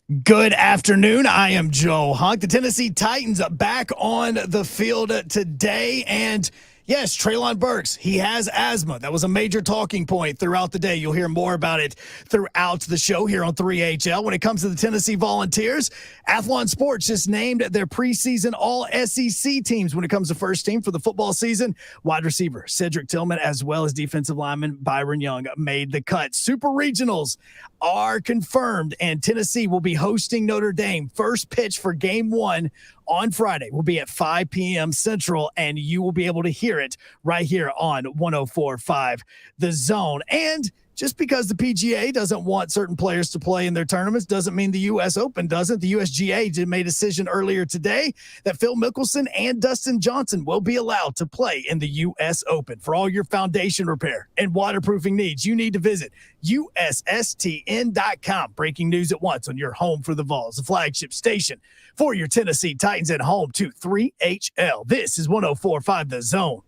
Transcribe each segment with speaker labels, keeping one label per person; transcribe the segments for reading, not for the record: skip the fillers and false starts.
Speaker 1: Good afternoon. I am Joe Hunk. The Tennessee Titans back on the field today. And yes, Treylon Burks, he has asthma. That was a major talking point throughout the day. You'll hear more about it throughout the show here on 3HL. When it comes to the Tennessee Volunteers, Athlon Sports just named their preseason all-SEC teams when it comes to first team for the football season. Wide receiver Cedric Tillman as well as defensive lineman Byron Young made the cut. Super Regionals are confirmed, and Tennessee will be hosting Notre Dame. First pitch for game one on Friday will be at 5 p.m. Central, and you will be able to hear it right here on 104.5 The Zone. And just because the PGA doesn't want certain players to play in their tournaments doesn't mean the U.S. Open doesn't. The USGA made a decision earlier today that Phil Mickelson and Dustin Johnson will be allowed to play in the U.S. Open. For all your foundation repair and waterproofing needs, you need to visit USSTN.com. Breaking news at once on your home for the Vols, the flagship station for your Tennessee Titans at home to 3HL. This is 104.5 The Zone.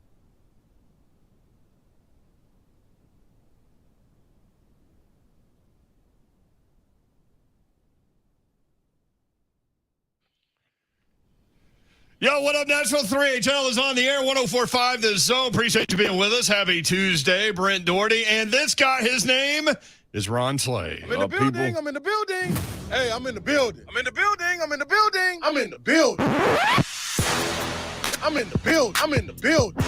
Speaker 2: Yo, what up, Nashville? 3HL is on the air, 104.5 The Zone. Appreciate you being with us. Happy Tuesday, Brent Doherty. And this guy, his name is Ron Slay.
Speaker 3: I'm in the building.
Speaker 2: People.
Speaker 3: I'm in the building. Hey, I'm in the building. I'm in the building. I'm in the building. I'm in the building. I'm in the building. I'm in the building.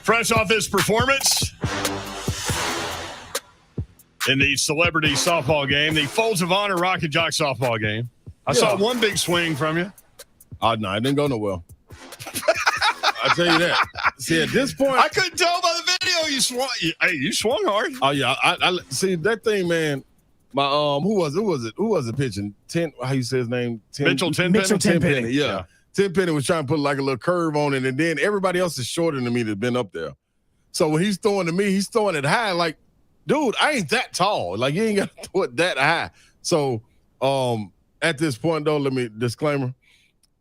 Speaker 2: Fresh off this performance in the celebrity softball game, the Folds of Honor Rocket Jock softball game. I saw one big swing from you.
Speaker 3: Oh, no, it didn't go nowhere. I tell you that. See, at this point,
Speaker 2: I couldn't tell by the video. You swung. Hey, you swung hard.
Speaker 3: Oh yeah, I see that thing, man. My who was it pitching? How you say his name?
Speaker 2: Mitchell Tenpenny.
Speaker 3: Yeah. Tenpenny was trying to put like a little curve on it, and then everybody else is shorter than me that's been up there. So when he's throwing to me, he's throwing it high. Like, dude, I ain't that tall. Like, you ain't got to throw it that high. So at this point, though, let me disclaimer.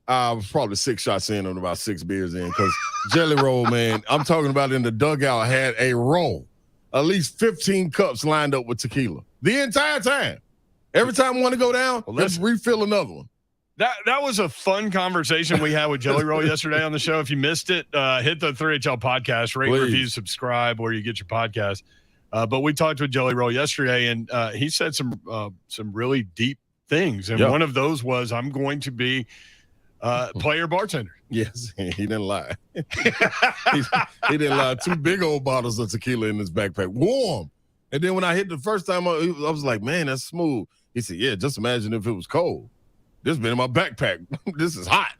Speaker 3: I was probably 6 shots in and about 6 beers in because Jelly Roll, man, I'm talking about in the dugout, had a roll. At least 15 cups lined up with tequila the entire time. Every time I want to go down, let's refill another one.
Speaker 2: That was a fun conversation we had with Jelly Roll yesterday on the show. If you missed it, hit the 3HL podcast, rate, review, subscribe where you get your podcast. But we talked with Jelly Roll yesterday, and he said some really deep things. And one of those was, I'm going to be player bartender.
Speaker 3: Yes, he didn't lie. he didn't lie. 2 big old bottles of tequila in his backpack, warm. And then when I hit the first time, I was like, man, that's smooth. He said, yeah, just imagine if it was cold. This been in my backpack. This is hot.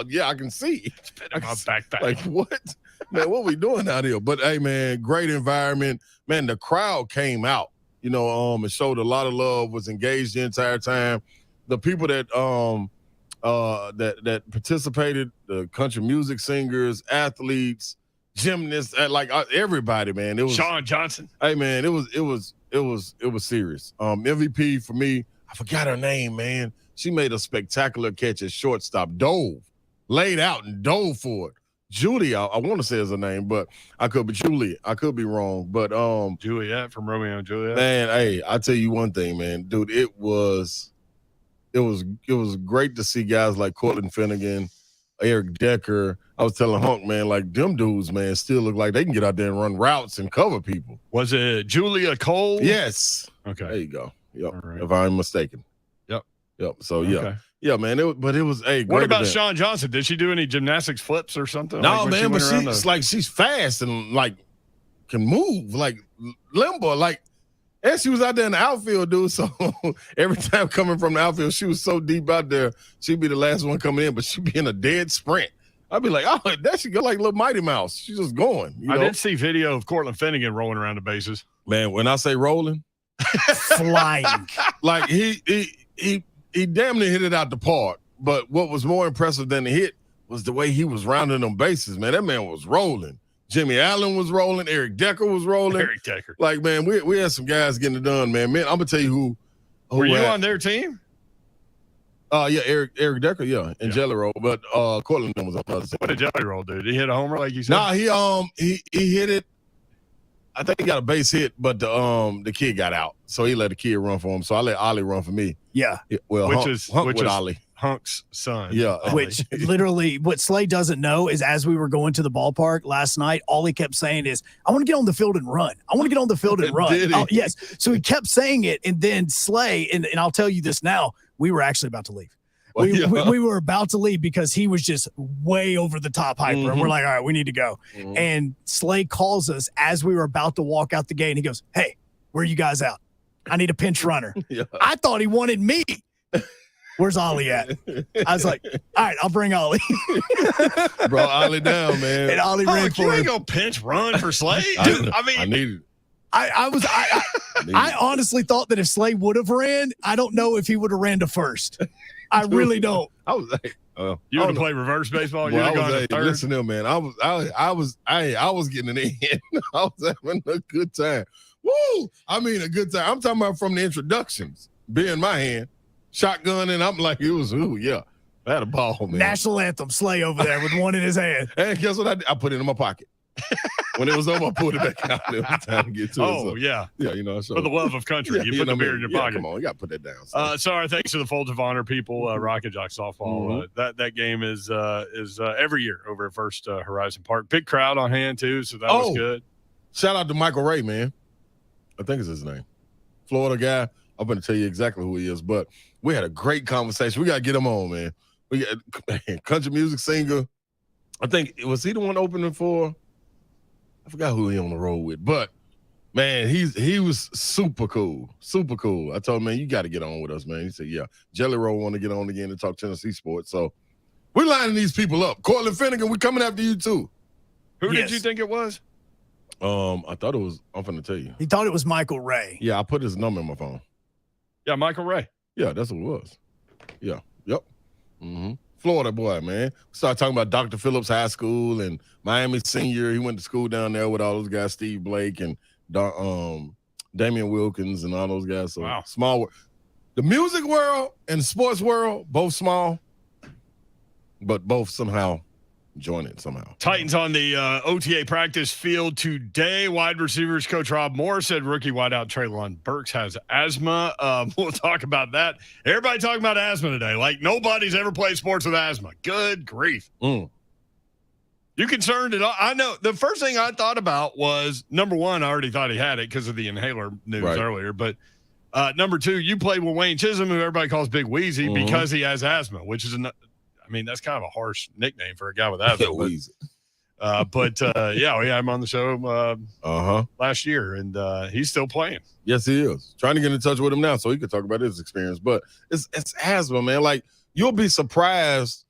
Speaker 3: Yeah, I can see.
Speaker 2: It's been in my backpack.
Speaker 3: Like, what? Man, what we doing out here? But, hey, man, great environment. Man, the crowd came out, and showed a lot of love, was engaged the entire time. The people that that participated, the country music singers, athletes, gymnasts, everybody, man. It was
Speaker 2: Sean Johnson.
Speaker 3: Hey, man, it was serious. MVP for me, I forgot her name, man. She made a spectacular catch at shortstop, laid out and dove for it. Julia, I want to say is her name, but I could be Julia. I could be wrong, but
Speaker 2: Juliet from Romeo and Juliet.
Speaker 3: Man, hey, I tell you one thing, man, dude, it was great to see guys like Cortland Finnegan, Eric Decker. I was telling Hunk, man, like them dudes, man, still look like they can get out there and run routes and cover people.
Speaker 2: Was it Julia Cole?
Speaker 3: Yes.
Speaker 2: Okay.
Speaker 3: There you go. Yep.
Speaker 2: Right.
Speaker 3: If I'm mistaken. Yep. So yeah, man. It was great.
Speaker 2: What about
Speaker 3: event.
Speaker 2: Sean Johnson? Did she do any gymnastics flips or something?
Speaker 3: No, man, but she's fast and like can move like limbo, like. And she was out there in the outfield, dude. So every time coming from the outfield, she was so deep out there. She'd be the last one coming in, but she'd be in a dead sprint. I'd be like, oh, that should go like little Mighty Mouse. She's just going.
Speaker 2: I did see video of Cortland Finnegan rolling around the bases.
Speaker 3: Man, when I say rolling,
Speaker 1: flying.
Speaker 3: Like he damn near hit it out the park. But what was more impressive than the hit was the way he was rounding them bases, man. That man was rolling. Jimmy Allen was rolling. Eric Decker was rolling.
Speaker 2: Eric Decker.
Speaker 3: Like, man, we had some guys getting it done, man. Man, I'm going to tell you who
Speaker 2: were you on their team?
Speaker 3: Yeah, Eric Decker, yeah, and Jelly Roll. But Cortland was on the other side.
Speaker 2: What did Jelly Roll do? Did he hit a homer like you said?
Speaker 3: Nah, he hit it. I think he got a base hit, but the kid got out, so he let the kid run for him. So I let Ollie run for me.
Speaker 1: Yeah.
Speaker 3: Well,
Speaker 2: which is
Speaker 3: Ollie.
Speaker 2: Hunk's son.
Speaker 3: Yeah.
Speaker 1: Which literally what Slay doesn't know is as we were going to the ballpark last night, all he kept saying is, I want to get on the field and run. I want to get on the field and run.
Speaker 3: Did he?
Speaker 1: Oh, yes. So he kept saying it. And then Slay, and I'll tell you this now, we were actually about to leave. We were about to leave because he was just way over the top hyper.
Speaker 3: Mm-hmm.
Speaker 1: And we're like, all right, we need to go. Mm-hmm. And Slay calls us as we were about to walk out the gate. And he goes, hey, where are you guys out? I need a pinch runner.
Speaker 3: Yeah.
Speaker 1: I thought he wanted me. Where's Ollie at? I was like, all right, I'll bring Ollie.
Speaker 3: Brought Ollie down, man.
Speaker 1: And Ollie ran for
Speaker 2: you
Speaker 1: him.
Speaker 2: ain't gonna pinch run for Slay? Dude,
Speaker 3: I needed it.
Speaker 1: I honestly thought that if Slay would have ran, I don't know if he would have ran to first. I really don't.
Speaker 3: I was like,
Speaker 2: you would have played reverse baseball.
Speaker 3: Well, listen to him, man. I was getting it in. I was having a good time. Woo! I mean, a good time. I'm talking about from the introductions, being in my hand, shotgun, and I'm like, it was, I had a ball, man.
Speaker 1: National anthem, Slay over there with one in his hand.
Speaker 3: And guess what I did? I put it in my pocket. When it was over, I pulled it back out. It was time to get to it.
Speaker 2: Oh, yeah.
Speaker 3: Yeah, so.
Speaker 2: For the love of country. You put the beer in your pocket.
Speaker 3: Come on, you got to put that down. So.
Speaker 2: Sorry, thanks to the Folds of Honor people, Rocket Jock Softball. That game is every year over at First Horizon Park. Big crowd on hand, too, so that was good.
Speaker 3: Shout out to Michael Ray, man. I think it's his name. Florida guy. I'm going to tell you exactly who he is, but we had a great conversation. We got to get him on, man. We got country music singer. I think, was he the one opening for? I forgot who he on the road with, but man, he was super cool. Super cool. I told him, man, you got to get on with us, man. He said, yeah. Jelly Roll want to get on again and talk Tennessee sports. So we're lining these people up. Cortland Finnegan, we're coming after you too.
Speaker 2: Who did you think it was?
Speaker 3: I thought it was, I'm finna tell you.
Speaker 1: He thought it was Michael Ray.
Speaker 3: Yeah, I put his number in my phone.
Speaker 2: Yeah, Michael Ray.
Speaker 3: Yeah, that's what it was. Yeah. Yep. Mm-hmm. Florida boy, man. We started talking about Dr. Phillips High School and Miami Senior. He went to school down there with all those guys, Steve Blake and Damian Wilkins and all those guys. So
Speaker 2: wow.
Speaker 3: Small world. The music world and the sports world, both small, but both somehow join it somehow.
Speaker 2: Titans on the OTA practice field today. Wide receivers coach Rob Moore said rookie wideout Treylon Burks has asthma. We'll talk about that. Everybody talking about asthma today. Like nobody's ever played sports with asthma. Good grief. You concerned at all? I know the first thing I thought about was, number one, I already thought he had it because of the inhaler news earlier. But number two, you played with Wayne Chisholm, who everybody calls Big Wheezy because he has asthma, which is that's kind of a harsh nickname for a guy with asthma. But yeah, we had him on the show last year, and he's still playing.
Speaker 3: Yes, he is. Trying to get in touch with him now so he could talk about his experience. But it's asthma, man. Like, you'll be surprised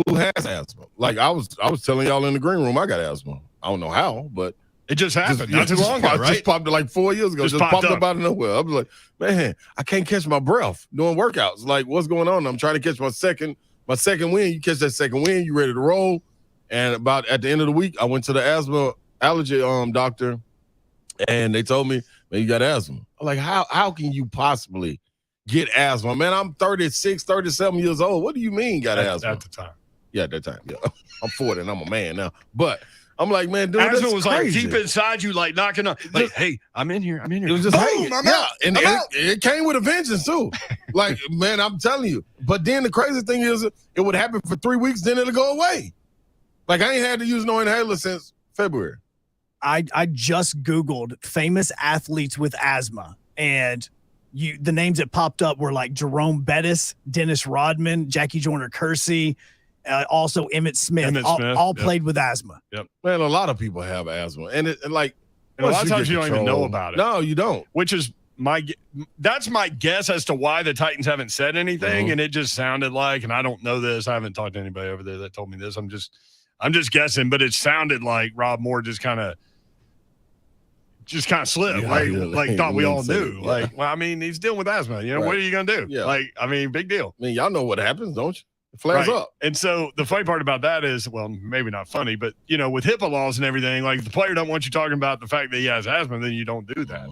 Speaker 3: who has asthma. Like, I was telling y'all in the green room I got asthma. I don't know how, but
Speaker 2: it just happened not too long ago, right?
Speaker 3: Just popped like 4 years ago. Just popped up out of nowhere. I was like, man, I can't catch my breath doing workouts. Like, what's going on? I'm trying to catch my second win. You catch that second win, you ready to roll. And about at the end of the week, I went to the asthma allergy doctor, and they told me, man, you got asthma. I'm like, how can you possibly get asthma? Man, I'm 36, 37 years old. What do you mean got asthma?
Speaker 2: At the time.
Speaker 3: Yeah, at that time. Yeah. I'm 40 and I'm a man now. But I'm like, man, dude,
Speaker 2: asthma
Speaker 3: that's
Speaker 2: was
Speaker 3: crazy.
Speaker 2: like deep inside you, like knocking on, like, hey, I'm in here.
Speaker 3: It was just
Speaker 1: boom, I'm out.
Speaker 3: And it came with a vengeance too. Like, man, I'm telling you. But then the crazy thing is, it would happen for 3 weeks, then it'll go away. Like, I ain't had to use no inhaler since February.
Speaker 1: I just Googled famous athletes with asthma, and the names that popped up were like Jerome Bettis, Dennis Rodman, Jackie Joyner-Kersee, also Emmitt Smith. All played with asthma.
Speaker 2: Yep.
Speaker 3: Man, a lot of people have asthma, and a lot
Speaker 2: of times you don't even know about it.
Speaker 3: No, you don't.
Speaker 2: Which is that's my guess as to why the Titans haven't said anything, and it just sounded like, and I don't know this, I haven't talked to anybody over there that told me this. I'm just guessing, but it sounded like Rob Moore just kind of slipped, thought we all knew.
Speaker 3: Yeah.
Speaker 2: Like, well, I mean, he's dealing with asthma. You know, what are you gonna do?
Speaker 3: Yeah.
Speaker 2: Like, I mean, big deal.
Speaker 3: I mean, y'all know what happens, don't you? It flares up.
Speaker 2: And so the funny part about that is, well, maybe not funny, but you know, with HIPAA laws and everything, like if the player don't want you talking about the fact that he has asthma, then you don't do that.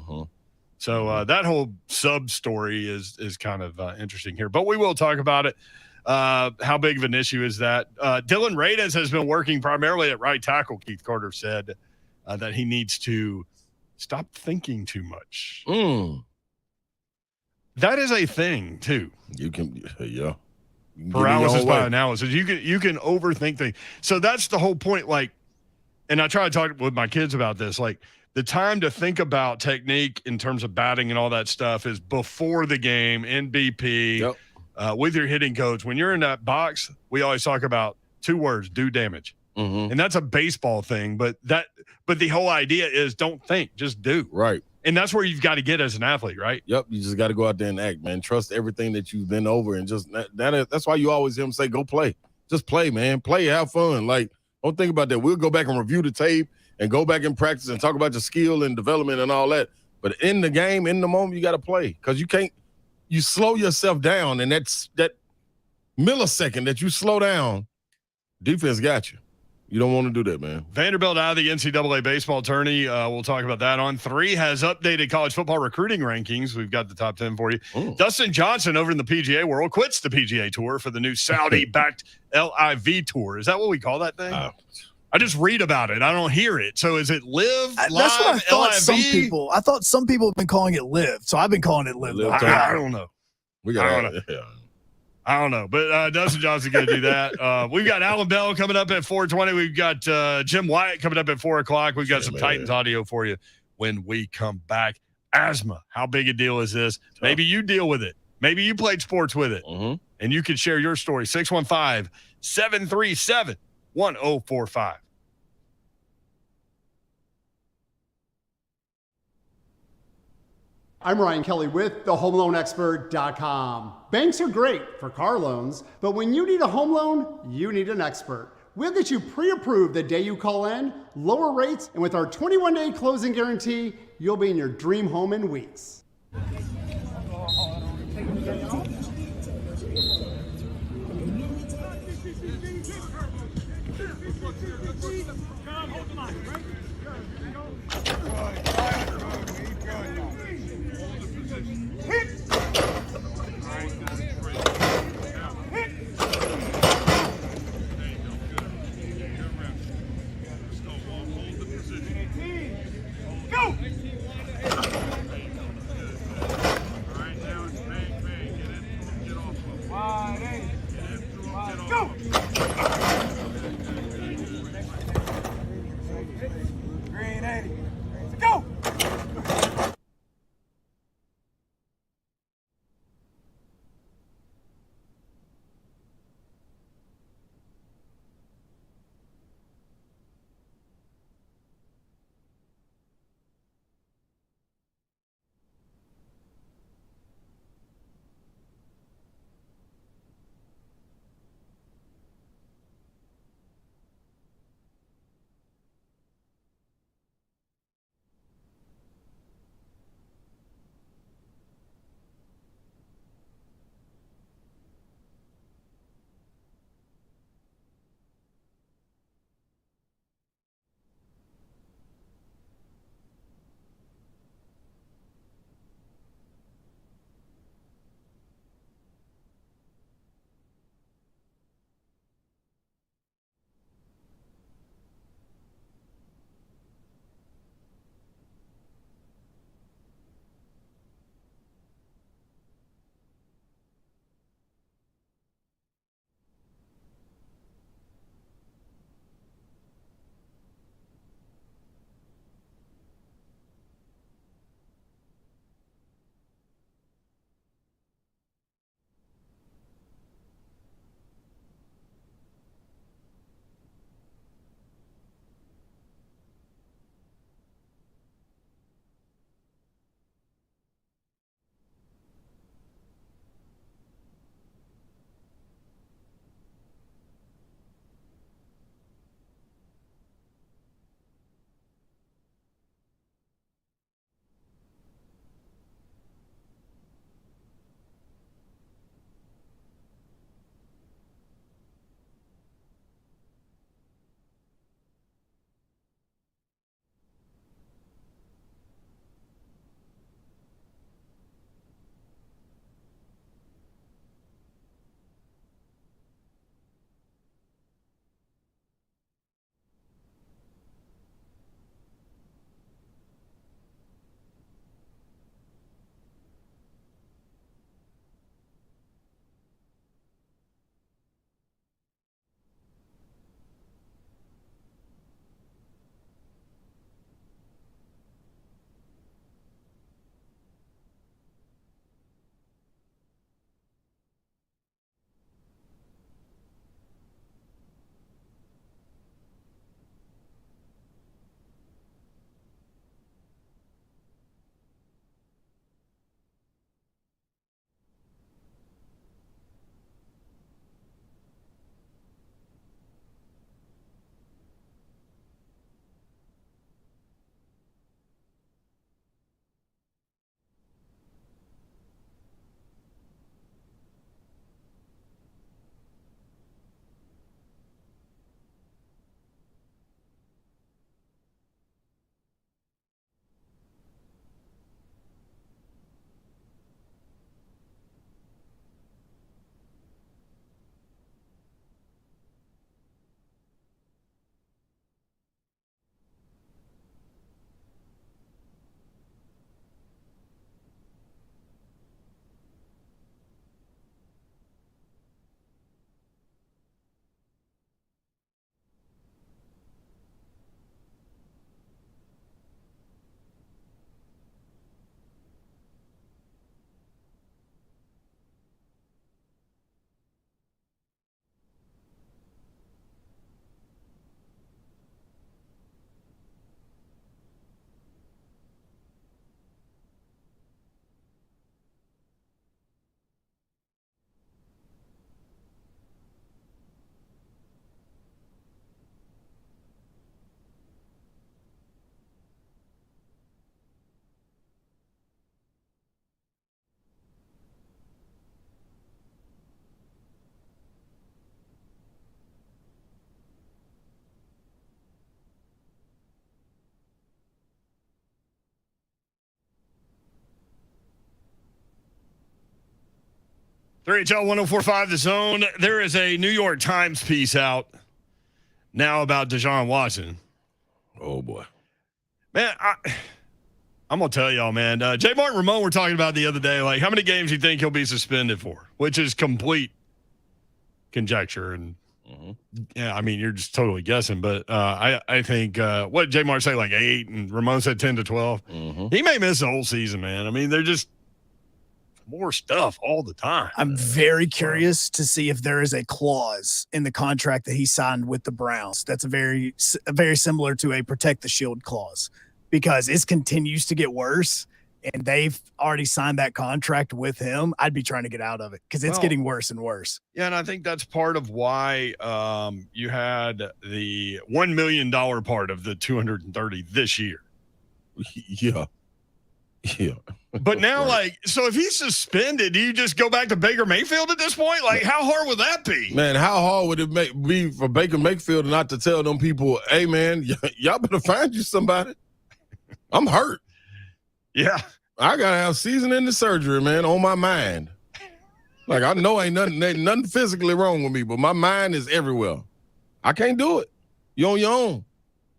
Speaker 2: So that whole sub story is kind of interesting here, but we will talk about it. How big of an issue is that? Dylan Radez has been working primarily at right tackle. Keith Carter said that he needs to stop thinking too much.
Speaker 3: That
Speaker 2: is a thing too.
Speaker 3: You can, yeah.
Speaker 2: Paralysis by analysis. You can overthink things. So that's the whole point. Like, and I try to talk with my kids about this. Like, the time to think about technique in terms of batting and all that stuff is before the game, in BP, with your hitting coach. When you're in that box, we always talk about 2 words: do damage. And that's a baseball thing. But the whole idea is don't think, just do.
Speaker 3: Right.
Speaker 2: And that's where you've got to get as an athlete, right?
Speaker 3: Yep. You just got to go out there and act, man. Trust everything that you've been over, and just that's why you always hear them say, go play. Just play, man. Play, have fun. Like, don't think about that. We'll go back and review the tape and go back and practice and talk about your skill and development and all that. But in the game, in the moment, you got to play, because you slow yourself down, and that millisecond that you slow down, defense got you. You don't want to do that, man.
Speaker 2: Vanderbilt out of the NCAA baseball tourney. We'll talk about that. On 3 has updated college football recruiting rankings. We've got the top 10 for you. Dustin Johnson over in the PGA world quits the PGA Tour for the new Saudi-backed LIV Tour. Is that what we call that thing? I just read about it. I don't hear it. So is it Live, Live,
Speaker 1: that's what I thought.
Speaker 2: LIV?
Speaker 1: I thought some people have been calling it Live, so I've been calling it Live.
Speaker 2: I don't know.
Speaker 3: I
Speaker 2: don't know, but Dustin Johnson going to do that. We've got Allan Bell coming up at 4:20. We've got Jim Wyatt coming up at 4 o'clock. We've got some Titans audio for you when we come back. Asthma, how big a deal is this? Maybe you deal with it. Maybe you played sports with it, and you can share your story. 615-737-1045.
Speaker 4: I'm Ryan Kelly with thehomeloanexpert.com. Banks are great for car loans, but when you need a home loan, you need an expert. We'll get you pre-approved the day you call in, lower rates, and with our 21-day closing guarantee, you'll be in your dream home in weeks.
Speaker 2: 3HL 1045 The Zone. There is a New York Times piece out now about Deshaun Watson.
Speaker 3: Oh, boy.
Speaker 2: Man, I'm going to tell y'all, man. J. Martin Ramon were talking about the other day, like, how many games do you think he'll be suspended for? Which is complete conjecture. And, yeah, I mean, you're just totally guessing. But I think, what did J. Martin say, like 8? And Ramon said 10 to 12. He may miss the whole season, man. I mean, they're just more stuff all the time.
Speaker 1: I'm very curious to see if there is a clause in the contract that he signed with the Browns that's very similar to a protect the shield clause, because it continues to get worse and they've already signed that contract with him. I'd be trying to get out of it because it's getting worse and worse.
Speaker 2: Yeah, and I think that's part of why you had the $1 million part of the 230 this year.
Speaker 3: Yeah. Yeah.
Speaker 2: But now, like, so if he's suspended, do you just go back to Baker Mayfield at this point? Like, how hard would that be?
Speaker 3: Man, how hard would it be for Baker Mayfield not to tell them people, hey, man, y'all better find you somebody. I'm hurt.
Speaker 2: Yeah.
Speaker 3: I got to have season-ending surgery, man, on my mind. Like, I know ain't nothing physically wrong with me, but my mind is everywhere. I can't do it. You on your own.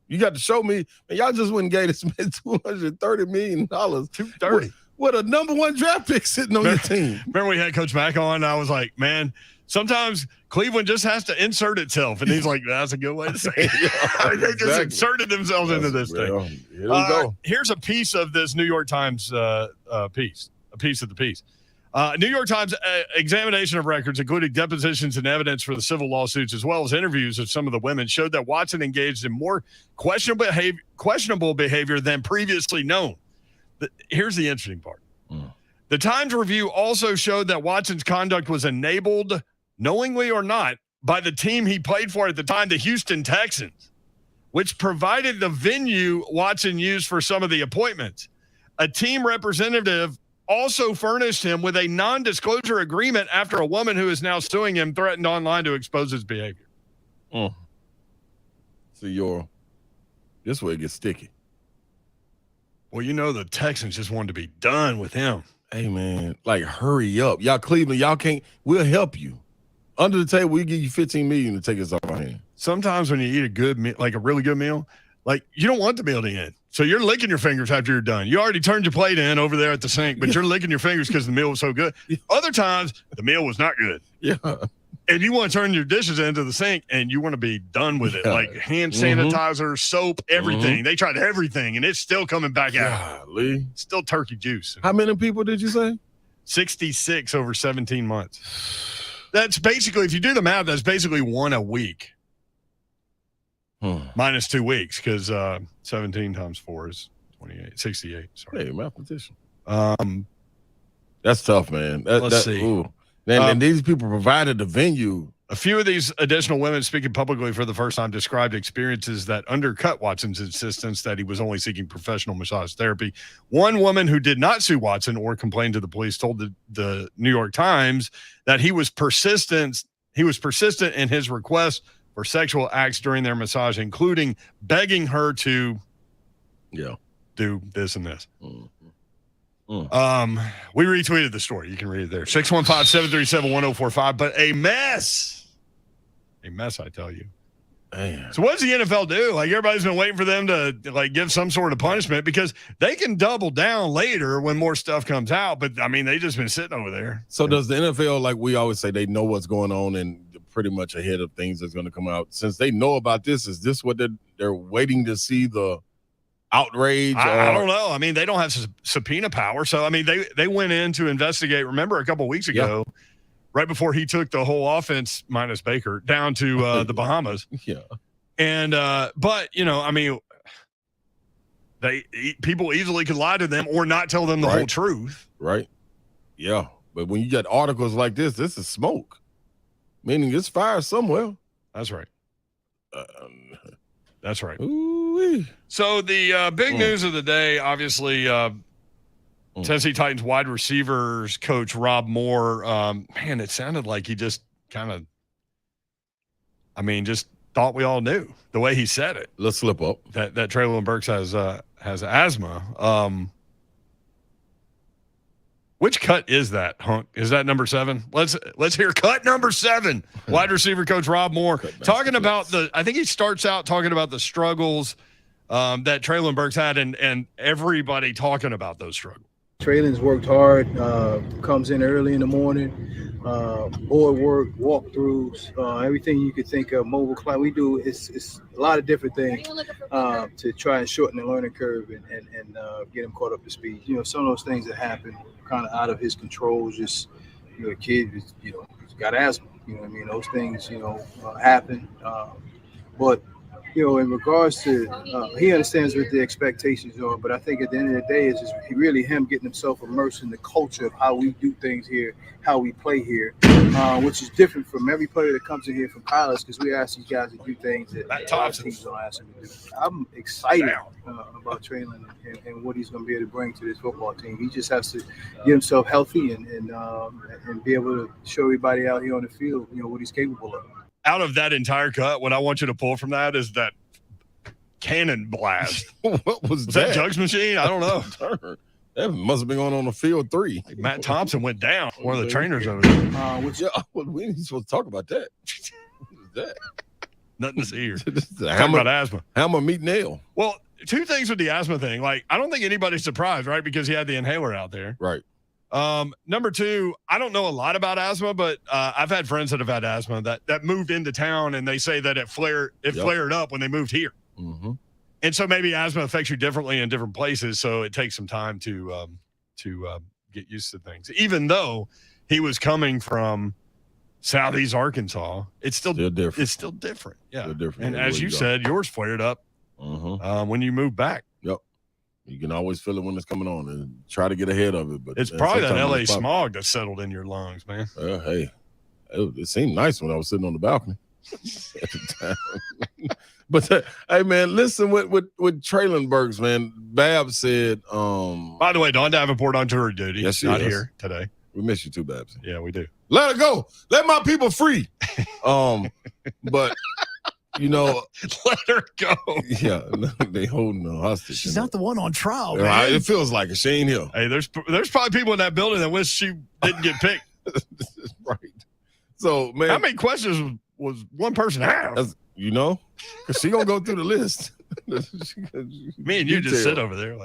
Speaker 3: You got to show me. And y'all just went and gave this man $230 million.
Speaker 2: $230
Speaker 3: with a number 1 draft pick sitting on your team.
Speaker 2: Remember we had Coach Mack on, and I was like, man, sometimes Cleveland just has to insert itself. And he's like, that's a good way to say it. They just inserted themselves into this thing.
Speaker 3: Here we go.
Speaker 2: Here's a piece of this New York Times piece, a piece of the piece. New York Times examination of records, including depositions and evidence for the civil lawsuits, as well as interviews of some of the women, showed that Watson engaged in more questionable behavior than previously known. Here's the interesting part. The Times review also showed that Watson's conduct was enabled, knowingly or not, by the team he played for at the time, the Houston Texans, which provided the venue Watson used for some of the appointments. A team representative also furnished him with a non-disclosure agreement after a woman who is now suing him threatened online to expose his behavior.
Speaker 3: So this way it gets sticky.
Speaker 2: Well, you know the Texans just wanted to be done with him.
Speaker 3: Hey, man, like, hurry up. Y'all Cleveland, y'all can't – we'll help you. Under the table, we'll give you $15 million to take us off our hand.
Speaker 2: Sometimes when you eat a good meal, like a really good meal, like, you don't want the meal to end. So you're licking your fingers after you're done. You already turned your plate in over there at the sink, but you're licking your fingers because the meal was so good. Other times, the meal was not good.
Speaker 3: Yeah.
Speaker 2: And you want to turn your dishes into the sink, and you want to be done with it. Like hand sanitizer, soap, everything. They tried everything, and it's still coming back out.
Speaker 3: Golly.
Speaker 2: Still turkey juice.
Speaker 3: How many people did you say?
Speaker 2: 66 over 17 months. That's basically, if you do the math, that's basically 1 a week. Minus 2 weeks, because 17 times 4 is 28, 68. Sorry.
Speaker 3: Hey, mathematician. That's tough, man.
Speaker 2: Let's see.
Speaker 3: Ooh. And these people provided the venue.
Speaker 2: A few of these additional women speaking publicly for the first time described experiences that undercut Watson's insistence that he was only seeking professional massage therapy. One woman who did not sue Watson or complain to the police told the New York Times that he was persistent in his request for sexual acts during their massage, including begging her to do this and this. We retweeted the story. You can read it there. 615-737-1045. But a mess, I tell you.
Speaker 3: Man.
Speaker 2: So what does the NFL do? Like, everybody's been waiting for them to, like, give some sort of punishment, because they can double down later when more stuff comes out. But, I mean, they just been sitting over there.
Speaker 3: So does the NFL, like we always say, they know what's going on and pretty much ahead of things that's going to come out? Since they know about this, is this what they're waiting to see, the outrage?
Speaker 2: I don't know. I mean, they don't have subpoena power. So, I mean, they went in to investigate. Remember a couple of weeks ago, right before he took the whole offense, minus Baker, down to the Bahamas.
Speaker 3: Yeah.
Speaker 2: And, but, you know, I mean, people easily could lie to them or not tell them the whole truth.
Speaker 3: Right. Yeah. But when you got articles like this is smoke. Meaning it's fire somewhere.
Speaker 2: That's right. That's right.
Speaker 3: Ooh-wee.
Speaker 2: So the big news of the day, obviously, Tennessee Titans wide receivers coach Rob Moore. Man, it sounded like he just kind of, just thought we all knew the way he said it.
Speaker 3: Let's slip up.
Speaker 2: That Treylon Burks has asthma. Which cut is that, Hunk? Is that number 7? Let's hear cut number 7. Wide receiver coach Rob Moore talking about I think he starts out talking about the struggles that Treylon Burks had and everybody talking about those struggles.
Speaker 5: Treylon's worked hard, comes in early in the morning, board work, walkthroughs, everything you could think of, mobile class. We do it's a lot of different things to try and shorten the learning curve and get him caught up to speed. Some of those things that happen kind of out of his control. Just a kid, he's got asthma. Those things happen. But in regards to, he understands what the expectations are, but I think at the end of the day, it's just really him getting himself immersed in the culture of how we do things here, how we play here, which is different from every player that comes in here from college, because we ask these guys to do things that our teams don't ask them to do. I'm excited about Treylon and what he's going to be able to bring to this football team. He just has to get himself healthy and be able to show everybody out here on the field, what he's capable of.
Speaker 2: Out of that entire cut, what I want you to pull from that is that cannon blast.
Speaker 3: What was
Speaker 2: that? Jugs machine? I don't know.
Speaker 3: That must have been going on the field 3.
Speaker 2: Matt Thompson went down. One of the trainers over there.
Speaker 3: We ain't supposed to talk about that. What is that?
Speaker 2: Nothing to see here.
Speaker 3: Talking about asthma. Hammer meet nail.
Speaker 2: Well, 2 things with the asthma thing. I don't think anybody's surprised, right? Because he had the inhaler out there.
Speaker 3: Right.
Speaker 2: Number 2, I don't know a lot about asthma, but I've had friends that have had asthma that moved into town, and they say that it flared up when they moved here.
Speaker 3: Mm-hmm.
Speaker 2: And so maybe asthma affects you differently in different places, so it takes some time to get used to things. Even though he was coming from Southeast Arkansas, it's still different. It's still different. Yeah.
Speaker 3: Still different.
Speaker 2: And as you said, yours flared up when you moved back.
Speaker 3: Yep. You can always feel it when it's coming on and try to get ahead of it. But
Speaker 2: it's probably that LA smog that settled in your lungs, man.
Speaker 3: Hey, it seemed nice when I was sitting on the balcony at the time. But hey, man, listen with Treylon Burks, man. Babs said. By
Speaker 2: the way, Dawn Davenport on tour duty.
Speaker 3: Yes,
Speaker 2: not here today.
Speaker 3: We miss you too, Babs.
Speaker 2: Yeah, we do.
Speaker 3: Let her go. Let my people free. But.
Speaker 2: Let her go.
Speaker 3: Yeah, they holding her hostage.
Speaker 1: She's not the one on trial, man.
Speaker 3: It feels like it. She ain't here.
Speaker 2: Hey, there's probably people in that building that wish she didn't get picked.
Speaker 3: Right. So, man,
Speaker 2: how many questions was one person have?
Speaker 3: Because she gonna go through the list.
Speaker 2: Me and you just sit over there. All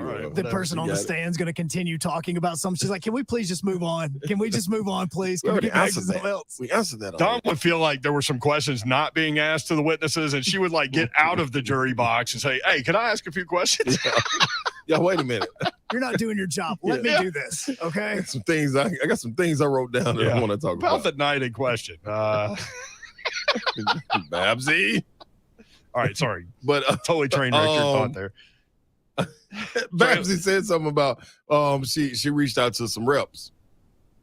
Speaker 2: right,
Speaker 1: the person on the stand's going to continue talking about something. She's like, can we please just move on? Can we just move on, please? Can we get back to something else?
Speaker 3: We answered that.
Speaker 2: Dawn would feel like there were some questions not being asked to the witnesses, and she would get out of the jury box and say, hey, can I ask a few questions?
Speaker 3: Yeah, wait a minute.
Speaker 1: You're not doing your job. Let me do this, okay?
Speaker 3: I got some things I wrote down that I want to talk about.
Speaker 2: The night in question.
Speaker 3: Babsy.
Speaker 2: All right, sorry.
Speaker 3: But
Speaker 2: totally train wrecked your thought there.
Speaker 3: Babsy said something about she reached out to some reps,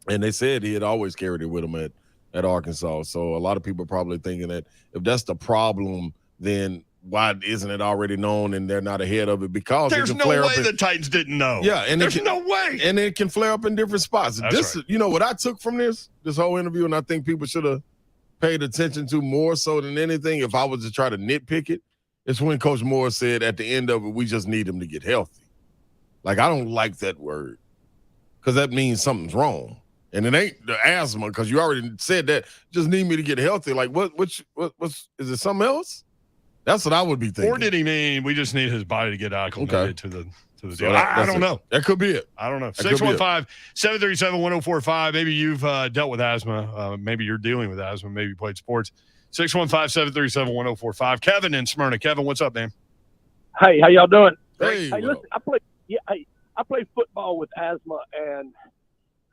Speaker 3: and they said he had always carried it with him at Arkansas. So a lot of people are probably thinking that if that's the problem, then why isn't it already known and they're not ahead of it? Because
Speaker 2: there's no way the Titans didn't know.
Speaker 3: Yeah, and
Speaker 2: there's no way.
Speaker 3: And it can flare up in different spots.
Speaker 2: That's right.
Speaker 3: What I took from this whole interview, and I think people should have paid attention to more so than anything, if I was to try to nitpick it, it's when Coach Moore said at the end of it, we just need him to get healthy. I don't like that word because that means something's wrong. And it ain't the asthma, because you already said that. Just need me to get healthy. What's is it something else? That's what I would be thinking.
Speaker 2: Or did he mean we just need his body to get acclimated to the deal?
Speaker 3: So
Speaker 2: I don't know.
Speaker 3: That could be it.
Speaker 2: I don't know. 615-737-1045. Maybe you've dealt with asthma. Maybe you're dealing with asthma. Maybe you played sports. 615-737-1045. Kevin in Smyrna. Kevin, what's up, man?
Speaker 6: Hey, how y'all doing?
Speaker 3: Hey,
Speaker 6: listen, I played football with asthma, and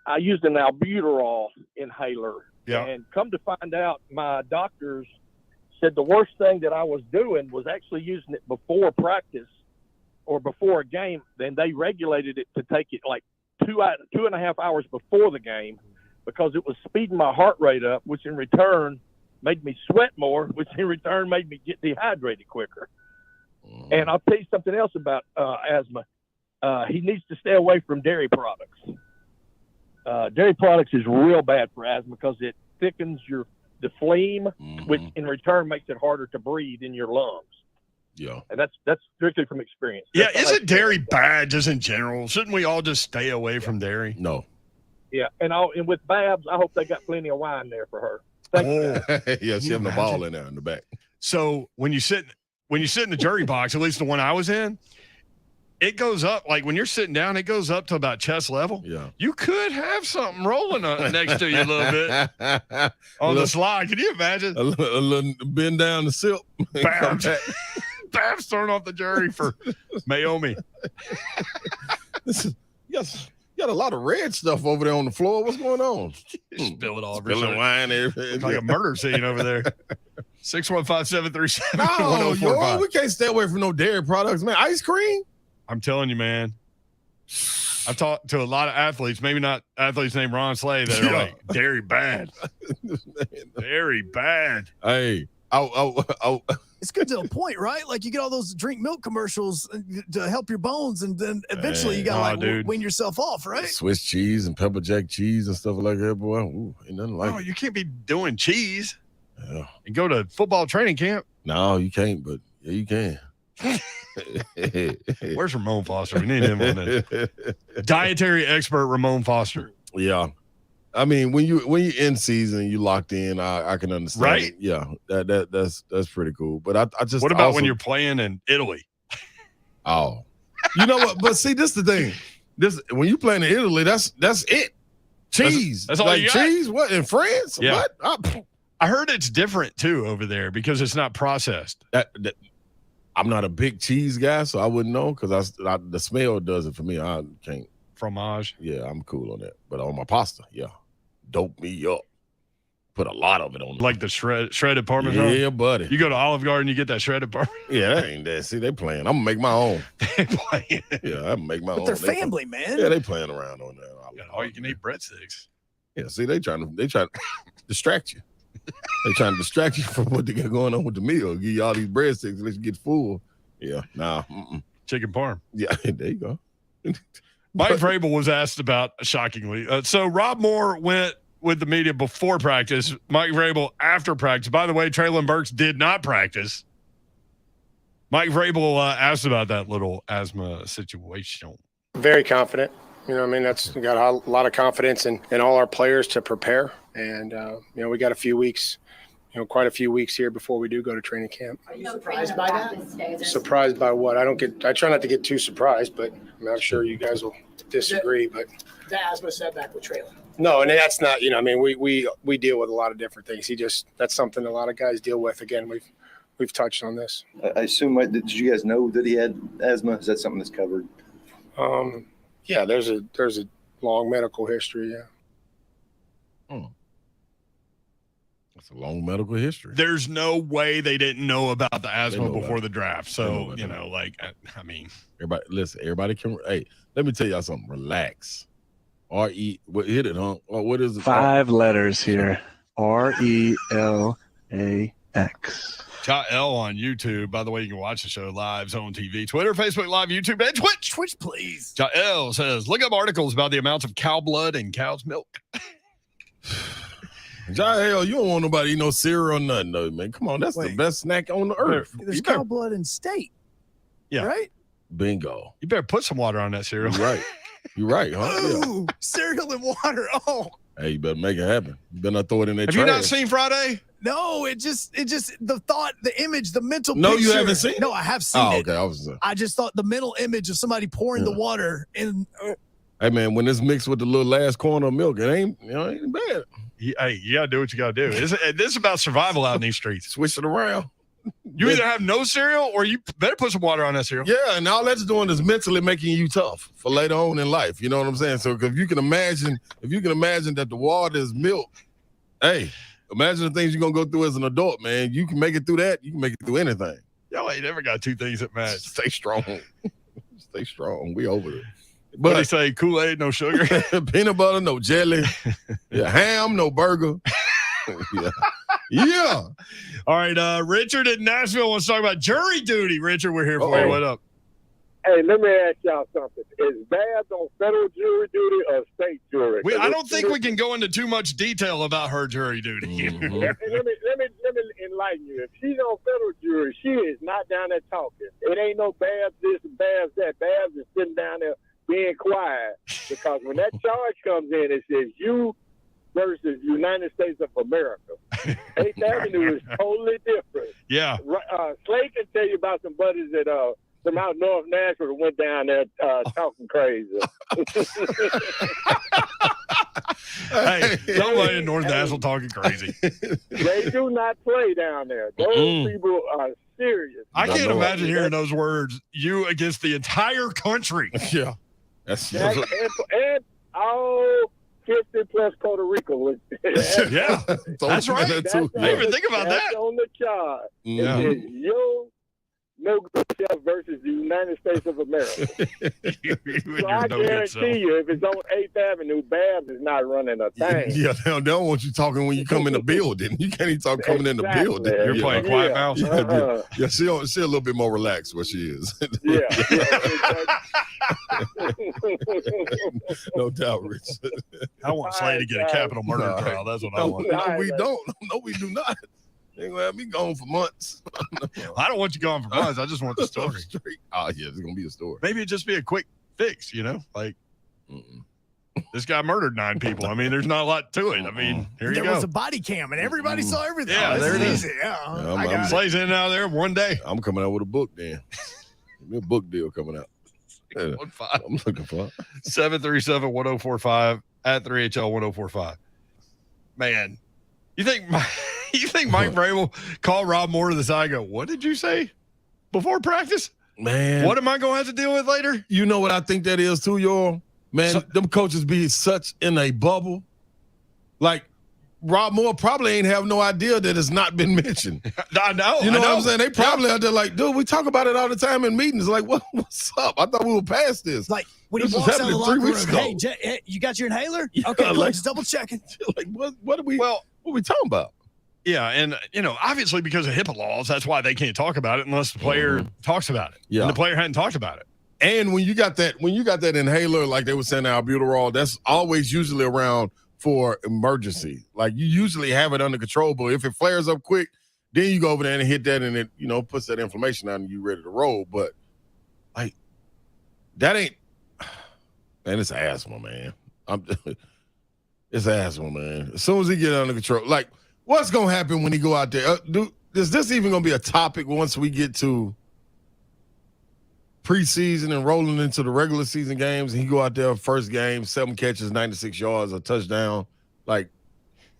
Speaker 6: I used an albuterol inhaler.
Speaker 2: Yeah.
Speaker 6: And come to find out, my doctors said the worst thing that I was doing was actually using it before practice or before a game. Then they regulated it to take it 2.5 hours before the game, because it was speeding my heart rate up, which in return made me sweat more, which in return made me get dehydrated quicker. And I'll tell you something else about asthma. He needs to stay away from dairy products. Dairy products is real bad for asthma because it thickens the phlegm, which in return makes it harder to breathe in your lungs.
Speaker 3: Yeah.
Speaker 6: And that's strictly from experience.
Speaker 2: Yeah, isn't dairy bad just in general? Shouldn't we all just stay away from dairy?
Speaker 3: No.
Speaker 6: Yeah, and with Babs, I hope they got plenty of wine there for her. Thank you.
Speaker 3: Yeah, she having the ball in there in the back.
Speaker 2: So when you sit in the jury box, at least the one I was in, it goes up, like when you're sitting down, it goes up to about chest level.
Speaker 3: Yeah.
Speaker 2: You could have something rolling next to you a little bit on the slide. Can you imagine?
Speaker 3: A little bend down the silk.
Speaker 2: Babs throwing off the jury for Naomi.
Speaker 3: Yes. You got a lot of red stuff over there on the floor. What's going on?
Speaker 2: Spill it all over.
Speaker 3: Spilling wine. Everything.
Speaker 2: Like a murder scene over there. 615-737-1045.
Speaker 3: No, yo, we can't stay away from no dairy products, man. Ice cream?
Speaker 2: I'm telling you, man. I've talked to a lot of athletes, maybe not athletes named Ron Slay, that are like, dairy bad. Dairy bad.
Speaker 3: Hey,
Speaker 1: It's good to a point, right? Like you get all those drink milk commercials to help your bones, and then eventually you gotta wean yourself off, right?
Speaker 3: Swiss cheese and pepper jack cheese and stuff like that, boy. Ooh, ain't nothing like it.
Speaker 2: You can't be doing cheese
Speaker 3: Yeah.
Speaker 2: and go to football training camp.
Speaker 3: No, you can't, but yeah, you can.
Speaker 2: Where's Ramon Foster? We need him on this. Dietary expert Ramon Foster.
Speaker 3: Yeah. I mean, when you in season, you locked in. I can understand.
Speaker 2: Right?
Speaker 3: It. Yeah, that's pretty cool. But I just
Speaker 2: what about when you're playing in Italy?
Speaker 3: Oh, you know what? But see, this is the thing. This when you playing in Italy, that's it. Cheese.
Speaker 2: That's all
Speaker 3: like
Speaker 2: you got?
Speaker 3: cheese. What in France?
Speaker 2: Yeah.
Speaker 3: What?
Speaker 2: I heard it's different too over there because it's not processed.
Speaker 3: I'm not a big cheese guy, so I wouldn't know because the smell does it for me. I can't.
Speaker 2: Fromage.
Speaker 3: Yeah, I'm cool on that. But on my pasta, yeah, dope me up. Put a lot of it on.
Speaker 2: Like the shredded Parmesan?
Speaker 3: Yeah, buddy.
Speaker 2: You go to Olive Garden, you get that shredded Parmesan?
Speaker 3: Yeah, that ain't that. See, they playing. I'm going to make my own.
Speaker 2: They playing.
Speaker 3: Yeah, I'm make my own.
Speaker 1: But they're family, man.
Speaker 3: Yeah, they playing around on that.
Speaker 2: All you can eat breadsticks.
Speaker 3: Yeah, see, they trying to distract you. They trying to distract you from what they got going on with the meal. Give you all these breadsticks, let you get full. Yeah, nah.
Speaker 2: Chicken parm.
Speaker 3: Yeah, there you go.
Speaker 2: Mike Vrabel was asked about, shockingly. So Rob Moore went with the media before practice. Mike Vrabel after practice. By the way, Treylon Burks did not practice. Mike Vrabel asked about that little asthma situation.
Speaker 7: Very confident. You know, I mean, we got a lot of confidence in all our players to prepare. And, we got a few weeks, quite a few weeks here before we do go to training camp.
Speaker 8: Are you surprised by that?
Speaker 7: Surprised by what? I try not to get too surprised, but I'm sure you guys will disagree. But
Speaker 8: The asthma setback with Treylon.
Speaker 7: No, and that's not, we deal with a lot of different things. That's something a lot of guys deal with. Again, we've touched on this.
Speaker 9: I assume, did you guys know that he had asthma? Is that something that's covered?
Speaker 7: Yeah, there's a long medical history. Yeah.
Speaker 3: That's a long medical history.
Speaker 2: There's no way they didn't know about the asthma before the draft. So,
Speaker 3: everybody, listen, everybody can, hey, let me tell y'all something. Relax. Hit it, huh? What is it?
Speaker 10: 5 letters here. RELAX.
Speaker 2: L on YouTube. By the way, you can watch the show live on TV, Twitter, Facebook Live, YouTube, and Twitch.
Speaker 1: Twitch, please.
Speaker 2: L says, look up articles about the amounts of cow blood in cow's milk.
Speaker 3: Hell, you don't want nobody eat no cereal or nothing, though, man. Come on, that's the best snack on the earth.
Speaker 1: There's cow blood in steak.
Speaker 2: Yeah.
Speaker 1: Right?
Speaker 3: Bingo.
Speaker 2: You better put some water on that cereal.
Speaker 3: You're right, huh?
Speaker 1: Ooh, cereal and water. Oh.
Speaker 3: Hey, you better make it happen. You better not throw it in that
Speaker 2: Have
Speaker 3: trash.
Speaker 2: you not seen Friday?
Speaker 1: No, it just the thought, the image, the mental
Speaker 3: No,
Speaker 1: picture.
Speaker 3: you haven't seen it?
Speaker 1: No, I have seen it.
Speaker 3: Okay.
Speaker 1: I just thought the mental image of somebody pouring the water in.
Speaker 3: Hey, man, when it's mixed with the little last corner of milk, it ain't bad.
Speaker 2: Hey, you got to do what you got to do. This is about survival out in these streets.
Speaker 3: Switch it around.
Speaker 2: You either have no cereal or you better put some water on that cereal.
Speaker 3: Yeah, and all that's doing is mentally making you tough for later on in life. You know what I'm saying? So if you can imagine that the water is milk, hey, imagine the things you're going to go through as an adult, man. You can make it through that. You can make it through anything.
Speaker 2: Y'all ain't never got two things that match.
Speaker 3: Stay strong. Stay strong. We over it.
Speaker 2: But they say Kool-Aid, no sugar.
Speaker 3: Peanut butter, no jelly. Yeah, ham, no burger. Yeah.
Speaker 2: All right, Richard in Nashville wants to talk about jury duty. Richard, we're here for you. What up?
Speaker 6: Hey, let me ask y'all something. Is Babs on federal jury duty or state jury?
Speaker 2: I don't think we can go into too much detail about her jury duty.
Speaker 6: Let me enlighten you. If she's on federal jury, she is not down there talking. It ain't no Babs this and Babs that. Babs is sitting down there being quiet because when that charge comes in, it says you versus United States of America. 8th Avenue is totally different.
Speaker 2: Yeah.
Speaker 6: Slade can tell you about some buddies that from out north Nashville went down there talking crazy.
Speaker 2: Hey, somebody in North Nashville talking crazy.
Speaker 6: They do not play down there. Those people are serious.
Speaker 2: I can't imagine hearing those words, you against the entire country.
Speaker 3: Yeah.
Speaker 6: And all 50 plus Puerto Rico.
Speaker 2: Yeah. That's right. I didn't even think about that.
Speaker 6: That's on the chart.
Speaker 3: Yeah.
Speaker 6: It is yo no good self versus the United States of America. So I guarantee you, if it's on 8th Avenue, Babs is not running a thing.
Speaker 3: Yeah, they don't want you talking when you come in the building. You can't even talk coming in the building.
Speaker 2: You're playing quiet mouse.
Speaker 3: Yeah, she a little bit more relaxed where she is.
Speaker 6: Yeah.
Speaker 3: No doubt, Rich.
Speaker 2: I want Slade to get a capital murder trial. That's what I want.
Speaker 3: No, we don't. No, we do not. They ain't gonna have me gone for months.
Speaker 2: I don't want you gone for months. I just want the story.
Speaker 3: Oh, yeah, there's gonna be a story.
Speaker 2: Maybe it'd just be a quick fix, like this guy murdered 9 people. I mean, there's not a lot to it. I mean, here you go.
Speaker 1: There was a body cam and everybody saw everything.
Speaker 2: Yeah, there it is.
Speaker 1: Yeah,
Speaker 2: Slade's in and out of there one day.
Speaker 3: I'm coming out with a book then. Give me a book deal coming out. Yeah, I'm looking for it.
Speaker 2: 737-1045 at 3HL1045. Man, you think Mike Vrabel called Rob Moore to the side and go, what did you say before practice?
Speaker 3: Man.
Speaker 2: What am I going to have to deal with later?
Speaker 3: You know what I think that is too, y'all? Man, them coaches be such in a bubble. Like, Rob Moore probably ain't have no idea that it's not been mentioned.
Speaker 2: I know.
Speaker 3: You know what I'm saying? They probably out there like, dude, we talk about it all the time in meetings. Like, what's up? I thought we were past this.
Speaker 1: Like, when he
Speaker 3: This was
Speaker 1: walks out of the
Speaker 3: happening
Speaker 1: locker
Speaker 3: 3
Speaker 1: room,
Speaker 3: weeks ago.
Speaker 1: hey, you got your inhaler?
Speaker 3: Yeah,
Speaker 1: Okay, cool,
Speaker 3: like-
Speaker 1: just double checking.
Speaker 3: Like, what are we talking about?
Speaker 2: Yeah, and obviously because of HIPAA laws, that's why they can't talk about it unless the player talks about it.
Speaker 3: Yeah.
Speaker 2: And the player hadn't talked about it.
Speaker 3: And when you got that inhaler, like they were saying albuterol, that's always usually around for emergency. Like you usually have it under control, but if it flares up quick, then you go over there and hit that and it, puts that inflammation out and you ready to roll. But like that ain't, man, it's asthma, man. It's asthma, man. As soon as he get under control, like what's going to happen when he go out there? Is this even going to be a topic once we get to preseason and rolling into the regular season games, and he go out there first game, 7 catches, 96 yards, a touchdown, like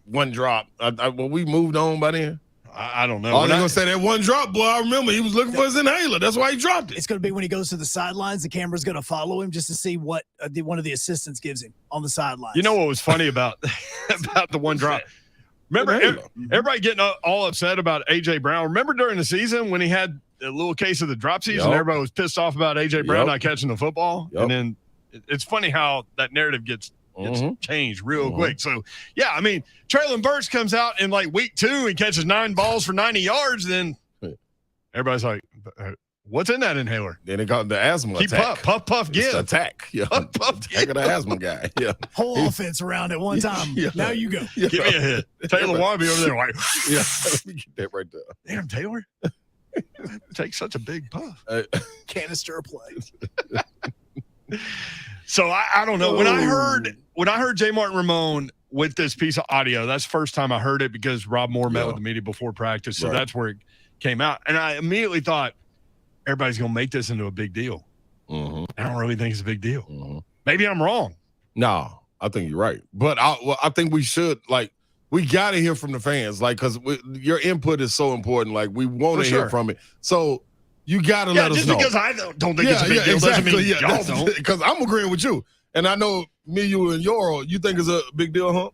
Speaker 3: one drop. Well, we moved on by then.
Speaker 2: I don't know.
Speaker 3: Oh, they're gonna say that one drop, boy. I remember he was looking for his inhaler. That's why he dropped it.
Speaker 1: It's going to be when he goes to the sidelines. The camera's going to follow him just to see what one of the assistants gives him on the sidelines.
Speaker 2: You know what was funny about the one drop? Remember everybody getting all upset about A.J. Brown? Remember during the season when he had a little case of the dropsies and everybody was pissed off about A.J. Brown not catching the football? And then it's funny how that narrative gets changed real quick. So, yeah, I mean, Treylon Burks comes out in like week 2 and catches 9 balls for 90 yards. Then everybody's like, what's in that inhaler?
Speaker 3: Then they got the asthma
Speaker 2: Keep
Speaker 3: attack.
Speaker 2: puff, give.
Speaker 3: Attack. Yeah.
Speaker 2: Puff,
Speaker 3: Attack of the asthma guy. Yeah.
Speaker 1: Whole offense around at one time.
Speaker 3: Yeah.
Speaker 1: Now you go.
Speaker 3: Yeah.
Speaker 2: Give me a hit. Taylor Wannabe over there like,
Speaker 3: Yeah. Let me get that right there.
Speaker 2: damn, Taylor. Take such a big puff.
Speaker 1: Canister of play.
Speaker 2: So I don't know. When I heard J. Martin Ramon with this piece of audio, that's the first time I heard it because Rob Moore met with the media before practice. So that's where it came out. And I immediately thought everybody's going to make this into a big deal. I don't really think it's a big deal. Maybe I'm wrong.
Speaker 3: No, I think you're right. But I think we should, we got to hear from the fans, because your input is so important. Like, we want to hear from it. So you got to let us know.
Speaker 2: Just because I don't think it's a big deal doesn't mean y'all don't.
Speaker 3: Because I'm agreeing with you. And I know me, you, and Yoro, you think it's a big deal, huh?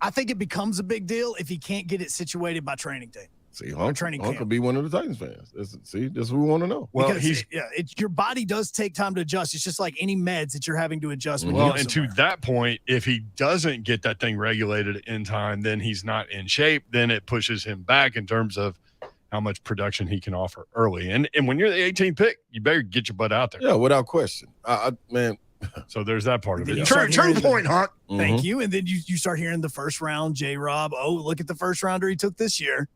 Speaker 1: I think it becomes a big deal if he can't get it situated by training day.
Speaker 3: See, Hunk could be one of the Titans fans. This is what we want to know.
Speaker 2: Well,
Speaker 1: because your body does take time to adjust. It's just like any meds that you're having to adjust. When
Speaker 2: Well, and to that point, if he doesn't get that thing regulated in time, then he's not in shape. Then it pushes him back in terms of how much production he can offer early. And when you're the 18th pick, you better get your butt out there.
Speaker 3: Yeah, without question. Man.
Speaker 2: So there's that part of it.
Speaker 1: True
Speaker 2: point, Hunt.
Speaker 1: Thank you. And then you start hearing the first round, J-Rob. Oh, look at the first rounder he took this year.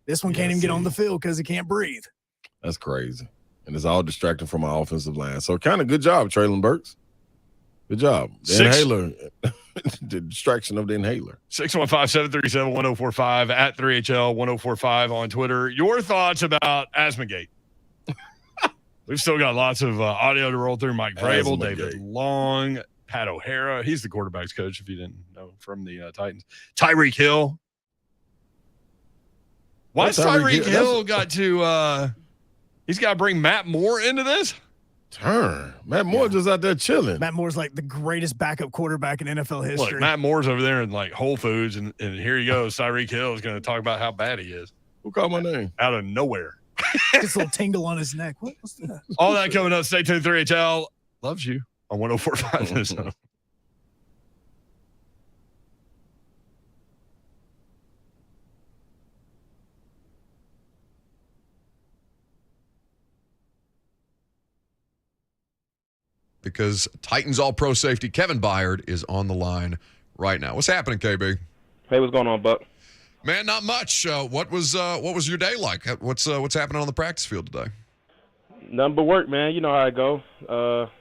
Speaker 1: This one can't even get on the field because he can't breathe.
Speaker 3: That's crazy. And it's all distracting from our offensive line. So kind of good job, Treylon Burks. Good job. The inhaler. The distraction of the inhaler.
Speaker 2: 615-737-1045 at 3HL1045 on Twitter. Your thoughts about Asthmagate? We've still got lots of audio to roll through. Mike Vrabel, David Long, Pat O'Hara. He's the quarterback's coach, if you didn't know, from the Titans. Tyreek Hill. Why Tyreek Hill got to he's got to bring Matt Moore into this?
Speaker 3: Matt Moore just out there chilling.
Speaker 1: Matt Moore's like the greatest backup quarterback in NFL history.
Speaker 2: Look, Matt Moore's over there in like Whole Foods, and here he goes. Tyreek Hill is going to talk about how bad he is.
Speaker 3: Who called my name?
Speaker 2: Out of nowhere.
Speaker 1: This little tingle on his neck. What's that?
Speaker 2: All that coming up. Stay tuned. 3HL loves you on 104.5 this zone.
Speaker 11: Because Titans All-Pro safety Kevin Byard is on the line right now. What's happening, KB?
Speaker 6: Hey, what's going on, Buck?
Speaker 11: Man, not much. What was your day like? What's happening on the practice field today?
Speaker 6: Nothing but work, man. You know how I go.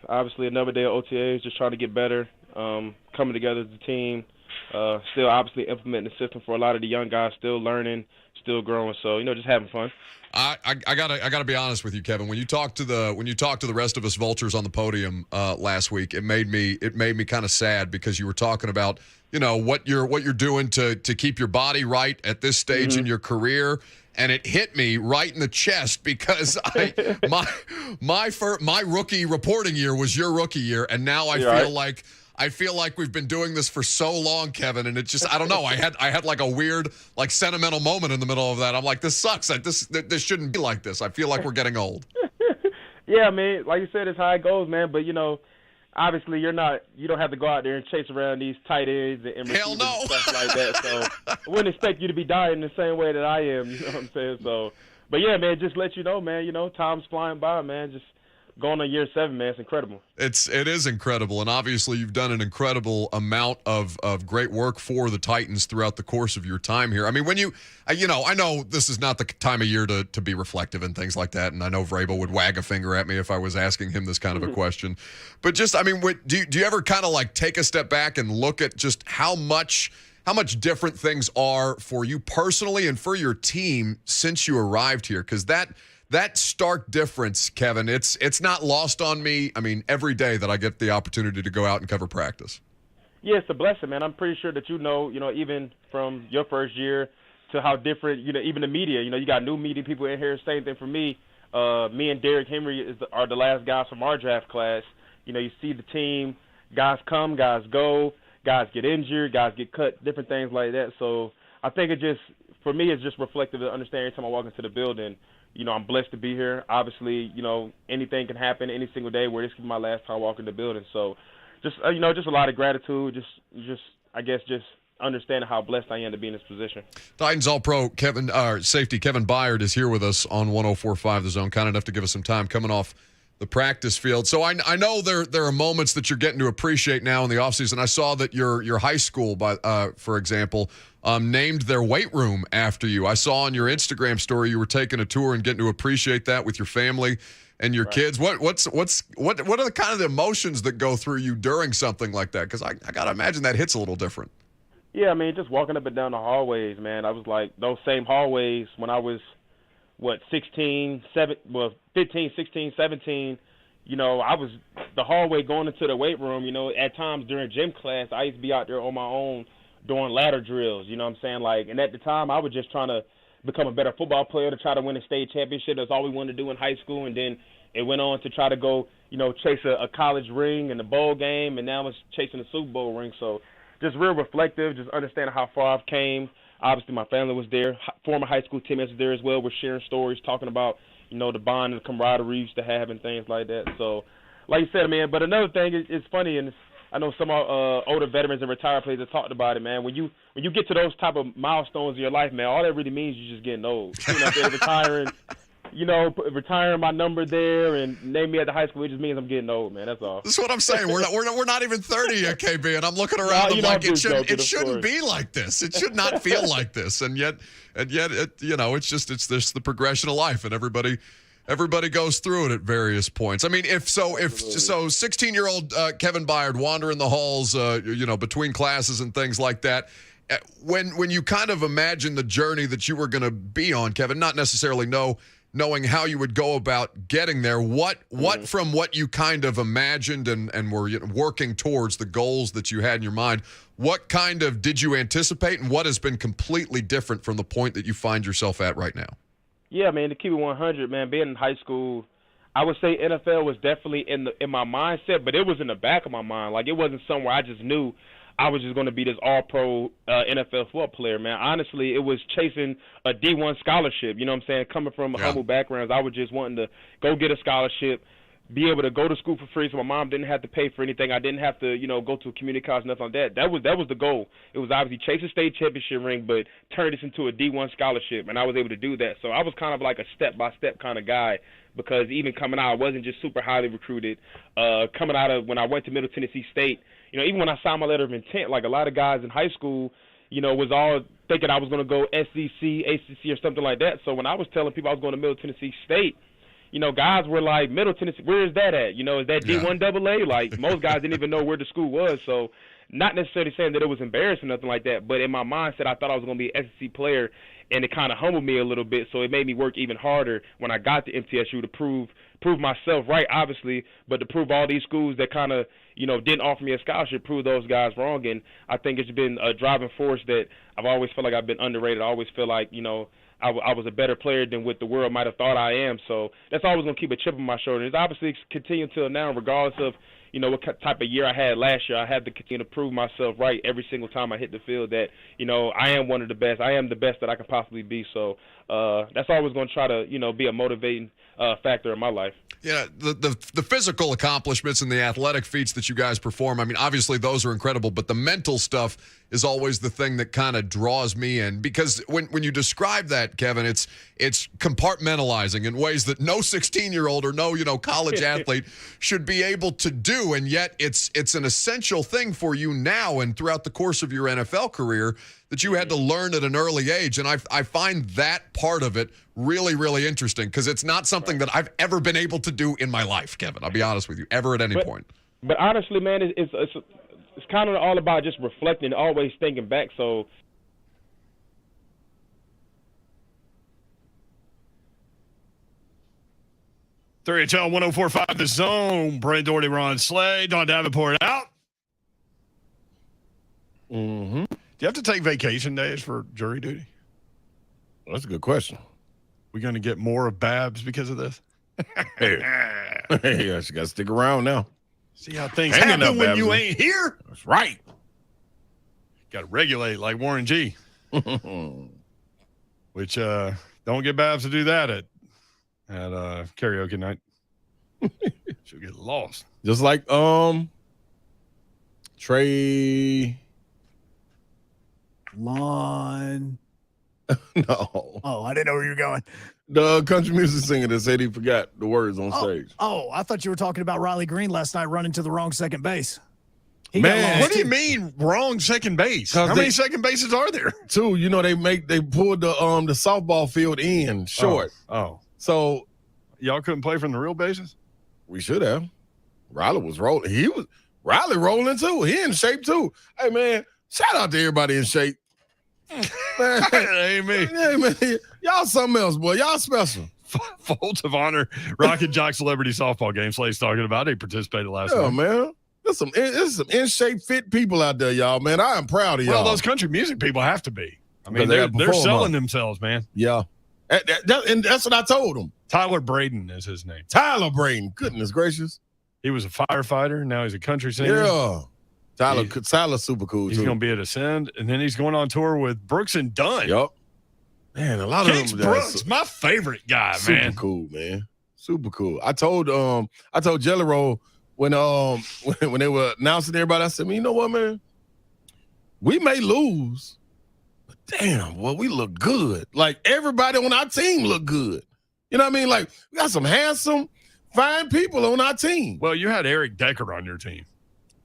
Speaker 6: Obviously, another day of OTAs, just trying to get better, coming together as a team. Still, obviously, implementing the system for a lot of the young guys, still learning, still growing. So, just having fun.
Speaker 11: I gotta be honest with you, Kevin. When you talked to the rest of us vultures on the podium last week, it made me kind of sad because you were talking about what you're doing to keep your body right at this stage in your career, and it hit me right in the chest because my rookie reporting year was your rookie year, and now I feel like we've been doing this for so long, Kevin, and it just, I don't know. I had like a weird, like sentimental moment in the middle of that. I'm like, this sucks. This shouldn't be like this. I feel like we're getting old.
Speaker 6: Yeah, man. Like you said, it's how it goes, man. But obviously you don't have to go out there and chase around these tight ends and
Speaker 11: hell no.
Speaker 6: And stuff like that. So I wouldn't expect you to be dying the same way that I am. You know what I'm saying? So, but yeah, man, just let you know, man. Time's flying by, man. Just going on year 7, man, it's incredible.
Speaker 11: It is incredible, and obviously you've done an incredible amount of great work for the Titans throughout the course of your time here. I mean, when I know this is not the time of year to be reflective and things like that, and I know Vrabel would wag a finger at me if I was asking him this kind of a question. But just, I mean, do you ever kind of like take a step back and look at just how much different things are for you personally and for your team since you arrived here? Because that stark difference, Kevin, it's not lost on me. I mean, every day that I get the opportunity to go out and cover practice. Yeah,
Speaker 6: it's a blessing, man. I'm pretty sure that even from your first year to how different, even the media, you got new media people in here. Same thing for me. Me and Derrick Henry are the last guys from our draft class. You see the team, guys come, guys go, guys get injured, guys get cut, different things like that. So I think for me, it's just reflective of understanding every time I walk into the building. I'm blessed to be here. Obviously, anything can happen any single day where this could be my last time walking the building. So just a lot of gratitude, just understanding how blessed I am to be in this position.
Speaker 11: Titans All-Pro safety Kevin Byard is here with us on 104.5 The Zone, kind enough to give us some time coming off the practice field. So I know there are moments that you're getting to appreciate now in the offseason. I saw that your high school, for example, named their weight room after you. I saw on your Instagram story you were taking a tour and getting to appreciate that with your family and your kids. What are the kind of the emotions that go through you during something like that? Because I got to imagine that hits a little different.
Speaker 6: Yeah, I mean, just walking up and down the hallways, man. I was like, those same hallways when I was, 15, 16, 17, I was the hallway going into the weight room, at times during gym class, I used to be out there on my own doing ladder drills, you know what I'm saying? Like, and at the time, I was just trying to become a better football player to try to win a state championship. That's all we wanted to do in high school. And then it went on to try to go, chase a college ring and a bowl game, and now it's chasing a Super Bowl ring. So just real reflective, just understanding how far I've came. Obviously, my family was there. Former high school teammates were there as well. We're sharing stories, talking about, the bond and the camaraderie we used to have and things like that. So, like you said, man, but another thing is funny, and
Speaker 12: I know some older veterans and retired players have talked about it, man. When you get to those type of milestones in your life, man, all that really means you're just getting old. You know, they're retiring. You know, retiring my number there and name me at the high school, it just means I'm getting old, man. That's all.
Speaker 11: That's what I'm saying. We're not even 30 yet, KB, and I'm looking around. I'm like, it shouldn't be like this. It should not feel like this, and yet, it, you know, it's this the progression of life, and everybody goes through it at various points. I mean, if 16-year-old Kevin Byard wandering the halls, you know, between classes and things like that. When you kind of imagine the journey that you were going to be on, Kevin, not necessarily knowing how you would go about getting there, what from what you kind of imagined and were working towards the goals that you had in your mind, what kind of did you anticipate, and what has been completely different from the point that you find yourself at right now?
Speaker 12: Yeah, man, to keep it 100, man, being in high school, I would say NFL was definitely in my mindset, but it was in the back of my mind. Like, it wasn't somewhere I just knew I was just going to be this all-pro NFL football player, man. Honestly, it was chasing a D1 scholarship, you know what I'm saying? Coming from humble backgrounds, I was just wanting to go get a scholarship, be able to go to school for free so my mom didn't have to pay for anything. I didn't have to, you know, go to a community college, nothing like that. That was the goal. It was obviously chase a state championship ring, but turn this into a D1 scholarship, and I was able to do that. So I was kind of like a step-by-step kind of guy, because even coming out, I wasn't just super highly recruited. Coming out of when I went to Middle Tennessee State, you know, even when I signed my letter of intent, like a lot of guys in high school, you know, was all thinking I was going to go SEC, ACC, or something like that. So when I was telling people I was going to Middle Tennessee State, you know, guys were like, Middle Tennessee, where is that at? You know, is that D1 AA? Like, most guys didn't even know where the school was. So not necessarily saying that it was embarrassing or nothing like that, but in my mindset, I thought I was going to be an SEC player, and it kind of humbled me a little bit. So it made me work even harder when I got to MTSU to prove myself right, obviously, but to prove all these schools that kind of, you know, didn't offer me a scholarship, prove those guys wrong. And I think it's been a driving force that I've always felt like I've been underrated. I always feel like, you know, I was a better player than what the world might have thought I am. So that's always going to keep a chip on my shoulder. It's obviously continue until now, regardless of, you know, what type of year I had last year. I had to continue to prove myself right every single time I hit the field that, you know, I am one of the best. I am the best that I can possibly be. So that's always going to try to, you know, be a motivating factor in my life.
Speaker 11: Yeah, the physical accomplishments and the athletic feats that you guys perform, I mean, obviously those are incredible, but the mental stuff is always the thing that kind of draws me in, because when you describe that, Kevin, it's compartmentalizing in ways that no 16-year-old or no, you know, college athlete should be able to do, and yet it's an essential thing for you now and throughout the course of your NFL career that you had to learn at an early age. And I find that part of it really, really interesting, because it's not something that I've ever been able to do in my life, Kevin. I'll be honest with you, ever at any point.
Speaker 12: But honestly, man, it's kind of all about just reflecting, always thinking back. So
Speaker 2: HL 104.5 The Zone. Brent Doherty, Ron Slay, Don Davenport out.
Speaker 3: Mm-hmm.
Speaker 2: Do you have to take vacation days for jury duty?
Speaker 3: Well, that's a good question.
Speaker 2: We going to get more of Babs because of this?
Speaker 3: Hey, I got to stick around now.
Speaker 2: See how things happen when you ain't here?
Speaker 3: That's right.
Speaker 2: Got to regulate like Warren G. Which don't get Babs to do that at karaoke night. She'll get lost.
Speaker 3: Just like Treylon. No.
Speaker 1: Oh, I didn't know where you were going.
Speaker 3: The country music singer that said he forgot the words on stage.
Speaker 1: Oh, I thought you were talking about Riley Green last night running to the wrong second base.
Speaker 2: Man, what do you mean wrong second base? How many second bases are there?
Speaker 3: Two. You know, they pulled the softball field in short.
Speaker 2: Oh.
Speaker 3: So
Speaker 2: y'all couldn't play from the real bases?
Speaker 3: We should have. Riley was rolling. Riley rolling too. He in shape too. Hey man, shout out to everybody in shape. Man,
Speaker 2: hey man.
Speaker 3: Hey man, y'all something else, boy. Y'all special.
Speaker 2: Folds of Honor, Rocket Jock Celebrity Softball game. Slay's talking about. He participated last night.
Speaker 3: Yeah, man. There's some in shape, fit people out there, y'all. Man, I am proud of y'all.
Speaker 2: Well, those country music people have to be. I mean, they're selling themselves, man.
Speaker 3: Yeah, and that's what I told them.
Speaker 2: Tyler Braden is his name.
Speaker 3: Tyler Braden. Goodness gracious.
Speaker 2: He was a firefighter. Now he's a country singer.
Speaker 3: Yeah. Tyler's super cool,
Speaker 2: he's
Speaker 3: too.
Speaker 2: He's going to be at Ascend, and then he's going on tour with Brooks and Dunn.
Speaker 3: Yep. Man, a lot
Speaker 2: Kix
Speaker 3: of them.
Speaker 2: Brooks, my favorite guy,
Speaker 3: super
Speaker 2: man.
Speaker 3: Super cool, man. Super cool. I told Jelly Roll when they were announcing everybody, I said, "Man, you know what, man? We may lose, but damn, boy, we look good. Like everybody on our team look good. You know what I mean? Like we got some handsome, fine people on our team.
Speaker 2: Well, you had Eric Decker on your team.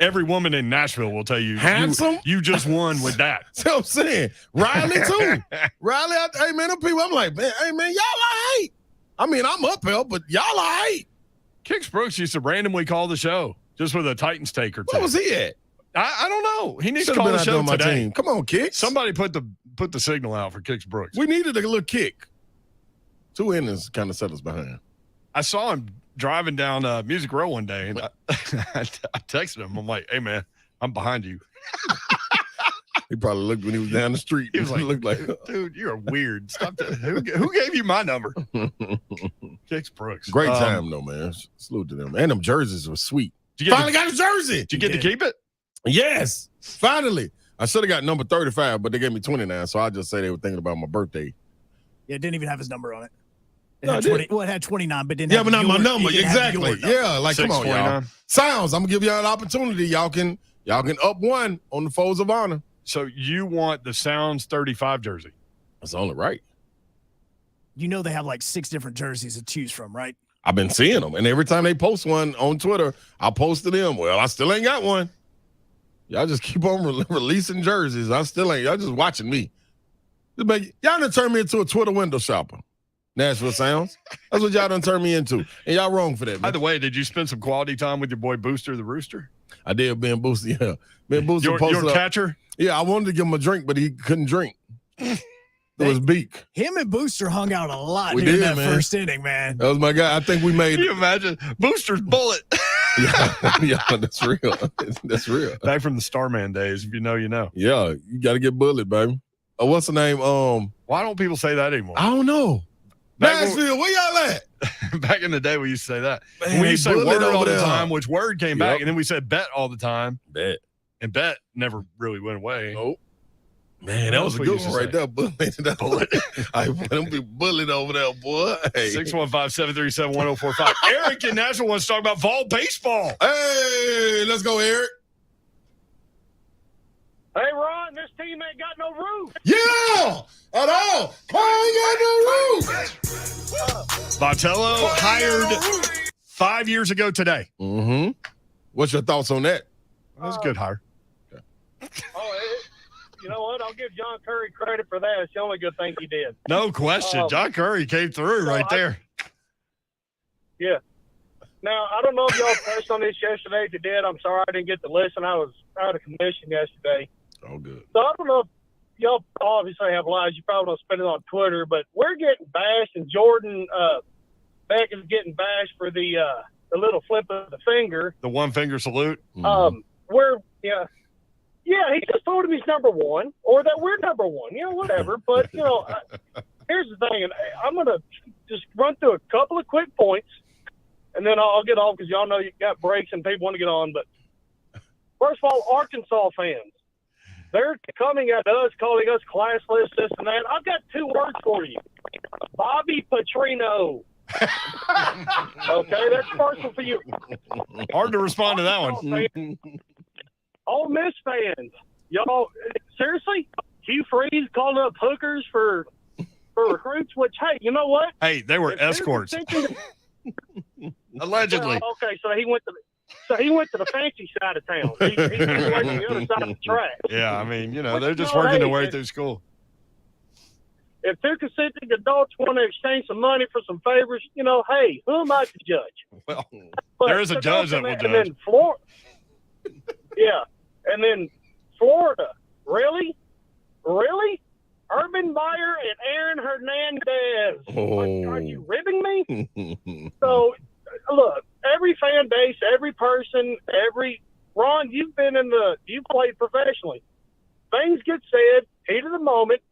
Speaker 2: Every woman in Nashville will tell you,
Speaker 3: handsome.
Speaker 2: You just won with that.
Speaker 3: That's what I'm saying. Riley too. Riley, hey man, them people. I'm like, man, hey man, y'all all right. I mean, I'm uphill, but y'all all right.
Speaker 2: Kix Brooks used to randomly call the show just with a Titans take or two.
Speaker 3: Where was he at?
Speaker 2: I don't know. He needs to
Speaker 3: Should've
Speaker 2: call
Speaker 3: been
Speaker 2: the
Speaker 3: out
Speaker 2: show
Speaker 3: there on my
Speaker 2: today.
Speaker 3: team. Come on, Kix.
Speaker 2: Somebody put the signal out for Kix Brooks.
Speaker 3: We needed a little kick. 2 innings kind of set us behind.
Speaker 2: I saw him driving down Music Row one day, and I texted him. I'm like, "Hey man, I'm behind you."
Speaker 3: He probably looked when he was down the street.
Speaker 2: He was like,
Speaker 3: looked like,
Speaker 2: "Dude, you're weird. Stop that. Who gave you my number?" Kix Brooks.
Speaker 3: Great time though, man. Salute to them. And them jerseys were sweet.
Speaker 2: Finally
Speaker 3: got a jersey.
Speaker 2: Did you get to keep it?
Speaker 3: Yes, finally. I should have got number 35, but they gave me 29, so I just say they were thinking about my birthday.
Speaker 1: Yeah, it didn't even have his number on it. It
Speaker 3: No,
Speaker 1: had
Speaker 3: it
Speaker 1: 20, well, it had 29, but didn't
Speaker 3: Yeah,
Speaker 1: have
Speaker 3: but not my
Speaker 1: your-
Speaker 3: number.
Speaker 1: it didn't have
Speaker 3: Exactly.
Speaker 1: your number.
Speaker 3: Yeah, like come on, y'all.
Speaker 2: 629.
Speaker 3: Sounds. I'm gonna give y'all an opportunity. Y'all can up one on the Folds of Honor.
Speaker 2: So you want the Sounds 35 jersey?
Speaker 3: That's only right.
Speaker 1: You know they have like 6 different jerseys to choose from, right?
Speaker 3: I've been seeing them, and every time they post one on Twitter, I post to them. Well, I still ain't got one. Y'all just keep on releasing jerseys. I still ain't. Y'all just watching me. Y'all done turned me into a Twitter window shopper. Nashville Sounds. That's what y'all done turned me into. And y'all wrong for that, man.
Speaker 2: By the way, did you spend some quality time with your boy Booster the Rooster?
Speaker 3: I did. Ben Booster, yeah. Ben Booster
Speaker 2: Your
Speaker 3: posted up.
Speaker 2: catcher?
Speaker 3: Yeah, I wanted to give him a drink, but he couldn't drink. It was beak.
Speaker 1: Him and Booster hung out a lot
Speaker 3: We
Speaker 1: during
Speaker 3: did,
Speaker 1: that
Speaker 3: man.
Speaker 1: first inning, man.
Speaker 3: That was my guy. I think we made
Speaker 2: Can you imagine? Booster's bullet.
Speaker 3: yeah, that's real. That's real.
Speaker 2: Back from the Starman days. If you know, you know.
Speaker 3: Yeah, you got to get bullied, baby. What's the name?
Speaker 2: Why don't people say that anymore?
Speaker 3: I don't know. Nashville, where y'all at?
Speaker 2: Back in the day, we used to say that.
Speaker 3: Man,
Speaker 2: We used to say
Speaker 3: bullet
Speaker 2: word all
Speaker 3: over
Speaker 2: the
Speaker 3: there.
Speaker 2: time, which word came back, and then we said bet all the time.
Speaker 3: Bet.
Speaker 2: And bet never really went away.
Speaker 3: Nope. Man, that was a good one right there. Bullet. I want them to be bullied over there, boy. Hey.
Speaker 2: 615-737-1045. Eric in Nashville wants to talk about fall baseball.
Speaker 3: Hey, let's go, Eric.
Speaker 6: Hey, Ron, this team ain't got no roof.
Speaker 3: Yeah, at all. I ain't got no roof.
Speaker 2: Vitello hired 5 years ago today.
Speaker 3: Mm-hmm. What's your thoughts on that?
Speaker 2: That was a good hire.
Speaker 6: You know what? I'll give John Curry credit for that. It's the only good thing he did.
Speaker 2: No question. John Curry came through right there.
Speaker 6: Yeah. Now, I don't know if y'all touched on this yesterday. If you did, I'm sorry I didn't get to listen. I was out of commission yesterday.
Speaker 3: Oh, good.
Speaker 6: So I don't know if y'all obviously have lives. You probably don't spend it on Twitter, but we're getting bashed, and Jordan Beck is getting bashed for the little flip of the finger.
Speaker 2: The one finger salute.
Speaker 6: Yeah, he just told him he's number one, or that we're number one. You know, whatever. But here's the thing, and I'm gonna just run through a couple of quick points, and then I'll get off because y'all know you got breaks and people want to get on. But first of all, Arkansas fans, they're coming at us, calling us classless, this and that. I've got 2 words for you: Bobby Petrino. Okay, that's personal for you.
Speaker 2: Hard to respond to that one.
Speaker 6: Ole Miss fans, y'all, seriously? Hugh Freeze calling up hookers for recruits, which, hey, you know what?
Speaker 2: Hey, they were escorts. Allegedly.
Speaker 6: Well, okay, so he went to the fancy side of town. He went to the other side of the track.
Speaker 2: Yeah, I mean,
Speaker 6: But,
Speaker 2: they're just
Speaker 6: no,
Speaker 2: working
Speaker 6: hey,
Speaker 2: their way through school.
Speaker 6: If 2 consenting adults want to exchange some money for some favors, hey, who am I to judge?
Speaker 2: Well,
Speaker 6: But
Speaker 2: there is a judge that will
Speaker 6: and
Speaker 2: judge.
Speaker 6: then and then Florida. Really? Urban Meyer and Aaron Hernandez.
Speaker 3: Oh.
Speaker 6: Are you ribbing me? So, look, every fan base, every person, Ron, you've played professionally. Things get said, heat of the moment.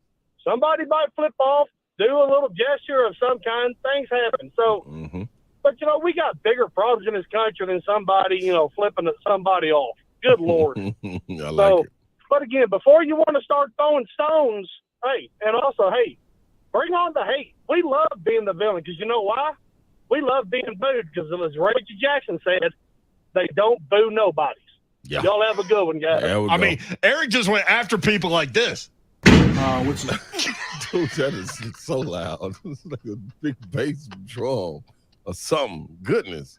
Speaker 6: Somebody might flip off, do a little gesture of some kind. Things happen. So, but we got bigger problems in this country than somebody, flipping somebody off. Good Lord.
Speaker 3: I like it.
Speaker 6: But again, before you want to start throwing stones, bring on the hate. We love being the villain because you know why? We love being booed because, as Reggie Jackson said, They don't boo nobodies.
Speaker 3: Yeah.
Speaker 6: Y'all have a good one, guys.
Speaker 2: I mean, Eric just went after people like this.
Speaker 5: Which is
Speaker 3: dude, that is so loud. It's like a big bass drum or something. Goodness.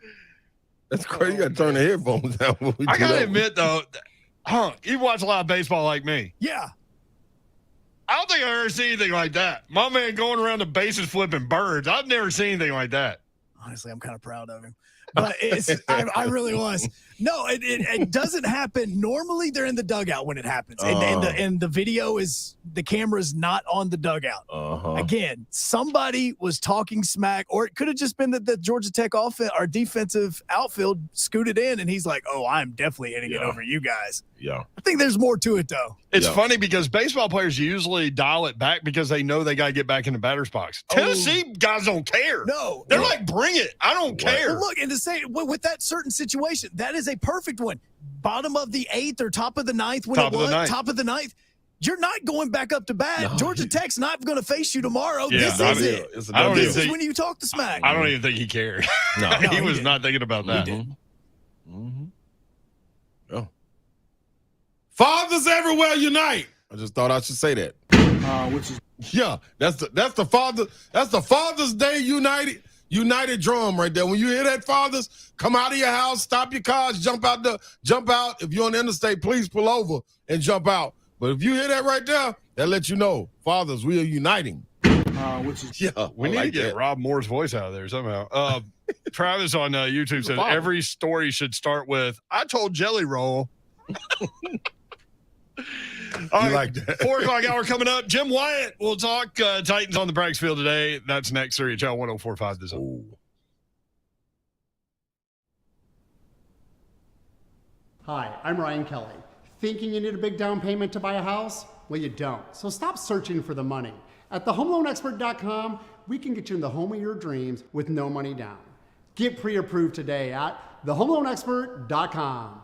Speaker 3: That's crazy. You got to turn the headphones down. When we
Speaker 2: I
Speaker 3: do
Speaker 2: got to
Speaker 3: that.
Speaker 2: admit, though, you watch a lot of baseball like me.
Speaker 1: Yeah.
Speaker 2: I don't think I've ever seen anything like that. My man going around the bases flipping birds. I've never seen anything like that.
Speaker 1: Honestly, I'm kind of proud of him. But I really was. No, it doesn't happen. Normally, they're in the dugout when it happens. And the video is, the camera's not on the dugout. Again, somebody was talking smack, or it could have just been that the Georgia Tech offense, our defensive outfield scooted in, and he's like, oh, I'm definitely hitting it over you guys.
Speaker 3: Yeah.
Speaker 1: I think there's more to it, though.
Speaker 2: It's funny because baseball players usually dial it back because they know they got to get back in the batter's box. Tennessee guys don't care.
Speaker 1: No.
Speaker 2: They're like, bring it. I don't care.
Speaker 1: Well, look, and to say with that certain situation, that is a perfect one. Bottom of the 8th or top of the 9th when top of the ninth. You're not going back up to bat. No. Georgia Tech's not going to face you tomorrow.
Speaker 2: Yeah,
Speaker 1: this is it. This is when you talk the smack.
Speaker 2: I don't even think he cared.
Speaker 3: No,
Speaker 2: he was not thinking about that.
Speaker 3: Yeah. Fathers everywhere unite. I just thought I should say that.
Speaker 5: Which is
Speaker 3: that's the Father's Day United drum right there. When you hear that, fathers, come out of your house, stop your cars, jump out. If you're on the interstate, please pull over and jump out. But if you hear that right there, that lets you know, fathers, we are uniting.
Speaker 5: Which is
Speaker 2: we need to get Rob Moore's voice out of there somehow. Travis on YouTube said every story should start with, I told Jelly Roll. All right,
Speaker 3: like that.
Speaker 2: 4 o'clock hour coming up. Jim Wyatt will talk Titans on the practice field today. That's next. 3HL 1045 this up.
Speaker 4: Hi, I'm Ryan Kelly. Thinking you need a big down payment to buy a house? Well, you don't. So stop searching for the money. At thehomeloanexpert.com, we can get you in the home of your dreams with no money down. Get pre-approved today at thehomeloanexpert.com.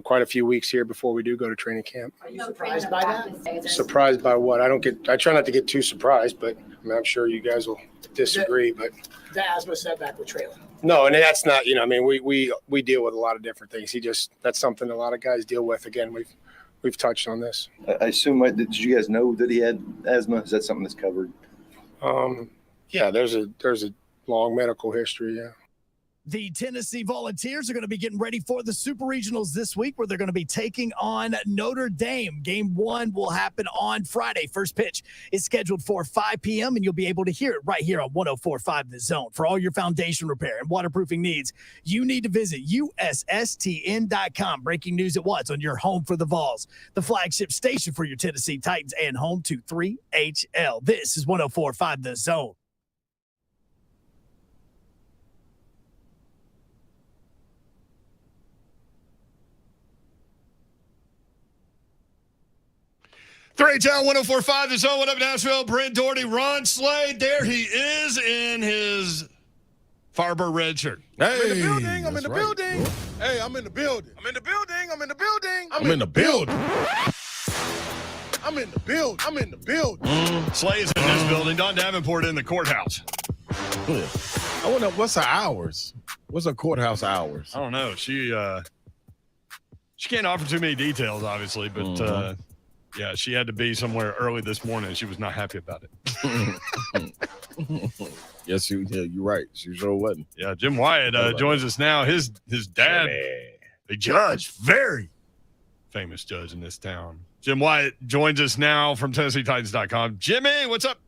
Speaker 7: quite a few weeks here before we do go to training camp.
Speaker 8: Are you surprised by that?
Speaker 7: Surprised by what? I try not to get too surprised, but I'm sure you guys will disagree. But
Speaker 8: The asthma setback with Treylon.
Speaker 7: no, and that's not, we deal with a lot of different things. That's something a lot of guys deal with. Again, we've touched on this.
Speaker 9: I assume, did you guys know that he had asthma? Is that something that's covered?
Speaker 7: Yeah, there's a long medical history. Yeah.
Speaker 1: The Tennessee Volunteers are going to be getting ready for the Super Regionals this week, where they're going to be taking on Notre Dame. Game 1 will happen on Friday. First pitch is scheduled for 5 p.m., and you'll be able to hear it right here on 104.5 The Zone. For all your foundation repair and waterproofing needs, you need to visit USSTN.com. Breaking news at once on your home for the Vols, the flagship station for your Tennessee Titans, and home to 3HL. This is 104.5 The Zone.
Speaker 2: HL 104.5 The Zone. What up, Nashville? Brent Doherty, Ron Slade. There he is in his Farber red shirt.
Speaker 3: Hey,
Speaker 2: I'm in the building. I'm in the building.
Speaker 3: Hey, I'm in the building.
Speaker 2: I'm in the building. I'm in the building.
Speaker 3: I'm in the building. I'm in the building. I'm in the building.
Speaker 2: Slade's in this building. Don Davenport in the courthouse.
Speaker 3: I wonder what's her hours. What's her courthouse hours?
Speaker 2: I don't know. She can't offer too many details, obviously, but yeah, she had to be somewhere early this morning. She was not happy about it.
Speaker 3: Yes, you're right. She sure wasn't.
Speaker 2: Yeah, Jim Wyatt joins us now. His dad, a judge, very famous judge in this town. Jim Wyatt joins us now from TennesseeTitans.com. Jimmy, what's up?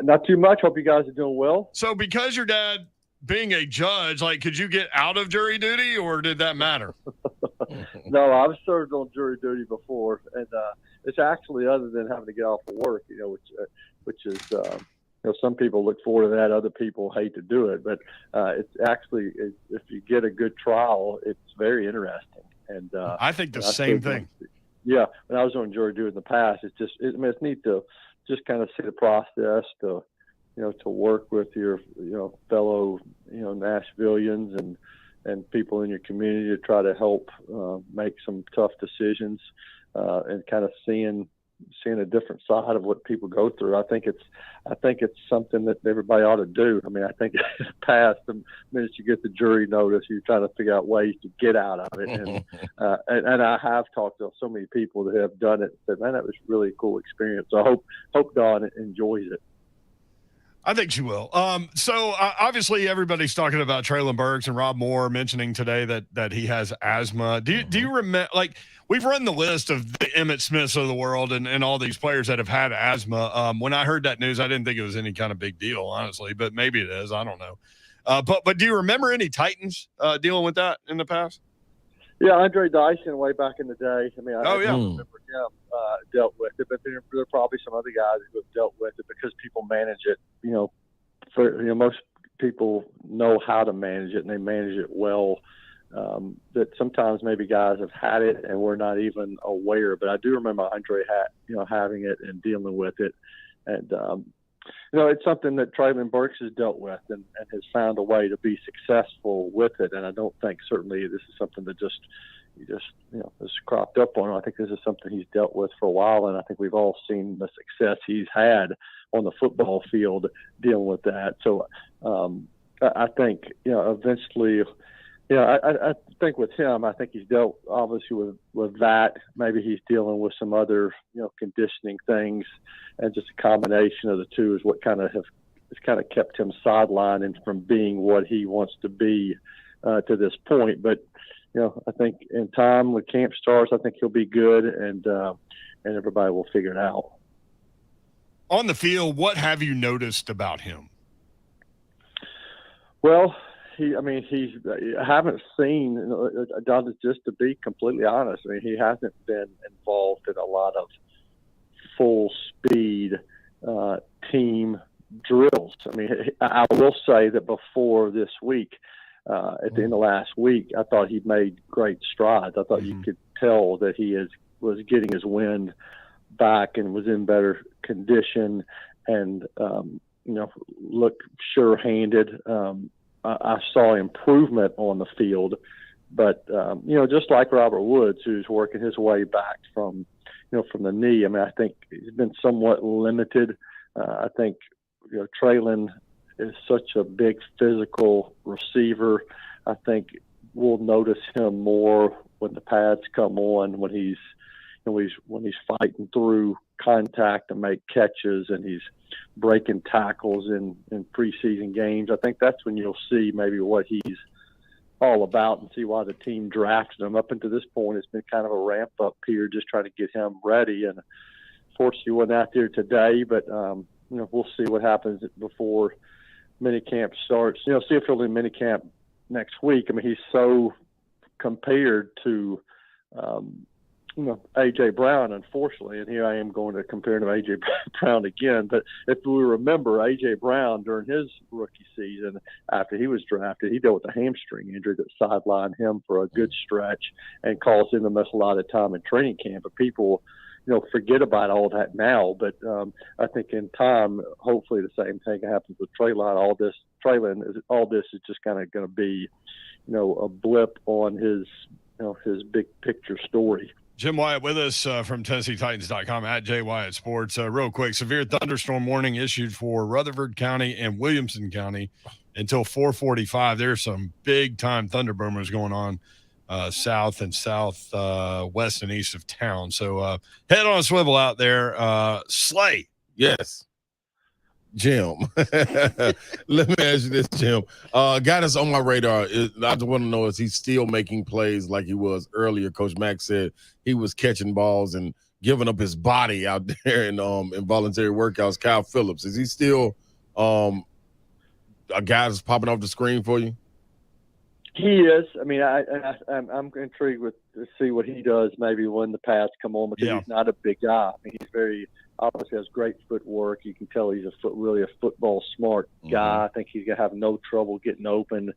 Speaker 6: Not too much. Hope you guys are doing well.
Speaker 2: So because your dad being a judge, could you get out of jury duty, or did that matter?
Speaker 6: No, I've served on jury duty before, and it's actually, other than having to get off of work, which is some people look forward to that, other people hate to do it, but it's actually, if you get a good trial, it's very interesting. And
Speaker 2: I think the same thing.
Speaker 6: Yeah, when I was on jury duty in the past, it's neat to just kind of see the process, to work with your fellow Nashvillians and people in your community to try to help make some tough decisions, and kind of seeing a different side of what people go through. I think it's something that everybody ought to do. I mean, I think in the past, the minute you get the jury notice, you're trying to figure out ways to get out of it. And I have talked to so many people that have done it and said, man, that was really a cool experience. So I hope Dawn enjoys it.
Speaker 2: I think she will. So obviously everybody's talking about Treylon Burks, and Rob Moore mentioning today that he has asthma. Do you remember, we've run the list of the Emmitt Smiths of the world and all these players that have had asthma. When I heard that news, I didn't think it was any kind of big deal, honestly, but maybe it is. I don't know. But do you remember any Titans dealing with that in the past?
Speaker 6: Yeah, Andre Dyson way back in the day. I mean, I remember him dealt with it, but there are probably some other guys who have dealt with it because people manage it. Most people know how to manage it, and they manage it well. That sometimes maybe guys have had it and we're not even aware. But I do remember Andre having it and dealing with it, and it's something that Treylon Burks has dealt with and has found a way to be successful with it. And I don't think certainly this is something that just has cropped up on him. I think this is something he's dealt with for a while, and I think we've all seen the success he's had on the football field dealing with that. So I think eventually. I think with him, I think he's dealt obviously with that. Maybe he's dealing with some other, conditioning things, and just a combination of the two is what has kind of kept him sidelined and from being what he wants to be to this point. But I think in time when camp starts, I think he'll be good, and everybody will figure it out.
Speaker 2: On the field, what have you noticed about him?
Speaker 6: Well, I haven't seen, just to be completely honest, he hasn't been involved in a lot of full speed team drills. I will say that before this week, at the end of last week, I thought he made great strides. I thought you could tell that he was getting his wind back and was in better condition and, looked sure-handed. I saw improvement on the field, But just like Robert Woods, who's working his way back from the knee. I mean, I think he's been somewhat limited. I think Treylon is such a big physical receiver. I think we'll notice him more when the pads come on, when he's fighting through contact to make catches and he's breaking tackles in preseason games. I think that's when you'll see maybe what he's all about and see why the team drafted him. Up until this point, it's been kind of a ramp up period, just trying to get him ready. And fortunately, he wasn't out there today, but we'll see what happens before minicamp starts. See if he'll do minicamp next week. I mean, he's so compared to A.J. Brown, unfortunately, and here I am going to compare him to A.J. Brown again. But if we remember, A.J. Brown during his rookie season, after he was drafted, he dealt with a hamstring injury that sidelined him for a good stretch and caused him to miss a lot of time in training camp. But people, forget about all that now. But I think in time, hopefully the same thing happens with Treylon. All this is just kind of going to be, a blip on his big picture story.
Speaker 2: Jim Wyatt with us from TennesseeTitans.com at J Wyatt Sports. Real quick, severe thunderstorm warning issued for Rutherford County and Williamson County until 4:45. There's some big-time thunder boomers going on south and west and east of town. So head on a swivel out there. Slay.
Speaker 3: Yes. Jim, let me ask you this, Jim. A guy that's on my radar, I just want to know, is he still making plays like he was earlier? Coach Mack said he was catching balls and giving up his body out there in voluntary workouts. Kyle Phillips, is he still a guy that's popping off the screen for you?
Speaker 6: He is. I mean, I'm intrigued to see what he does maybe when the pads come on, because he's not a big guy. I mean, he's obviously has great footwork. You can tell he's really a football smart guy. I think he's going to have no trouble getting open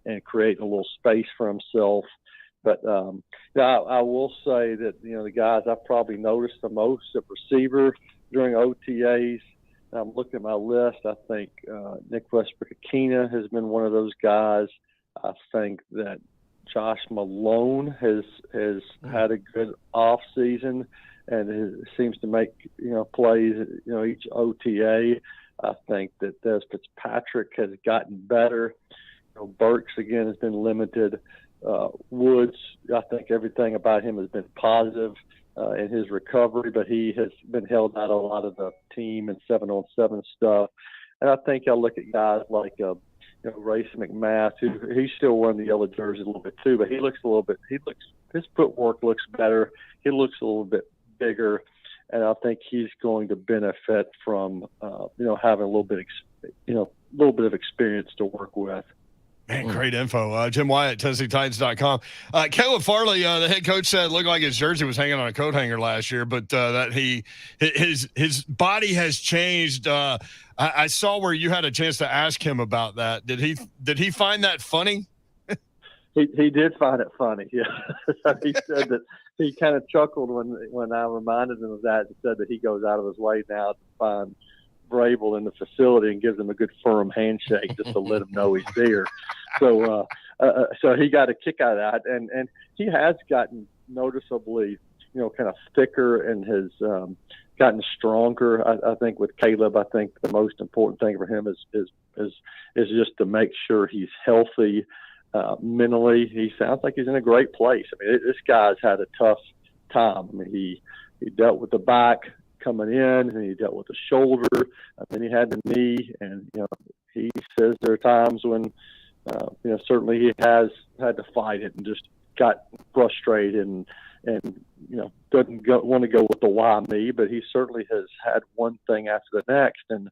Speaker 6: and creating a little space for himself. But I will say that, the guys I've probably noticed the most at receiver during OTAs, I'm looking at my list, I think Nick Westbrook-Akina has been one of those guys. I think that Josh Malone has had a good off season and seems to make plays each OTA. I think that Des Fitzpatrick has gotten better. Burks again has been limited. Woods, I think everything about him has been positive in his recovery, but he has been held out a lot of the team and 7-on-7 stuff. And I think I look at guys like Race McMath, who he's still wearing the yellow jersey a little bit too, but his footwork looks better. He looks a little bit bigger, and I think he's going to benefit from having a little bit of experience to work with.
Speaker 2: Man, great info. Jim Wyatt, TennesseeTitans.com. Caleb Farley, the head coach, said it looked like his jersey was hanging on a coat hanger last year, but that his body has changed. I saw where you had a chance to ask him about that. Did he find that funny?
Speaker 6: He did find it funny. Yeah, he said that he kind of chuckled when I reminded him of that, and said that he goes out of his way now to find Vrabel in the facility and gives him a good firm handshake just to let him know he's there. So he got a kick out of that, and he has gotten noticeably, kind of thicker and has gotten stronger. I think with Caleb, I think the most important thing for him is just to make sure he's healthy mentally. He sounds like he's in a great place. I mean, this guy's had a tough time. I mean, he dealt with the back coming in, and he dealt with the shoulder, and then he had the knee, and he says there are times when certainly he has had to fight it and just got frustrated and doesn't want to go with the why me, but he certainly has had one thing after the next, and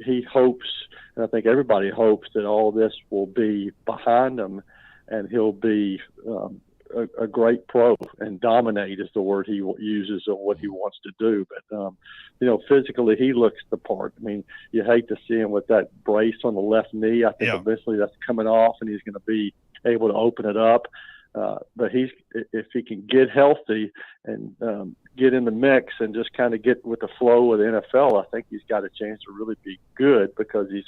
Speaker 6: he hopes, and I think everybody hopes, that all this will be behind him and he'll be a great pro and dominate is the word he uses of what he wants to do. But, physically he looks the part. I mean, you hate to see him with that brace on the left knee. I think eventually that's coming off and he's going to be able to open it up. But if he can get healthy and get in the mix and just kind of get with the flow of the NFL, I think he's got a chance to really be good because he's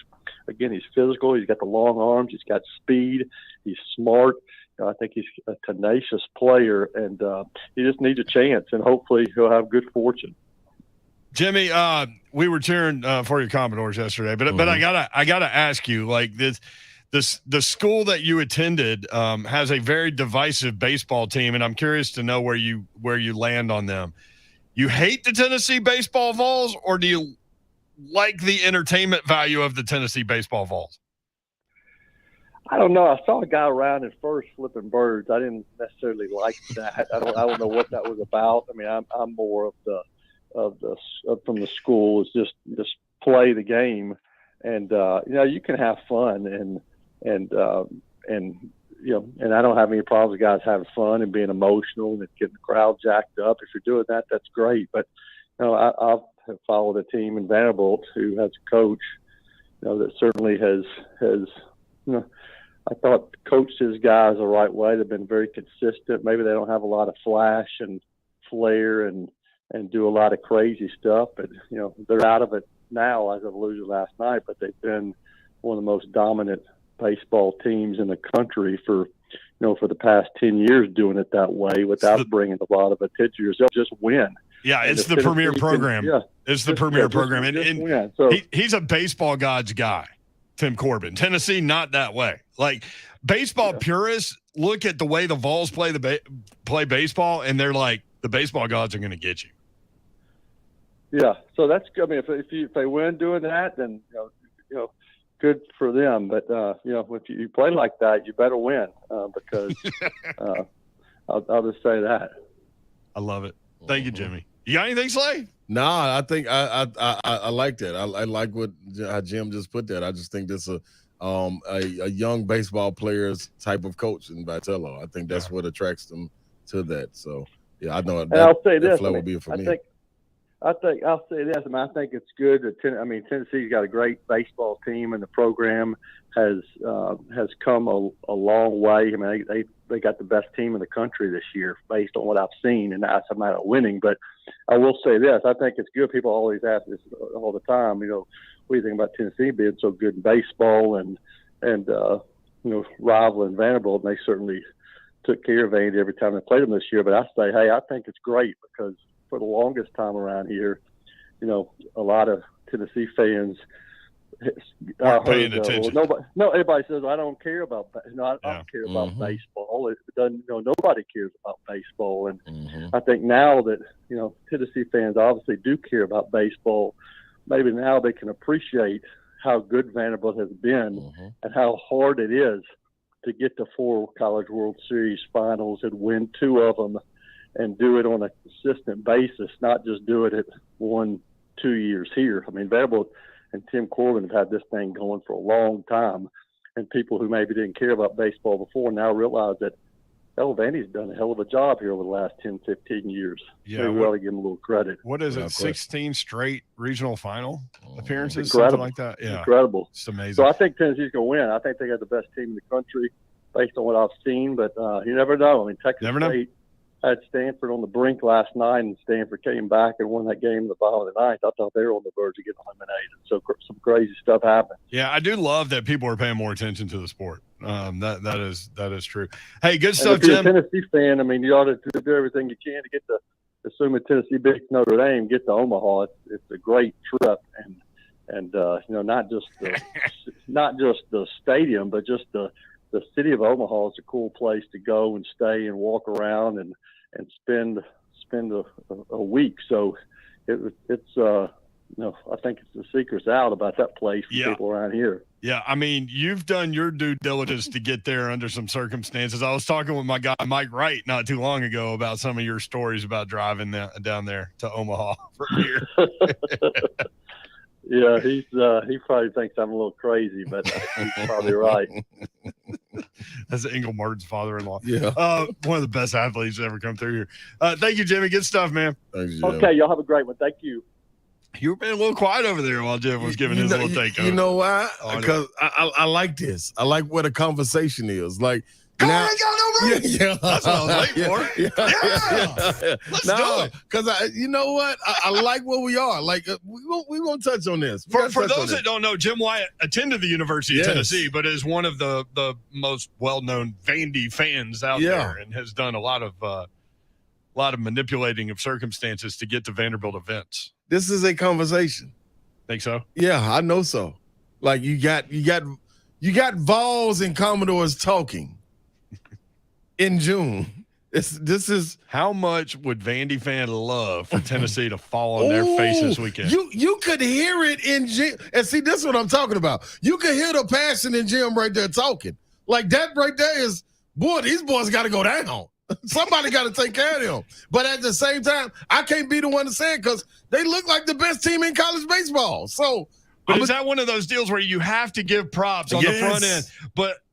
Speaker 6: physical. He's got the long arms. He's got speed. He's smart. I think he's a tenacious player, and he just needs a chance, and hopefully he'll have good fortune.
Speaker 2: Jimmy, we were cheering for your Commodores yesterday, but I gotta ask you, like the school that you attended has a very divisive baseball team, and I'm curious to know where you land on them. You hate the Tennessee baseball Vols, or do you like the entertainment value of the Tennessee baseball Vols?
Speaker 6: I don't know. I saw a guy around at first flipping birds. I didn't necessarily like that. I don't know what that was about. I mean, I'm more of from the school is just play the game, and you can have fun and I don't have any problems with guys having fun and being emotional and getting the crowd jacked up. If you're doing that, that's great. But I've followed a team in Vanderbilt who has a coach, that certainly has I thought coached his guys the right way. They've been very consistent. Maybe they don't have a lot of flash and flair and do a lot of crazy stuff, but they're out of it now as of losing last night. But they've been one of the most dominant baseball teams in the country for the past 10 years, doing it that way without bringing a lot of attention. They'll just win.
Speaker 2: Yeah, it's the premier program. It's the premier program, and
Speaker 6: so,
Speaker 2: he's a baseball god's guy. Tim Corbin. Tennessee, not that way. Like baseball purists look at the way the Vols play baseball, and they're like, the baseball gods are going to get you.
Speaker 6: Yeah, so that's good. I mean, if they win doing that, then good for them. But if you play like that, you better win because I'll just say that.
Speaker 2: I love it. Thank you, Jimmy. You got anything, Slay?
Speaker 3: No, I think I like that. I like how Jim just put that. I just think this a young baseball player's type of coach in Vitello. I think that's what attracts them to that. So yeah, I know.
Speaker 6: I'll say this.
Speaker 3: Will be for me.
Speaker 6: I think I'll say this. I think it's good that Tennessee's got a great baseball team, and the program has come a long way. I mean, they got the best team in the country this year, based on what I've seen, and that's a matter of winning. But I will say this: I think it's good. People always ask this all the time. What do you think about Tennessee being so good in baseball and rivaling Vanderbilt? And they certainly took care of Vandy every time they played them this year. But I say, hey, I think it's great because for the longest time around here, a lot of Tennessee fans
Speaker 2: aren't paying attention.
Speaker 6: Everybody says I don't care about. I don't care about baseball. It doesn't. Nobody cares about baseball, and I think now that Tennessee fans obviously do care about baseball. Maybe now they can appreciate how good Vanderbilt has been and how hard it is to get to 4 College World Series finals and win 2 of them and do it on a consistent basis, not just do it at 1-2 years here. I mean, Vanderbilt and Tim Corbin have had this thing going for a long time, and people who maybe didn't care about baseball before now realize that Vandy's done a hell of a job here over the last 10, 15 years.
Speaker 2: Yeah,
Speaker 6: we really give them a little credit.
Speaker 2: What is it, 16 straight regional final appearances,
Speaker 6: incredible.
Speaker 2: something like that? Yeah,
Speaker 6: incredible.
Speaker 2: It's amazing.
Speaker 6: So I think Tennessee's going to win. I think they got the best team in the country based on what I've seen, but you never know. I mean, Texas State had Stanford on the brink last night, and Stanford came back and won that game in the bottom of the ninth. I thought they were on the verge of getting eliminated. So some crazy stuff happened.
Speaker 2: Yeah, I do love that people are paying more attention to the sport. That is true. Hey, good stuff, Jim.
Speaker 6: If you're a Tennessee fan, I mean, you ought to do everything you can to get to, assuming Tennessee beats Notre Dame, get to Omaha. It's a great trip, and not just the stadium, but just the city of Omaha is a cool place to go and stay and walk around and spend a week. So it's I think it's the secret's out about that place for people around here.
Speaker 2: Yeah, I mean, you've done your due diligence to get there under some circumstances. I was talking with my guy Mike Wright not too long ago about some of your stories about driving down there to Omaha from here.
Speaker 6: Yeah, he probably thinks I'm a little crazy, but he's probably right.
Speaker 2: That's Engelmart's father-in-law.
Speaker 3: Yeah.
Speaker 2: One of the best athletes to ever come through here. Thank you, Jimmy. Good stuff, man.
Speaker 3: Thanks, Jim.
Speaker 6: Okay, y'all have a great one. Thank you.
Speaker 2: You were being a little quiet over there while Jim was giving his little take.
Speaker 3: You know why? Because I like this. I like where the conversation is. Like, Now,
Speaker 2: ain't got no room.
Speaker 3: Yeah.
Speaker 2: That's what I was waiting for.
Speaker 3: Yeah.
Speaker 2: Let's do it.
Speaker 3: Because you know what? I like where we are. Like we won't touch on this.
Speaker 2: For those that don't know, Jim Wyatt attended the University of Tennessee, but is one of the most well-known Vandy fans out there, and has done a lot of manipulating of circumstances to get to Vanderbilt events.
Speaker 3: This is a conversation.
Speaker 2: Think so?
Speaker 3: Yeah, I know so. Like you got Vols and Commodores talking in June. This is
Speaker 2: how much would Vandy fan love for Tennessee to fall on their face this weekend?
Speaker 3: You could hear it in Jim, and see, this is what I'm talking about. You could hear the passion in Jim right there talking. Like that right there is, boy, these boys got to go down. Somebody got to take care of them. But at the same time, I can't be the one to say it because they look like the best team in college baseball. So,
Speaker 2: but is that one of those deals where you have to give props on the front end,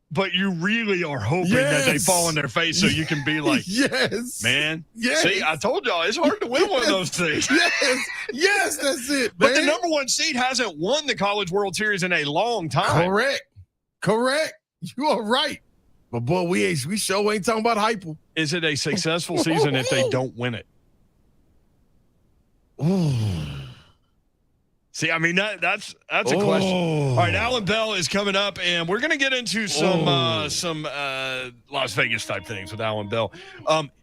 Speaker 2: but you really are hoping that they fall on their face so you can be like, man. See, I told y'all it's hard to win one of those things.
Speaker 3: Yes, that's it.
Speaker 2: But
Speaker 3: man.
Speaker 2: the number one seed hasn't won the College World Series in a long time.
Speaker 3: Correct. You are right. But boy, we sure ain't talking about hyper.
Speaker 2: Is it a successful season if they don't win it? See, I mean that's a question. All right, Allan Bell is coming up, and we're going to get into some Las Vegas type things with Allan Bell.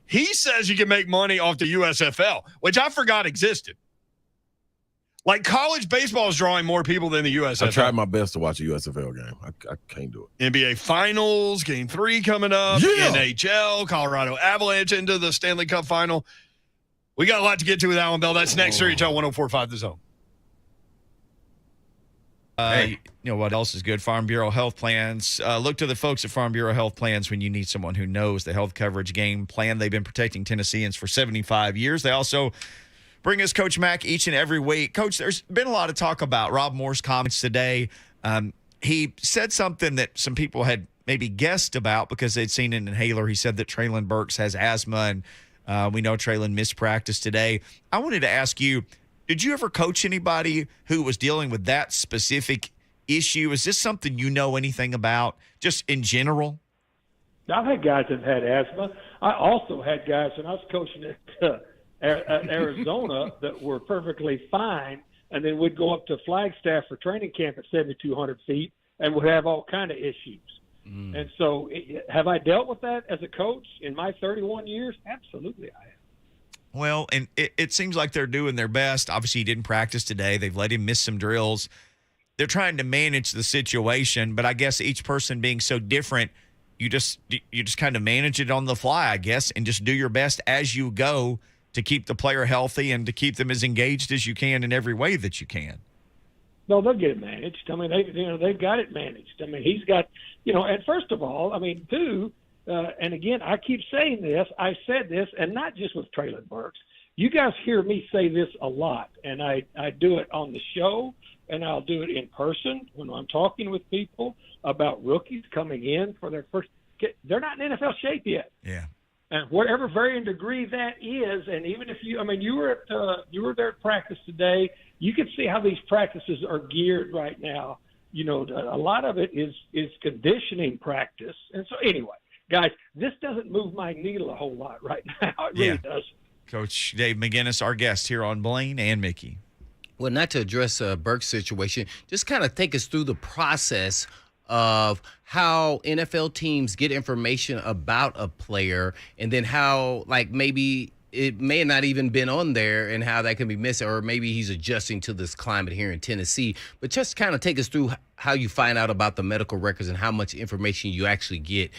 Speaker 2: He says you can make money off the USFL, which I forgot existed. Like college baseball is drawing more people than the USFL.
Speaker 3: I tried my best to watch a USFL game. I can't do it.
Speaker 2: NBA Finals, Game 3 coming up.
Speaker 3: Yeah.
Speaker 2: NHL, Colorado Avalanche into the Stanley Cup Final. We got a lot to get to with Allan Bell. That's next. CHL 104.5 The Zone.
Speaker 13: You know what else is good? Farm Bureau Health Plans. Look to the folks at Farm Bureau Health Plans when you need someone who knows the health coverage game plan. They've been protecting Tennesseans for 75 years. They also bring us Coach Mack each and every week. Coach, there's been a lot of talk about Rob Moore's comments today. He said something that some people had maybe guessed about because they'd seen an inhaler. He said that Treylon Burks has asthma, and we know Treylon missed practice today. I wanted to ask you, did you ever coach anybody who was dealing with that specific issue? Is this something you know anything about, just in general?
Speaker 6: I've had guys that had asthma. I also had guys when I was coaching at Arizona that were perfectly fine, and then we'd go up to Flagstaff for training camp at 7,200 feet and would have all kind of issues. And so have I dealt with that as a coach in my 31 years? Absolutely I have.
Speaker 13: Well, and it seems like they're doing their best. Obviously, he didn't practice today. They've let him miss some drills. They're trying to manage the situation, but I guess each person being so different, you just kind of manage it on the fly, I guess, and just do your best as you go to keep the player healthy and to keep them as engaged as you can in every way that you can.
Speaker 6: No, they'll get it managed. I mean, they've got it managed. I mean, he's got, and first of all, I mean, and again, I keep saying this. I said this, and not just with Treylon Burks. You guys hear me say this a lot, and I do it on the show, and I'll do it in person when I'm talking with people about rookies coming in for their first. They're not in NFL shape yet.
Speaker 13: Yeah.
Speaker 6: And whatever varying degree that is, and even if you were there at practice today, you can see how these practices are geared right now. A lot of it is conditioning practice, and so anyway. Guys, this doesn't move my needle a whole lot right now. It really doesn't.
Speaker 13: Coach Dave McGinnis, our guest here on Blaine and Mickey.
Speaker 14: Well, not to address Burke's situation, just kind of take us through the process of how NFL teams get information about a player and then how, like, maybe it may not even been on there and how that can be missed, or maybe he's adjusting to this climate here in Tennessee. But just kind of take us through how you find out about the medical records and how much information you actually get.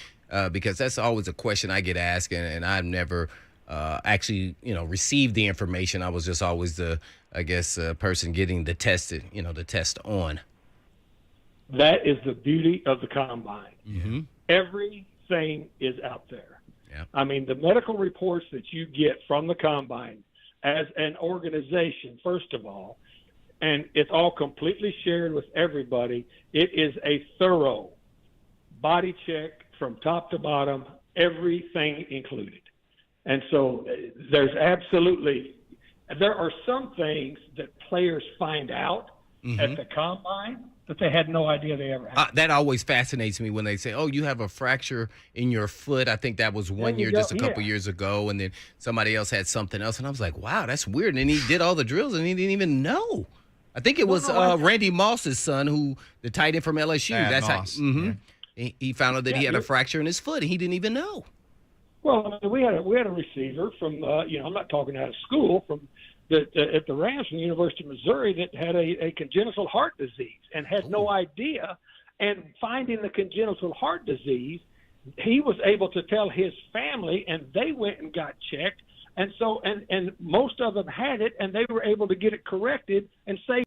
Speaker 14: Because that's always a question I get asked, and I've never actually, received the information. I was just always the person getting the test on.
Speaker 6: That is the beauty of the combine.
Speaker 14: Mm-hmm.
Speaker 6: Everything is out there.
Speaker 14: Yeah.
Speaker 6: I mean, the medical reports that you get from the combine as an organization, first of all, and it's all completely shared with everybody. It is a thorough body check from top to bottom, everything included. And so there are some things that players find out
Speaker 15: at the combine that they had no idea they ever had.
Speaker 14: That always fascinates me when they say, "Oh, you have a fracture in your foot." I think that was one year, just a couple years ago, and then somebody else had something else, and I was like, "Wow, that's weird." And he did all the drills, and he didn't even know. I think it was Randy Moss's son, the tight end from LSU. That's
Speaker 13: Moss.
Speaker 14: He found out that he had a fracture in his foot, and he didn't even know.
Speaker 15: Well, I mean, we had a receiver from I'm not talking out of school, from at the Rams from the University of Missouri that had a congenital heart disease and had no idea. And finding the congenital heart disease, he was able to tell his family, and they went and got checked. And so, and most of them had it, and they were able to get it corrected and save.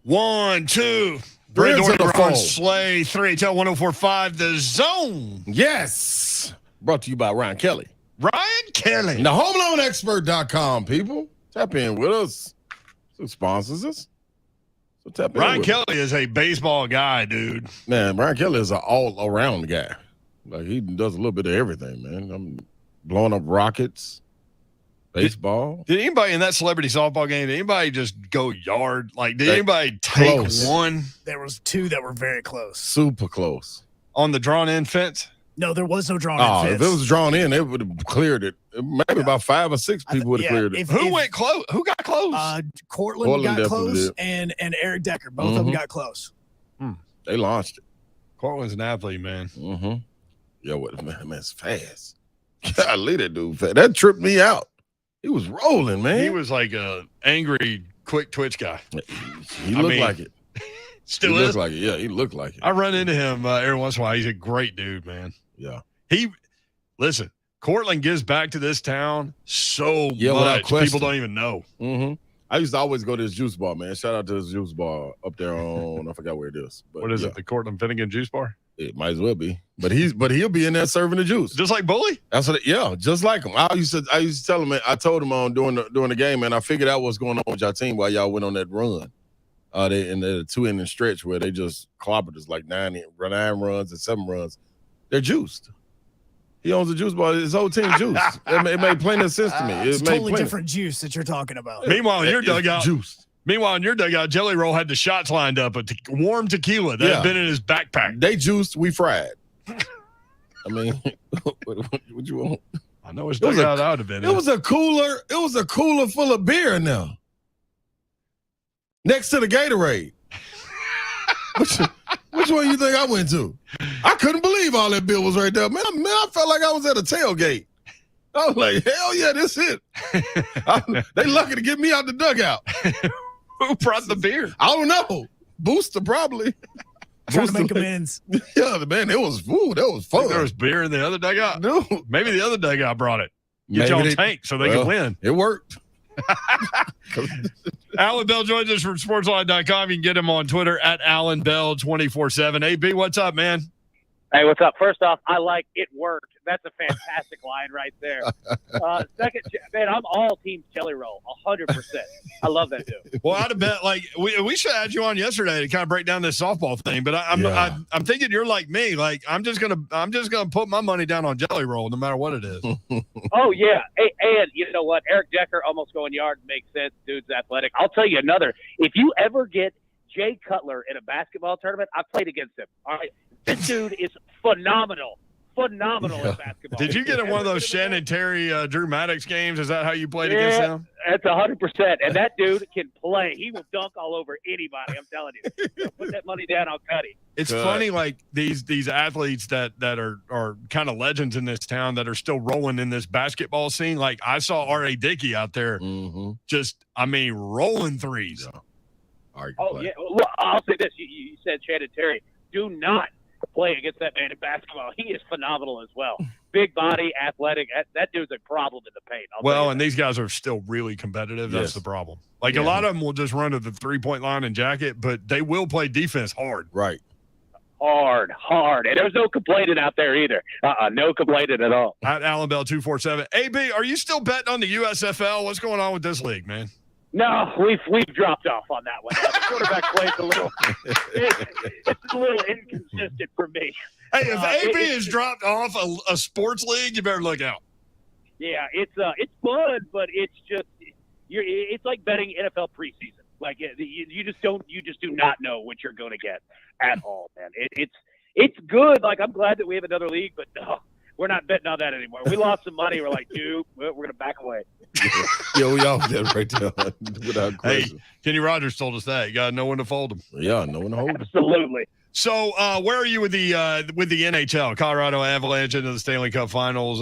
Speaker 2: One, two,
Speaker 3: Three
Speaker 2: three,
Speaker 3: to the
Speaker 2: Ron
Speaker 3: phone.
Speaker 2: Slay, 3HL 1045, The Zone.
Speaker 3: Yes. Brought to you by Ryan Kelly.
Speaker 2: Ryan Kelly.
Speaker 3: The HomeLoanExpert.com, people. Tap in with us. Who sponsors us? So tap in
Speaker 2: Ryan
Speaker 3: with
Speaker 2: Kelly is a baseball guy, dude.
Speaker 3: Man, Ryan Kelly is an all-around guy. Like, he does a little bit of everything, man. I'm blowing up rockets, baseball.
Speaker 2: Did anybody in that celebrity softball game, did anybody just go yard? Like, did anybody take
Speaker 3: close.
Speaker 2: one?
Speaker 1: There was two that were very close.
Speaker 3: Super close.
Speaker 2: On the drawn-in fence?
Speaker 1: No, there was no drawn-in
Speaker 3: Oh,
Speaker 1: fence.
Speaker 3: if it was drawn in, it would have cleared it. Maybe about 5 or 6 people would have cleared it.
Speaker 2: Who went close? Who got close?
Speaker 1: Cortland got
Speaker 3: definitely
Speaker 1: close,
Speaker 3: did.
Speaker 1: and Eric Decker. Both of them got close.
Speaker 3: They launched it.
Speaker 2: Cortland's an athlete, man.
Speaker 3: Mm-hmm. Yeah, what man's fast. Golly, that dude fast. That tripped me out. He was rolling, man.
Speaker 2: He was like a angry, quick twitch guy.
Speaker 3: He looked like it.
Speaker 2: Still
Speaker 3: he
Speaker 2: is.
Speaker 3: looked like it. Yeah, he looked like it.
Speaker 2: I run into him every once in a while. He's a great dude, man.
Speaker 3: Yeah.
Speaker 2: Listen, Cortland gives back to this town so
Speaker 3: Without
Speaker 2: much.
Speaker 3: question.
Speaker 2: People don't even know.
Speaker 3: Mm-hmm. I used to always go to his juice bar, man. Shout out to his juice bar up there on I forgot where it is. But
Speaker 2: What is it? The Cortland Finnegan Juice Bar?
Speaker 3: It might as well be. But he'll be in there serving the juice.
Speaker 2: Just like Bully?
Speaker 3: That's what just like him. I used to tell him, man, I told him on during the game, man, I figured out what's going on with y'all team while y'all went on that run. They in the 2 inning stretch where they just clobbered us like 9 runs and 7 runs. They're juiced. He owns a juice bar. His whole team juiced. It made plenty of sense to me.
Speaker 1: It's totally different juice that you're talking about.
Speaker 2: Meanwhile, in your dugout,
Speaker 3: juice.
Speaker 2: Meanwhile, in your dugout, Jelly Roll had the shots lined up, warm tequila that had been in his backpack.
Speaker 3: They juiced, we fried. I mean, what you want?
Speaker 2: I know his dugout out of it.
Speaker 3: It was a cooler. It was a cooler full of beer in there, next to the Gatorade. Which one you think I went to? I couldn't believe all that beer was right there. Man, I felt like I was at a tailgate. I was like, hell yeah, this it. They lucky to get me out the dugout.
Speaker 2: Who brought the beer?
Speaker 3: I don't know. Booster probably.
Speaker 1: Trying to make amends.
Speaker 3: Yeah, man, that was fun.
Speaker 2: There was beer in the other dugout.
Speaker 3: Dude.
Speaker 2: Maybe the other dugout brought it. Get your own tank so they could win.
Speaker 3: It worked.
Speaker 2: Allan Bell joins us from sportsline.com. You can get him on Twitter at Allan Bell 24/7. AB, what's up, man?
Speaker 16: Hey, what's up? First off, I like it worked. That's a fantastic line right there. Second, man, I'm all team Jelly Roll, 100%. I love that dude.
Speaker 2: Well, I'd have bet like we should have had you on yesterday to kind of break down this softball thing, but I'm thinking you're like me. Like I'm just gonna put my money down on Jelly Roll no matter what it is.
Speaker 16: Oh yeah, hey, and you know what? Eric Decker almost going yard makes sense. Dude's athletic. I'll tell you another. If you ever get Jay Cutler in a basketball tournament, I played against him. All right. This dude is phenomenal in basketball.
Speaker 2: Did you get in one of those Shannon Terry, Drew Maddox games? Is that how you played against him?
Speaker 16: That's 100%. And that dude can play. He will dunk all over anybody. I'm telling you. Put that money down on Cuddy.
Speaker 2: It's funny, like these athletes that are kind of legends in this town that are still rolling in this basketball scene. Like I saw R.A. Dickey out there, rolling threes.
Speaker 16: Yeah. Oh yeah. Well, I'll say this: you said Shannon Terry. Do not play against that man in basketball. He is phenomenal as well. Big body, athletic. That dude's a problem in the paint.
Speaker 2: And these guys are still really competitive. That's the problem. Like a lot of them will just run to the 3-point line and jacket, but they will play defense hard.
Speaker 3: Right.
Speaker 16: Hard. And there's no complaining out there either. No complaining at all.
Speaker 2: At Allan Bell 247. AB, are you still betting on the USFL? What's going on with this league, man?
Speaker 16: No, we've dropped off on that one. The quarterback plays a little. It's a little inconsistent for me.
Speaker 2: Hey, if AB has dropped off a sports league, you better look out.
Speaker 16: Yeah, it's fun, but it's just it's like betting NFL preseason. Like you just do not know what you're going to get at all, man. It's good. Like I'm glad that we have another league, but no, we're not betting on that anymore. We lost some money. We're like, dude, we're going to back away.
Speaker 3: Yeah, we all did right there without question.
Speaker 2: Hey, Kenny Rogers told us that. You got to know when to fold them.
Speaker 3: Yeah, know when to hold them.
Speaker 16: Absolutely.
Speaker 2: So where are you with the NHL? Colorado Avalanche into the Stanley Cup Finals.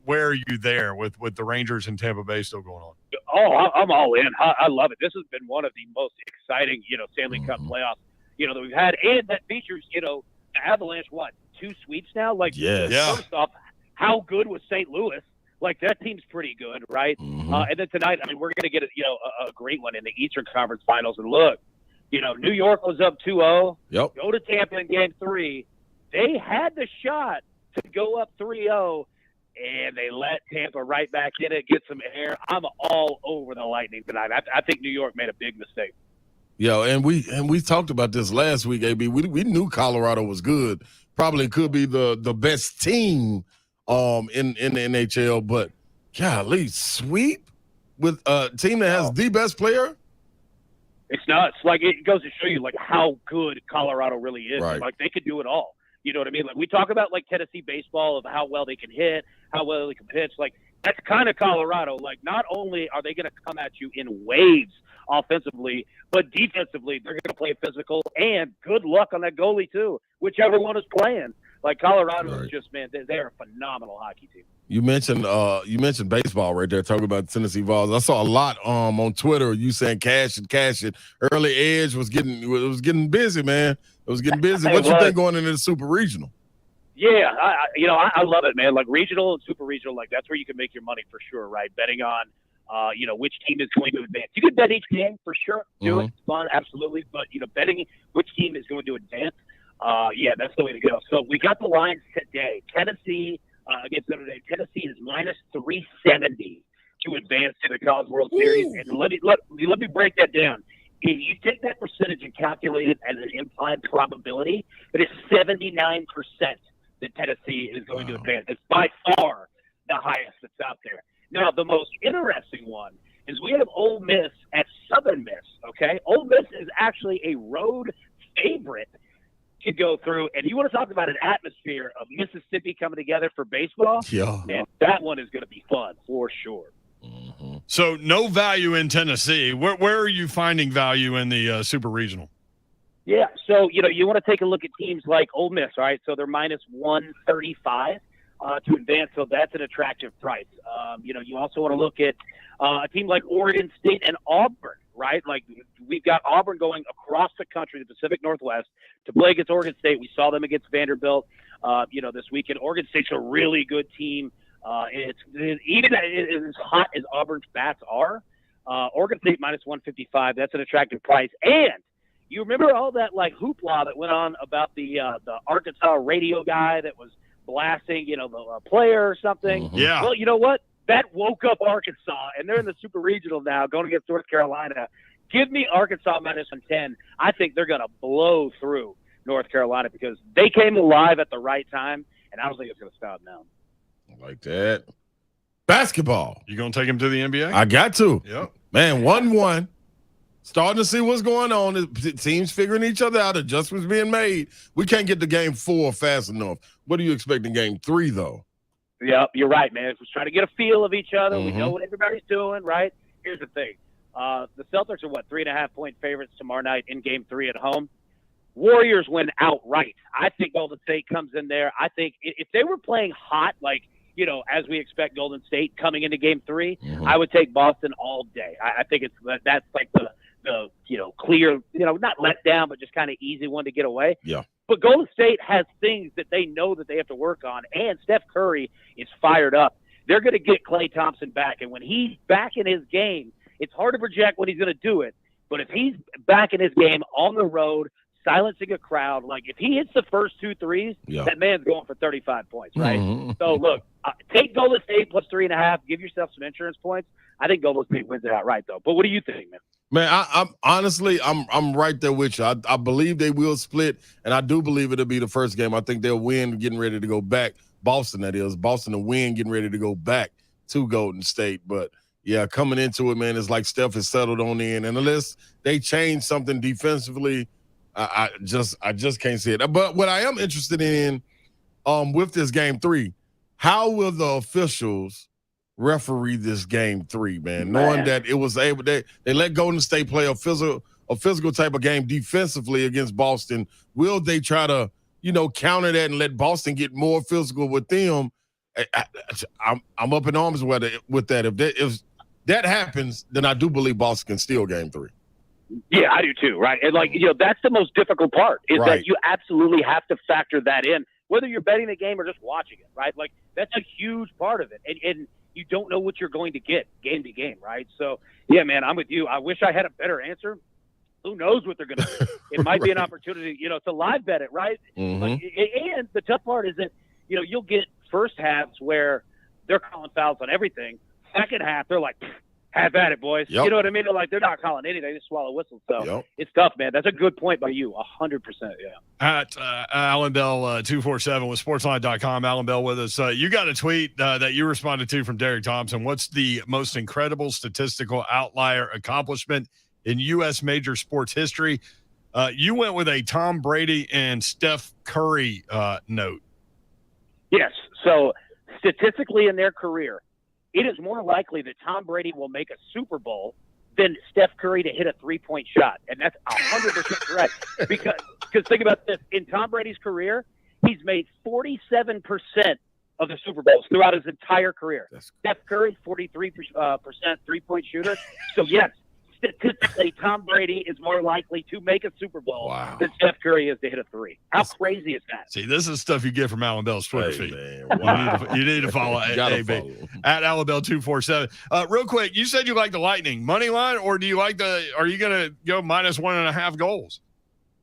Speaker 2: Where are you there with the Rangers and Tampa Bay still going on?
Speaker 16: Oh, I'm all in. I love it. This has been one of the most exciting, Stanley Cup playoffs, that we've had, and that features, the Avalanche. What, 2 sweeps now? Like, first off, how good was St. Louis? Like that team's pretty good, right? And then tonight, we're going to get a great one in the Eastern Conference Finals. And look, New York was up 2-0.
Speaker 3: Yep.
Speaker 16: Go to Tampa in Game 3. They had the shot to go up 3-0, and they let Tampa right back in it, get some air. I'm all over the Lightning tonight. I think New York made a big mistake.
Speaker 3: Yeah, and we talked about this last week, AB. We knew Colorado was good. Probably could be the best team in the NHL, but golly, sweep with a team that has the best player.
Speaker 16: It's nuts. Like it goes to show you like how good Colorado really is.
Speaker 3: Right.
Speaker 16: Like they could do it all. You know what I mean? Like we talk about like Tennessee baseball of how well they can hit, how well they can pitch. Like that's kind of Colorado. Like not only are they going to come at you in waves offensively, but defensively they're going to play physical. And good luck on that goalie too, whichever one is playing. Like Colorado is just, man, they're a phenomenal hockey team.
Speaker 3: You mentioned baseball right there, talking about Tennessee Vols. I saw a lot on Twitter. You saying cash it. Early Edge was getting busy, man. It was getting busy. What you think going into the Super Regional?
Speaker 16: Yeah, I love it, man. Like regional and super regional, like that's where you can make your money for sure, right? Betting on, which team is going to advance. You can bet each game for sure. Do it. It's fun, absolutely. But betting which team is going to advance. That's the way to go. So we got the lines today. Tennessee against Notre Dame. Tennessee is minus 370 to advance to the College World Series. And let me break that down. if you take that percentage and calculate it as an implied probability, it is 79% that Tennessee is going to advance. It's by far the highest that's out there. Now, the most interesting one is we have Ole Miss at Southern Miss, okay? Ole Miss is actually a road favorite to go through. And you want to talk about an atmosphere of Mississippi coming together for baseball?
Speaker 3: Yeah.
Speaker 16: And that one is going to be fun for sure.
Speaker 2: So no value in Tennessee. Where are you finding value in the Super Regional?
Speaker 16: Yeah, so, you want to take a look at teams like Ole Miss, all right? So they're minus 135 to advance, so that's an attractive price. You also want to look at a team like Oregon State and Auburn, right? Like, we've got Auburn going across the country, the Pacific Northwest, to play against Oregon State. We saw them against Vanderbilt, this weekend. Oregon State's a really good team. It's even as hot as Auburn's bats are. Oregon State minus 155. That's an attractive price. And you remember all that hoopla that went on about the Arkansas radio guy that was blasting, the player or something?
Speaker 2: Yeah.
Speaker 16: Well, you know what? That woke up Arkansas, and they're in the Super Regional now, going against North Carolina. Give me Arkansas minus 110. I think they're going to blow through North Carolina because they came alive at the right time, and I don't think it's going to stop now.
Speaker 3: I like that. Basketball.
Speaker 2: You going to take him to the NBA?
Speaker 3: I got to.
Speaker 2: Yep.
Speaker 3: Man, 1-1. Starting to see what's going on. The teams figuring each other out. Adjustments being made. We can't get to game 4 fast enough. What are you expecting game 3, though?
Speaker 16: Yeah, you're right, man. We're trying to get a feel of each other. We know what everybody's doing, right? Here's the thing. The Celtics are, 3.5-point favorites tomorrow night in game 3 at home. Warriors win outright. I think Golden State comes in there. I think if they were playing hot, as we expect Golden State coming into game 3, I would take Boston all day. I think that's like the clear, not let down, but just kind of easy one to get away.
Speaker 3: Yeah.
Speaker 16: But Golden State has things that they know that they have to work on, and Steph Curry is fired up. They're going to get Klay Thompson back, and when he's back in his game, it's hard to project when he's going to do it, but if he's back in his game on the road, silencing a crowd, if he hits the first 2 threes, that man's going for 35 points, right? So, look, take Golden State plus 3.5, give yourself some insurance points. I think Golden State wins it outright, though. But what do you think, man?
Speaker 3: Man, I'm honestly, I'm right there with you. I believe they will split, and I do believe it'll be the first game. I think they'll win, getting ready to go back. Boston, that is. Boston will win, getting ready to go back to Golden State. But, yeah, coming into it, man, it's like Steph has settled on in. And unless they change something defensively, I just can't see it. But what I am interested in with this game 3, how will the officials referee this game 3, man, knowing that it was able they let Golden State play a physical type of game defensively against Boston? Will they try to counter that and let Boston get more physical with them? I'm up in arms with that. If that happens, then I do believe Boston can steal game 3.
Speaker 16: Yeah, I do too, right? And that's the most difficult part is that you absolutely have to factor that in, whether you're betting the game or just watching it, right? That's a huge part of it, and you don't know what you're going to get game to game, right? So, yeah, man, I'm with you. I wish I had a better answer. Who knows what they're going to do? It might be an opportunity, to live bet it, right? And the tough part is that, you'll get first halves where they're calling fouls on everything. Second half, they're like, have at it, boys.
Speaker 3: Yep.
Speaker 16: You know what I mean? They're not calling anything. They just swallow whistles. So It's tough, man. That's a good point by you. 100%. Yeah.
Speaker 2: At Allan Bell 247 with Sportsline.com. Allan Bell with us. You got a tweet that you responded to from Derek Thompson. What's the most incredible statistical outlier accomplishment in U.S. major sports history? You went with a Tom Brady and Steph Curry note.
Speaker 16: Yes. So statistically in their career, it is more likely that Tom Brady will make a Super Bowl than Steph Curry to hit a 3-point shot. And that's 100% correct. Because think about this. In Tom Brady's career, he's made 47% of the Super Bowls throughout his entire career. Steph Curry, 43% three-point shooter. So, yes, statistically, Tom Brady is more likely to make a Super Bowl than Steph Curry is to hit a 3. How crazy is that?
Speaker 2: See, this is stuff you get from Allan Bell's Twitter feed.
Speaker 3: Wow.
Speaker 2: You need to follow AB at Allan Bell 247. Real quick, you said you like the Lightning money line, or do you like are you going to go minus 1.5 goals?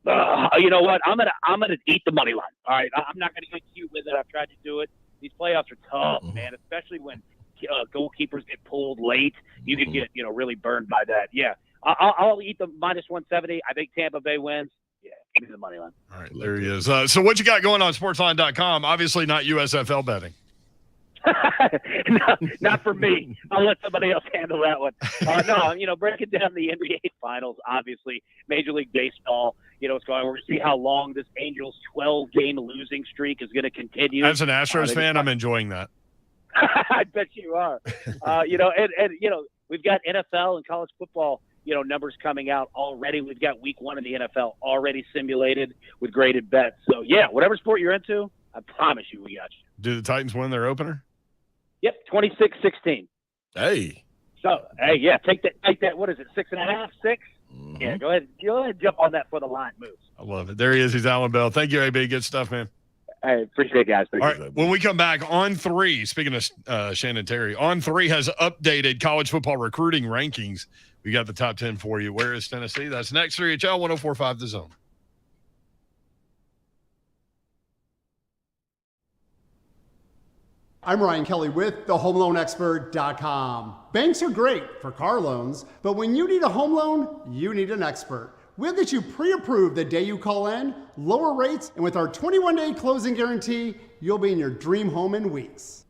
Speaker 16: You know what? I'm gonna eat the money line. All right, I'm not gonna get cute with it. I've tried to do it. These playoffs are tough, man, especially when goalkeepers get pulled late. You can get really burned by that. Yeah, I'll eat the minus 170. I think Tampa Bay wins. Yeah, give me the money line.
Speaker 2: All right, there he is. So what you got going on sportsline.com? Obviously not USFL betting.
Speaker 16: Not for me. I'll let somebody else handle that one. No, breaking down the NBA finals, obviously, Major League Baseball, what's going on. We're going to see how long this Angels 12-game losing streak is going to continue.
Speaker 2: As an Astros fan, I'm enjoying that.
Speaker 16: I bet you are. We've got NFL and college football, numbers coming out already. We've got week 1 in the NFL already simulated with graded bets. So, yeah, whatever sport you're into, I promise you we got you.
Speaker 2: Do the Titans win their opener?
Speaker 16: Yep, 26-16.
Speaker 3: Hey.
Speaker 16: So, yeah, take that. What is it, 6.5, 6? Mm-hmm. Yeah, go ahead, jump on that for the line moves.
Speaker 2: I love it. There he is. He's Allan Bell. Thank you, AB. Good stuff, man.
Speaker 16: I appreciate it, guys.
Speaker 2: All right, when we come back, On 3, speaking of Shannon Terry, On 3 has updated college football recruiting rankings. We got the top 10 for you. Where is Tennessee? That's next. 3HL 104.5 The Zone.
Speaker 4: I'm Ryan Kelly with thehomeloanexpert.com. Banks are great for car loans, but when you need a home loan, you need an expert. We'll get you pre-approved the day you call in, lower rates, and with our 21-day closing guarantee, you'll be in your dream home in weeks.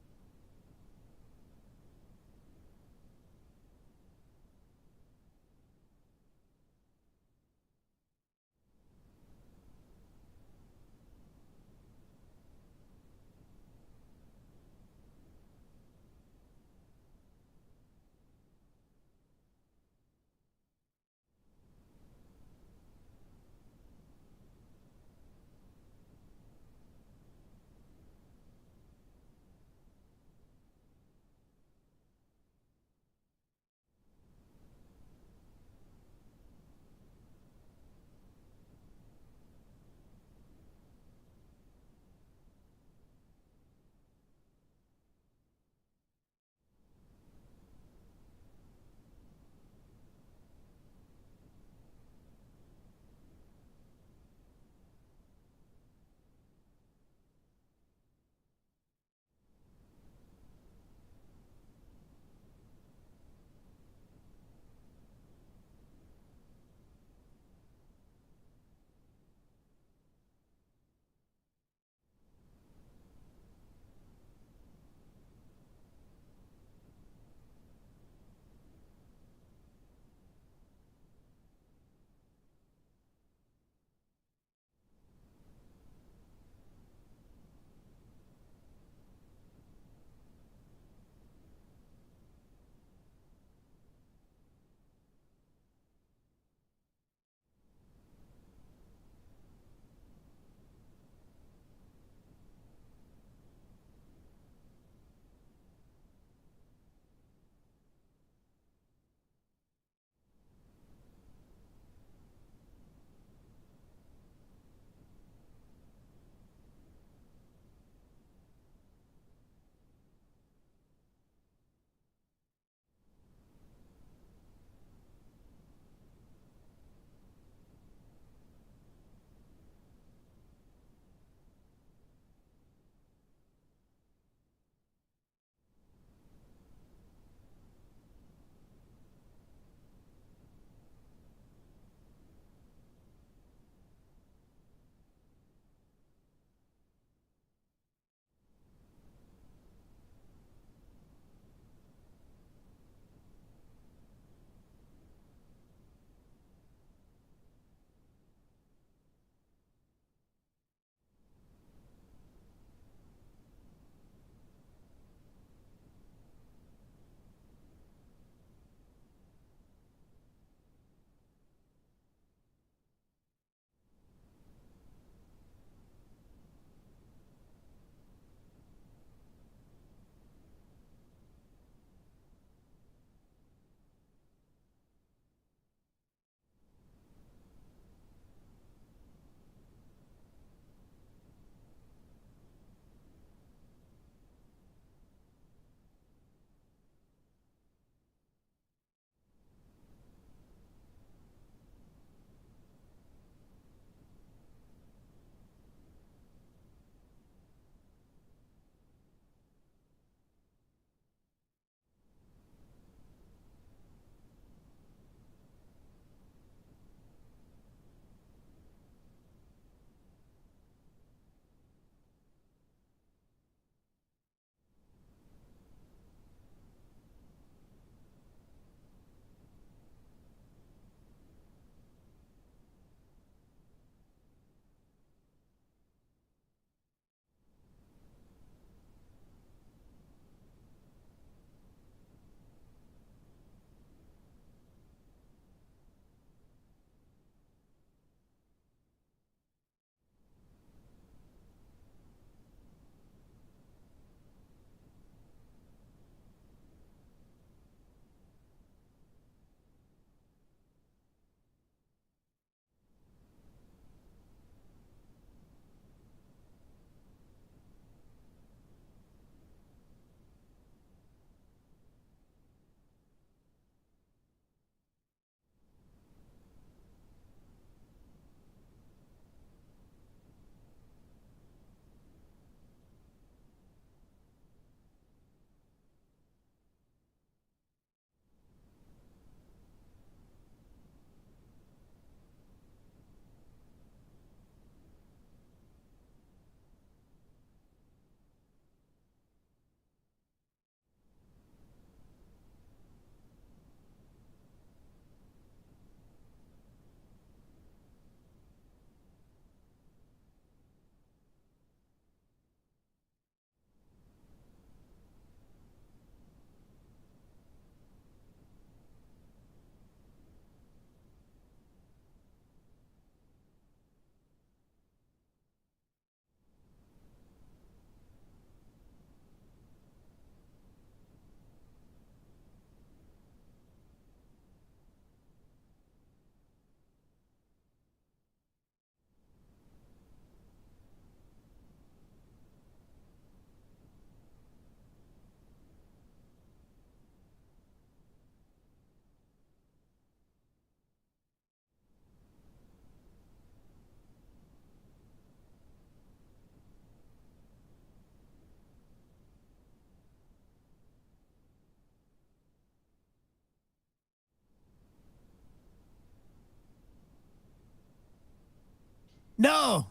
Speaker 1: No.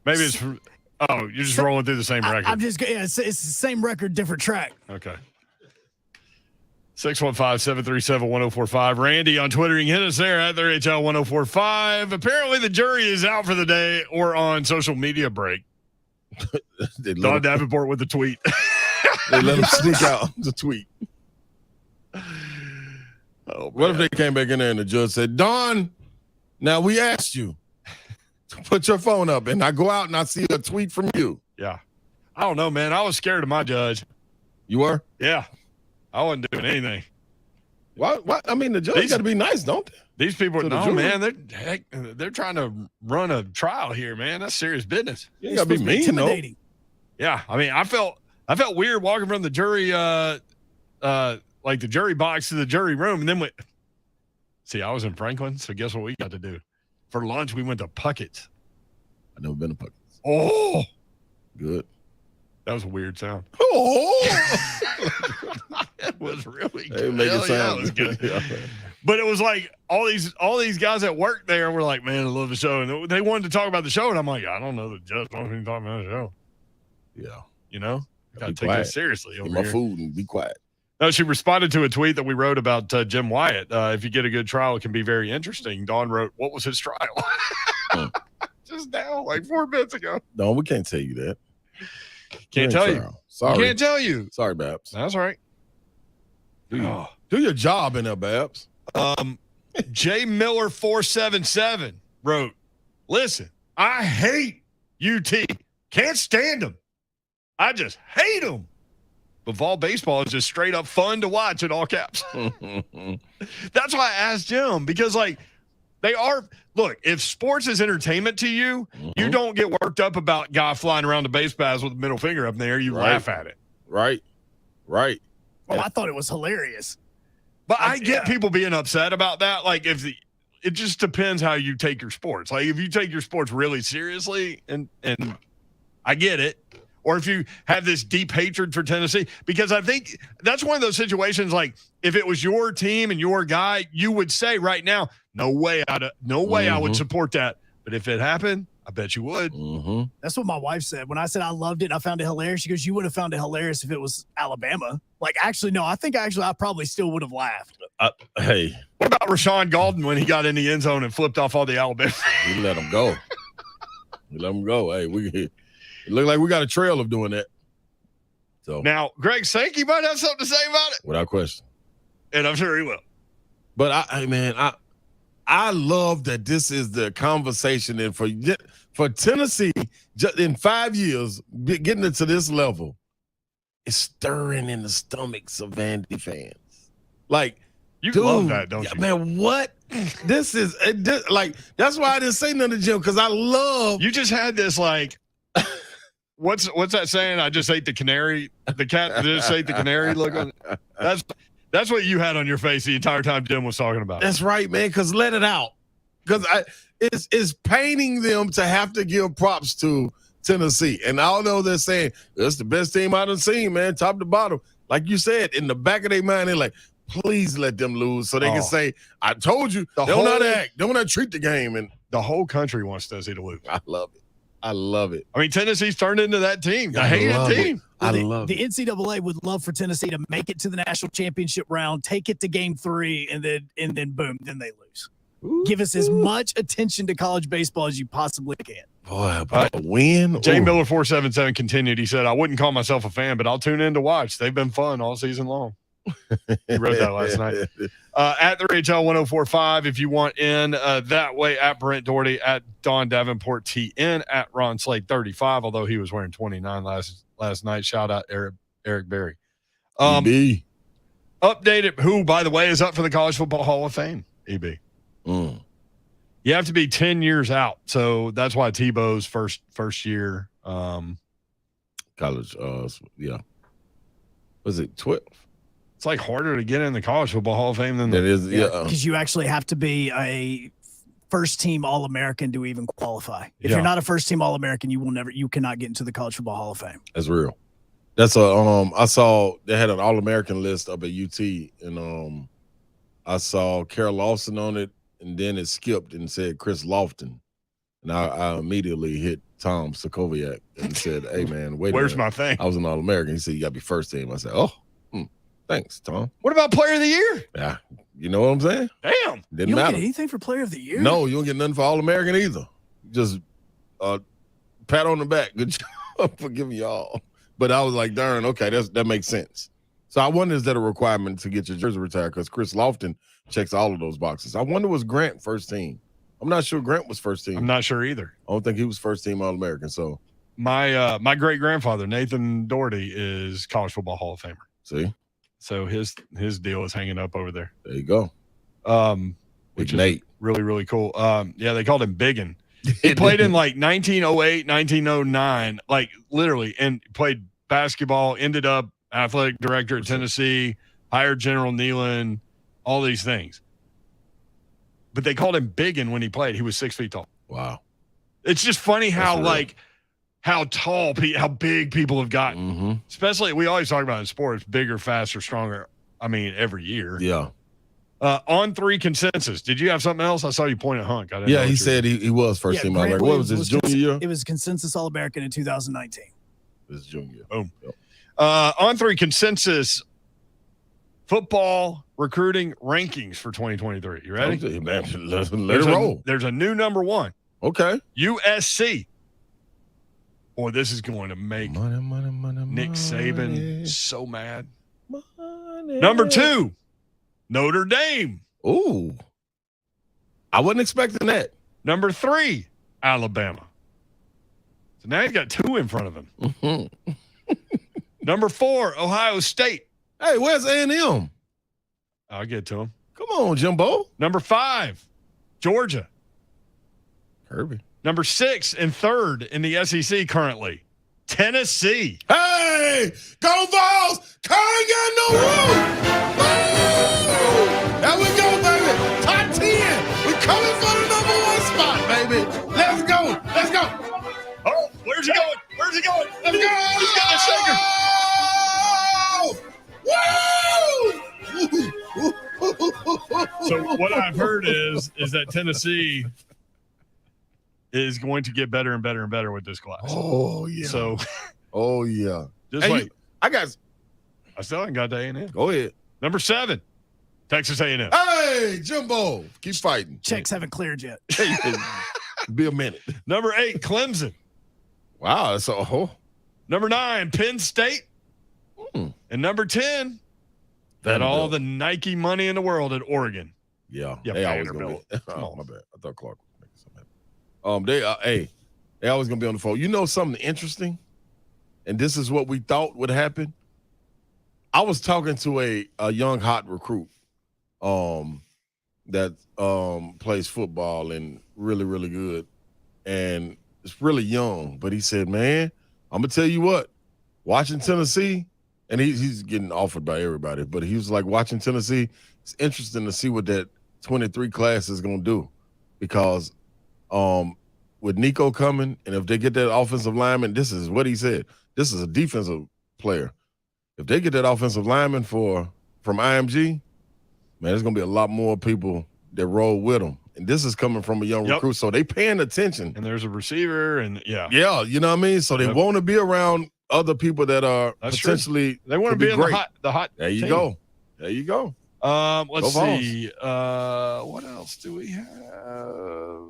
Speaker 2: Maybe it's from. Oh, you're just rolling through the same record.
Speaker 1: I'm just it's the same record, different track.
Speaker 2: Okay. 615-737-1045. Randy on Twitter. You can hit us there at the RHL 1045. Apparently, the jury is out for the day or on social media break. Don Davenport with the tweet.
Speaker 3: They let him sneak out the tweet.
Speaker 2: Oh,
Speaker 3: what if they came back in there and the judge said, Don, now we asked you to put your phone up, and I go out and I see a tweet from you.
Speaker 2: Yeah. I don't know, man. I was scared of my judge.
Speaker 3: You were?
Speaker 2: Yeah. I wasn't doing anything.
Speaker 3: What? I mean, the judge got to be nice, don't they?
Speaker 2: These people,
Speaker 3: To the
Speaker 2: no,
Speaker 3: jury?
Speaker 2: man, they're trying to run a trial here, man. That's serious business.
Speaker 3: You got to be mean, though.
Speaker 2: Yeah. I mean, I felt weird walking from the jury, like the jury box to the jury room. And then I was in Franklin. So guess what we got to do? For lunch, we went to Puckett's.
Speaker 3: I've never been to Puckett's.
Speaker 2: Oh,
Speaker 3: good.
Speaker 2: That was a weird sound.
Speaker 3: Oh,
Speaker 2: it was really
Speaker 3: they
Speaker 2: good.
Speaker 3: make it
Speaker 2: Hell yeah,
Speaker 3: sound
Speaker 2: it was good.
Speaker 3: Yeah.
Speaker 2: But it was like all these guys that work there were like, man, I love the show. And they wanted to talk about the show. And I'm like, I don't know the judge wants me to talk about the show.
Speaker 3: Yeah.
Speaker 2: You know? Got to
Speaker 3: Be
Speaker 2: take
Speaker 3: quiet.
Speaker 2: this seriously
Speaker 3: Eat
Speaker 2: over
Speaker 3: my
Speaker 2: here.
Speaker 3: food and be quiet.
Speaker 2: No, she responded to a tweet that we wrote about Jim Wyatt. If you get a good trial, it can be very interesting. Dawn wrote, what was his trial? Just now, like 4 minutes ago.
Speaker 3: No, we can't tell you that.
Speaker 2: Can't tell you.
Speaker 3: Sorry.
Speaker 2: Can't tell you.
Speaker 3: Sorry, Babs.
Speaker 2: That's all right.
Speaker 3: Do your job in there, Babs.
Speaker 2: J Miller 477 wrote, listen, I hate UT. Can't stand them. I just hate them. But fall baseball is just straight up fun to watch in all caps. That's why I asked Jim, because like they are. Look, if sports is entertainment to you, you don't get worked up about guy flying around the base paths with the middle finger up in the air. You laugh at it.
Speaker 3: Right.
Speaker 1: Well, I thought it was hilarious.
Speaker 2: But I get people being upset about that. Like it just depends how you take your sports. Like if you take your sports really seriously, and I get it. Or if you have this deep hatred for Tennessee, because I think that's one of those situations. Like if it was your team and your guy, you would say right now, no way I would support that. But if it happened, I bet you would.
Speaker 1: That's what my wife said. When I said I loved it and I found it hilarious, she goes, you would have found it hilarious if it was Alabama. Like, actually, no, I think I probably still would have laughed.
Speaker 3: Hey.
Speaker 2: What about Rashawn Golden when he got in the end zone and flipped off all the Alabama?
Speaker 3: We let him go. Hey, it looked like we got a trail of doing that. So
Speaker 2: now, Greg Sankey might have something to say about it.
Speaker 3: Without question.
Speaker 2: And I'm sure he will.
Speaker 3: But I love that this is the conversation, and for Tennessee, just in 5 years, getting it to this level, it's stirring in the stomachs of Vandy fans. Like,
Speaker 2: you
Speaker 3: dude,
Speaker 2: love that, don't you?
Speaker 3: Man, what? This is like, that's why I didn't say nothing to Jim, because I love.
Speaker 2: You just had this like. What's that saying? I just ate the canary. The cat just ate the canary. Look on. That's what you had on your face the entire time Jim was talking about.
Speaker 3: That's right, man. Because let it out. Because it's paining them to have to give props to Tennessee. And although they're saying that's the best team I've seen, man, top to bottom. Like you said, in the back of their mind, they're like, please let them lose so they can say, I told you, don't not act. Don't not treat the game. And
Speaker 2: the whole country wants Tennessee to lose.
Speaker 3: I love it. I love it.
Speaker 2: I mean, Tennessee's turned into that team. The hated team.
Speaker 1: The NCAA would love for Tennessee to make it to the national championship round, take it to game 3, and then boom, then they lose. Give us as much attention to college baseball as you possibly can.
Speaker 3: Boy, about a win.
Speaker 2: J Miller 477 continued. He said, I wouldn't call myself a fan, but I'll tune in to watch. They've been fun all season long. He wrote that last night. At the RHL 1045, if you want in that way, at Brent Doherty, at Don Davenport TN, at Ron Slade 35, although he was wearing 29 last night. Shout out Eric Berry. Updated, who, by the way, is up for the College Football Hall of Fame, EB. You have to be 10 years out. So that's why Tebow's first year.
Speaker 3: College, yeah. Was it 12?
Speaker 2: It's like harder to get in the College Football Hall of Fame than
Speaker 3: it is. Yeah,
Speaker 1: because you actually have to be a first-team All-American to even qualify. If you're not a first-team All-American, you cannot get into the College Football Hall of Fame.
Speaker 3: That's real. That's I saw they had an All-American list up at UT, and I saw Carol Lawson on it, and then it skipped and said Chris Lofton And I immediately hit Tom Sokoviak and said, hey, man, wait a minute.
Speaker 2: Where's my thing?
Speaker 3: I was an All-American. He said, you got to be first team. I said, oh, thanks, Tom.
Speaker 2: What about Player of the Year?
Speaker 3: Yeah, you know what I'm saying?
Speaker 2: Damn.
Speaker 3: Didn't
Speaker 1: You don't
Speaker 3: matter.
Speaker 1: get anything for Player of the Year?
Speaker 3: No, you don't get nothing for All-American either. Just pat on the back. Good job for giving y'all. But I was like, darn, okay, that makes sense. So I wonder, is that a requirement to get your jersey retired? Because Chris Lofton checks all of those boxes. I wonder, was Grant first team? I'm not sure Grant was first team.
Speaker 2: I'm not sure either.
Speaker 3: I don't think he was first team All-American. So
Speaker 2: my great-grandfather, Nathan Doherty, is College Football Hall of Famer.
Speaker 3: See?
Speaker 2: So his deal is hanging up over there.
Speaker 3: There you go.
Speaker 2: Which
Speaker 3: Nate.
Speaker 2: is really, really cool. Yeah, they called him Biggin. He played in like 1908, 1909, like literally, and played basketball, ended up athletic director at Tennessee, hired General Nealon, all these things. But they called him Biggin when he played. He was 6 feet tall.
Speaker 3: Wow.
Speaker 2: It's just funny how
Speaker 3: real.
Speaker 2: like how tall, how big people have gotten.
Speaker 3: Mm-hmm.
Speaker 2: Especially, we always talk about in sports, bigger, faster, stronger. I mean, every year.
Speaker 3: Yeah.
Speaker 2: On 3 consensus. Did you have something else? I saw you point at Hunk.
Speaker 3: Yeah, he said he was first team All-American. What was his junior year?
Speaker 1: It was consensus All-American in 2019.
Speaker 3: His junior year.
Speaker 2: Boom.
Speaker 3: Yep.
Speaker 2: On 3 consensus football recruiting rankings for 2023. You ready?
Speaker 3: Okay, man, let it roll.
Speaker 2: There's a new number 1.
Speaker 3: Okay.
Speaker 2: USC. Boy, this is going to make Nick Saban so mad. Number 2, Notre Dame.
Speaker 3: Ooh. I wasn't expecting that.
Speaker 2: Number 3, Alabama. So now he's got 2 in front of him.
Speaker 3: Mm-hmm.
Speaker 2: Number 4, Ohio State.
Speaker 3: Hey, where's A&M?
Speaker 2: I'll get to him.
Speaker 3: Come on, Jimbo.
Speaker 2: Number 5, Georgia.
Speaker 3: Kirby.
Speaker 2: Number 6 and 3rd in the SEC currently, Tennessee.
Speaker 3: Hey, go Vols! Carl got no room. Woo! There we go, baby. Top 10. We're coming for the number 1 spot, baby. Let's go. Let's go.
Speaker 2: Oh, where's he going? Where's he going?
Speaker 3: Let's go.
Speaker 2: He's got a shaker.
Speaker 3: Woo!
Speaker 2: So what I've heard is that Tennessee is going to get better and better and better with this class.
Speaker 3: Oh, yeah.
Speaker 2: So,
Speaker 3: oh, yeah.
Speaker 2: Just
Speaker 3: hey,
Speaker 2: wait.
Speaker 3: I
Speaker 2: still haven't got to A&M.
Speaker 3: Go ahead.
Speaker 2: Number 7, Texas A&M.
Speaker 3: Hey, Jimbo. Keep fighting.
Speaker 1: Checks haven't cleared yet.
Speaker 3: Be a minute.
Speaker 2: Number 8, Clemson.
Speaker 3: Wow. That's
Speaker 2: Number 9, Penn State. And number 10, got all the Nike money in the world at Oregon.
Speaker 3: Yeah.
Speaker 2: Yeah,
Speaker 3: they always gonna be. Oh, my bad. I thought Clark was making something happen. They always gonna be on the phone. You know something interesting? And this is what we thought would happen. I was talking to a young hot recruit that plays football and really, really good. And it's really young. But he said, man, I'm gonna tell you what, watching Tennessee, and he's getting offered by everybody, but he was like, watching Tennessee, it's interesting to see what that 23 class is gonna do. Because with Nico coming, and if they get that offensive lineman, this is what he said. This is a defensive player. If they get that offensive lineman from IMG, man, there's gonna be a lot more people that roll with them. And this is coming from a young recruit, so they paying attention.
Speaker 2: And there's a receiver, and
Speaker 3: yeah, you know what I mean. So they want to be around other people that are potentially.
Speaker 2: True. They want to be in the hot.
Speaker 3: There you
Speaker 2: team.
Speaker 3: go. There you go.
Speaker 2: Let's see. What else do we have?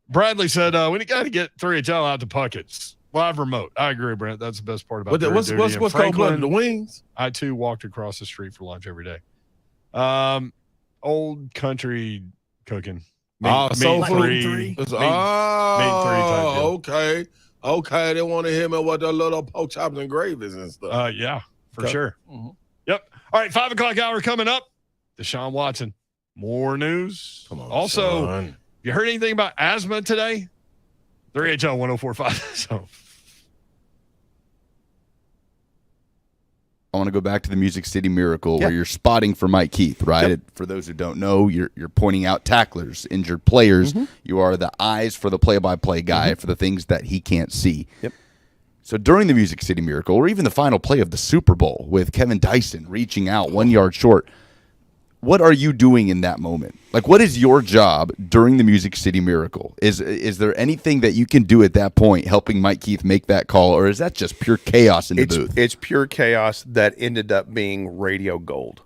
Speaker 2: Bradley said we got to get 3HL out to Puckett's. Live remote. I agree, Brent. That's the best part about it.
Speaker 3: What's called the wings?
Speaker 2: I too walked across the street for lunch every day. Old country cooking.
Speaker 3: Meat
Speaker 2: free.
Speaker 3: Okay. Okay. They want to hear me with the little pork chops and gravies and stuff.
Speaker 2: Yeah, for sure.
Speaker 3: Mm-hmm.
Speaker 2: Yep. All right, 5 o'clock hour coming up. Deshaun Watson. More news.
Speaker 3: Come on.
Speaker 2: Also,
Speaker 3: son.
Speaker 2: you heard anything about asthma today? 3HL 1045. So
Speaker 17: I want to go back to the Music City Miracle where you're spotting for Mike Keith, right?
Speaker 3: Yep.
Speaker 17: For those who don't know, you're pointing out tacklers, injured players.
Speaker 18: Mm-hmm.
Speaker 17: You are the eyes for the play-by-play guy for the things that he can't see.
Speaker 18: Yep.
Speaker 17: So during the Music City Miracle, or even the final play of the Super Bowl with Kevin Dyson reaching out 1 yard short, what are you doing in that moment? Like, what is your job during the Music City Miracle? Is there anything that you can do at that point helping Mike Keith make that call, or is that just pure chaos in the booth?
Speaker 18: It's pure chaos that ended up being radio gold.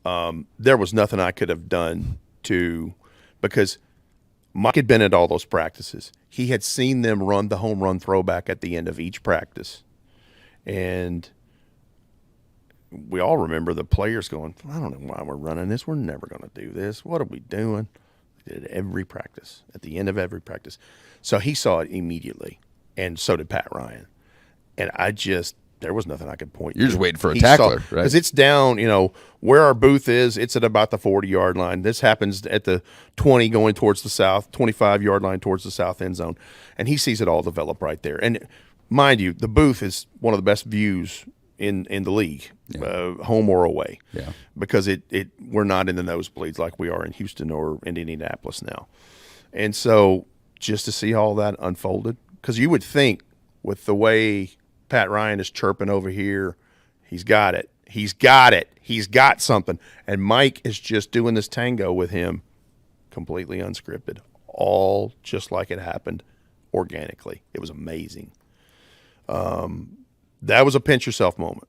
Speaker 18: There was nothing I could have done because Mike had been at all those practices. He had seen them run the home run throwback at the end of each practice. And we all remember the players going, I don't know why we're running this. We're never going to do this. What are we doing? We did it every practice, at the end of every practice. So he saw it immediately, and so did Pat Ryan. And there was nothing I could point to.
Speaker 17: You're just waiting for a tackler, right?
Speaker 18: Because it's down, where our booth is, it's at about the 40-yard line. This happens at the 20 going towards the south, 25-yard line towards the south end zone. And he sees it all develop right there. And mind you, the booth is one of the best views in the league, home or away, because we're not in the nosebleeds like we are in Houston or in Indianapolis now. And so just to see all that unfolded, because you would think with the way Pat Ryan is chirping over here, he's got it. He's got something. And Mike is just doing this tango with him, completely unscripted, all just like it happened organically. It was amazing. That was a pinch yourself moment.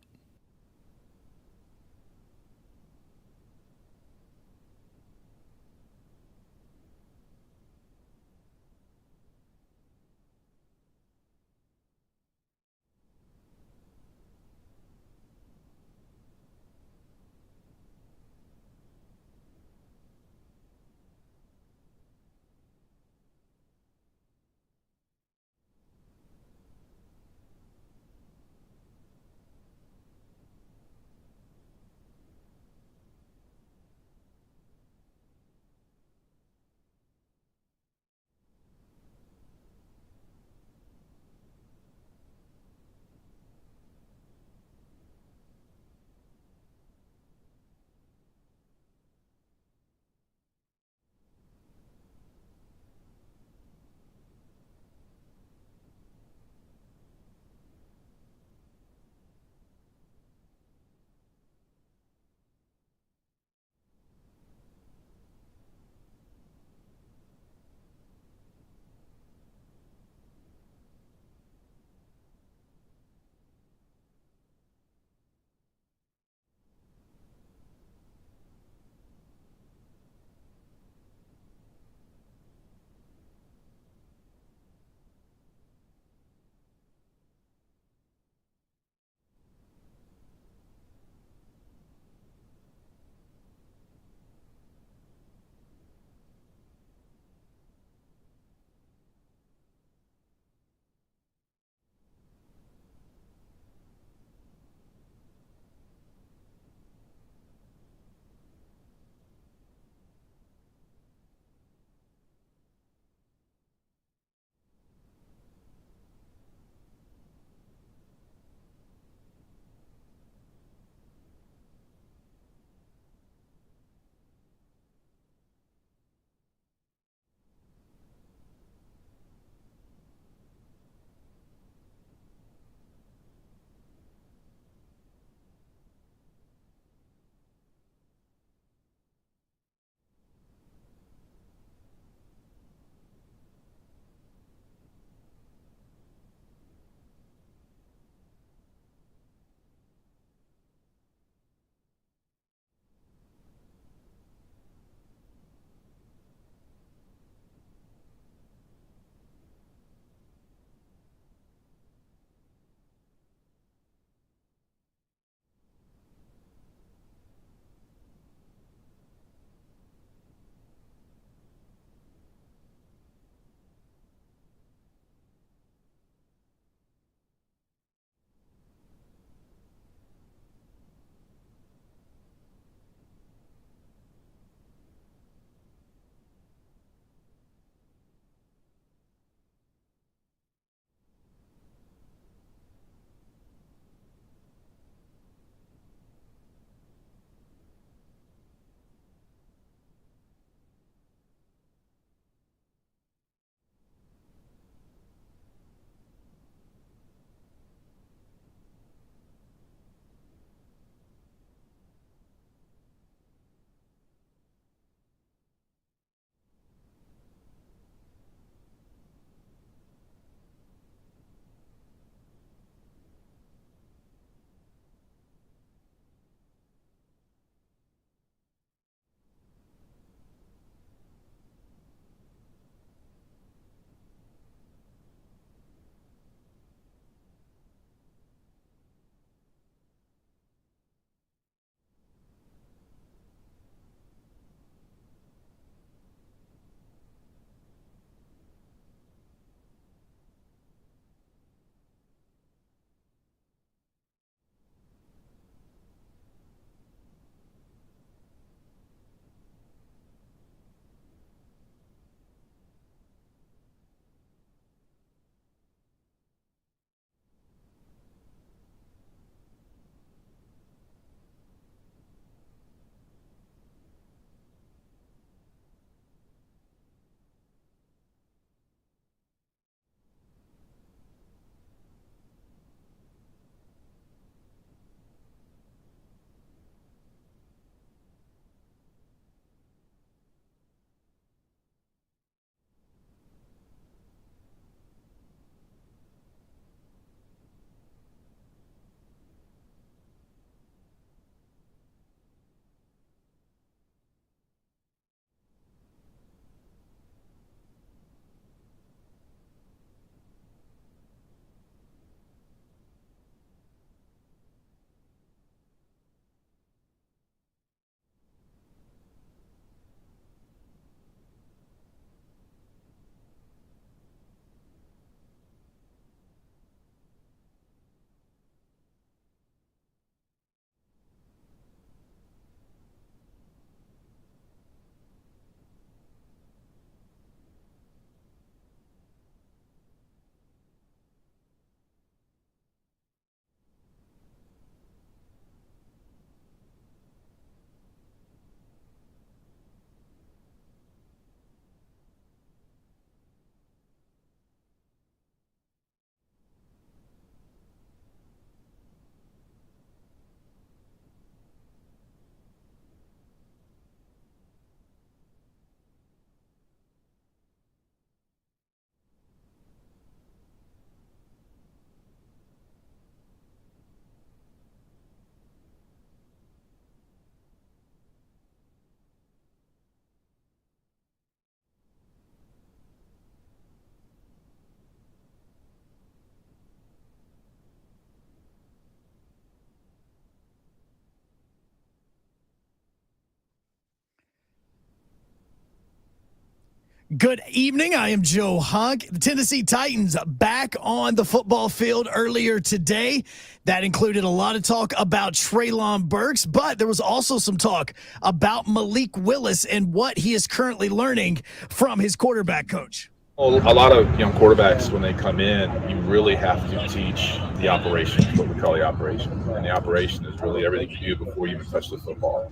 Speaker 1: Good evening. I am Joe Hunk. The Tennessee Titans back on the football field earlier today. That included a lot of talk about Treylon Burks, but there was also some talk about Malik Willis and what he is currently learning from his quarterback coach.
Speaker 19: Well, a lot of young quarterbacks, when they come in, you really have to teach the operation, what we call the operation. And the operation is really everything you do before you even touch the football.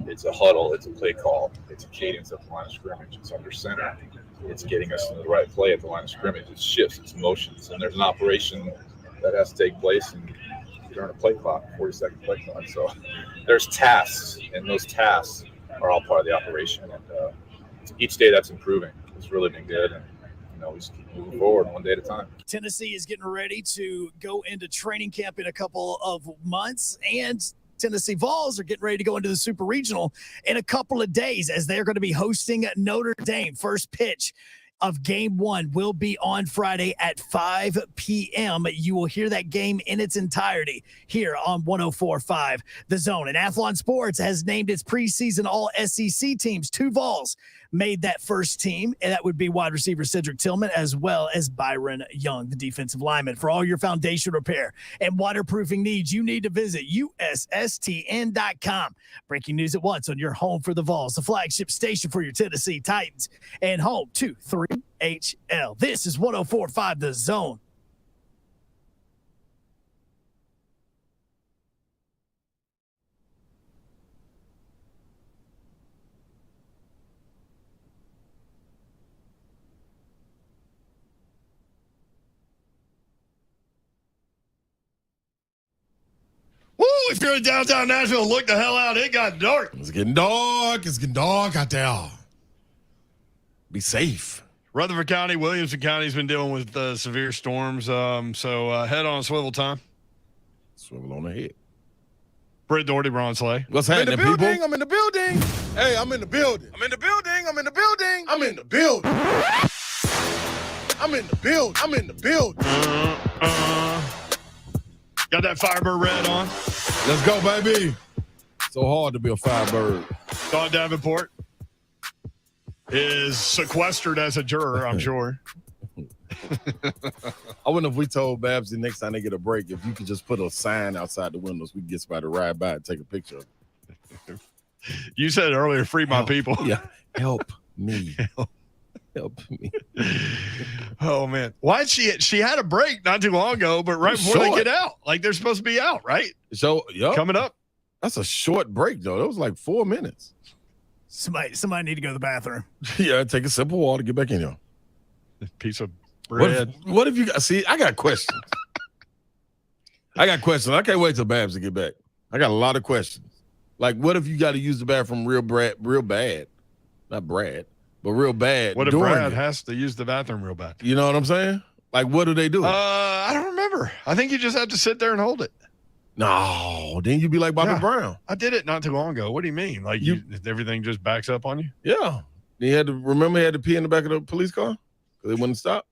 Speaker 19: It's a huddle, it's a play call, it's a cadence at the line of scrimmage, it's under center, it's getting us in the right play at the line of scrimmage, it's shifts, it's motions, and there's an operation that has to take place during a play clock, 40-second play clock. So there's tasks, and those tasks are all part of the operation. And each day that's improving. It's really been good. And we just keep moving forward one day at a time.
Speaker 1: Tennessee is getting ready to go into training camp in a couple of months, and Tennessee Vols are getting ready to go into the Super Regional in a couple of days as they're going to be hosting Notre Dame. First pitch of game one will be on Friday at 5 p.m. You will hear that game in its entirety here on 104.5 The Zone. And Athlon Sports has named its preseason All-SEC teams. 2 Vols made that first team, and that would be wide receiver Cedric Tillman as well as Byron Young, the defensive lineman. For all your foundation repair and waterproofing needs, you need to visit USSTN.com. Breaking news at once on your home for the Vols, the flagship station for your Tennessee Titans, and home to 3HL. This is 104.5 The Zone.
Speaker 2: Woo! If you're in downtown Nashville, look the hell out. It got dark.
Speaker 3: It's getting dark. It's getting dark out there. Be safe.
Speaker 2: Rutherford County, Williamson County's been dealing with severe storms. So head on swivel time.
Speaker 3: Swivel on the head.
Speaker 2: Britt Doherty, Ron Slay.
Speaker 3: What's happening, people?
Speaker 18: I'm in the building.
Speaker 3: Hey, I'm in the building.
Speaker 18: I'm in the building. I'm in the building.
Speaker 3: I'm in the building. I'm in the building. I'm in the building.
Speaker 2: Got that Firebird red on.
Speaker 3: Let's go, baby. So hard to be a Firebird.
Speaker 2: Don Davenport is sequestered as a juror, I'm sure.
Speaker 3: I wonder if we told Babs the next time they get a break, if you could just put a sign outside the windows, we can get somebody to ride by and take a picture of it.
Speaker 2: You said earlier, free my people.
Speaker 3: Yeah. Help me. Help me.
Speaker 2: Oh, man. Why she had a break not too long ago, but right before they get out. Like they're supposed to be out, right?
Speaker 3: So, yeah.
Speaker 2: Coming up.
Speaker 3: That's a short break, though. That was like 4 minutes.
Speaker 1: Somebody need to go to the bathroom.
Speaker 3: Yeah, take a sip of water, get back in here.
Speaker 2: Piece of bread.
Speaker 3: What if you got? See, I got questions. I can't wait till Babs to get back. I got a lot of questions. Like, what if you got to use the bathroom real bad? Not Brad, but real bad.
Speaker 2: What if Brad has to use the bathroom real bad?
Speaker 3: You know what I'm saying? Like, what do they do?
Speaker 2: I don't remember. I think you just have to sit there and hold it.
Speaker 3: No, then you be like Bobby Brown.
Speaker 2: I did it not too long ago. What do you mean? Like everything just backs up on you?
Speaker 3: Yeah. He had to pee in the back of the police car because they wouldn't stop.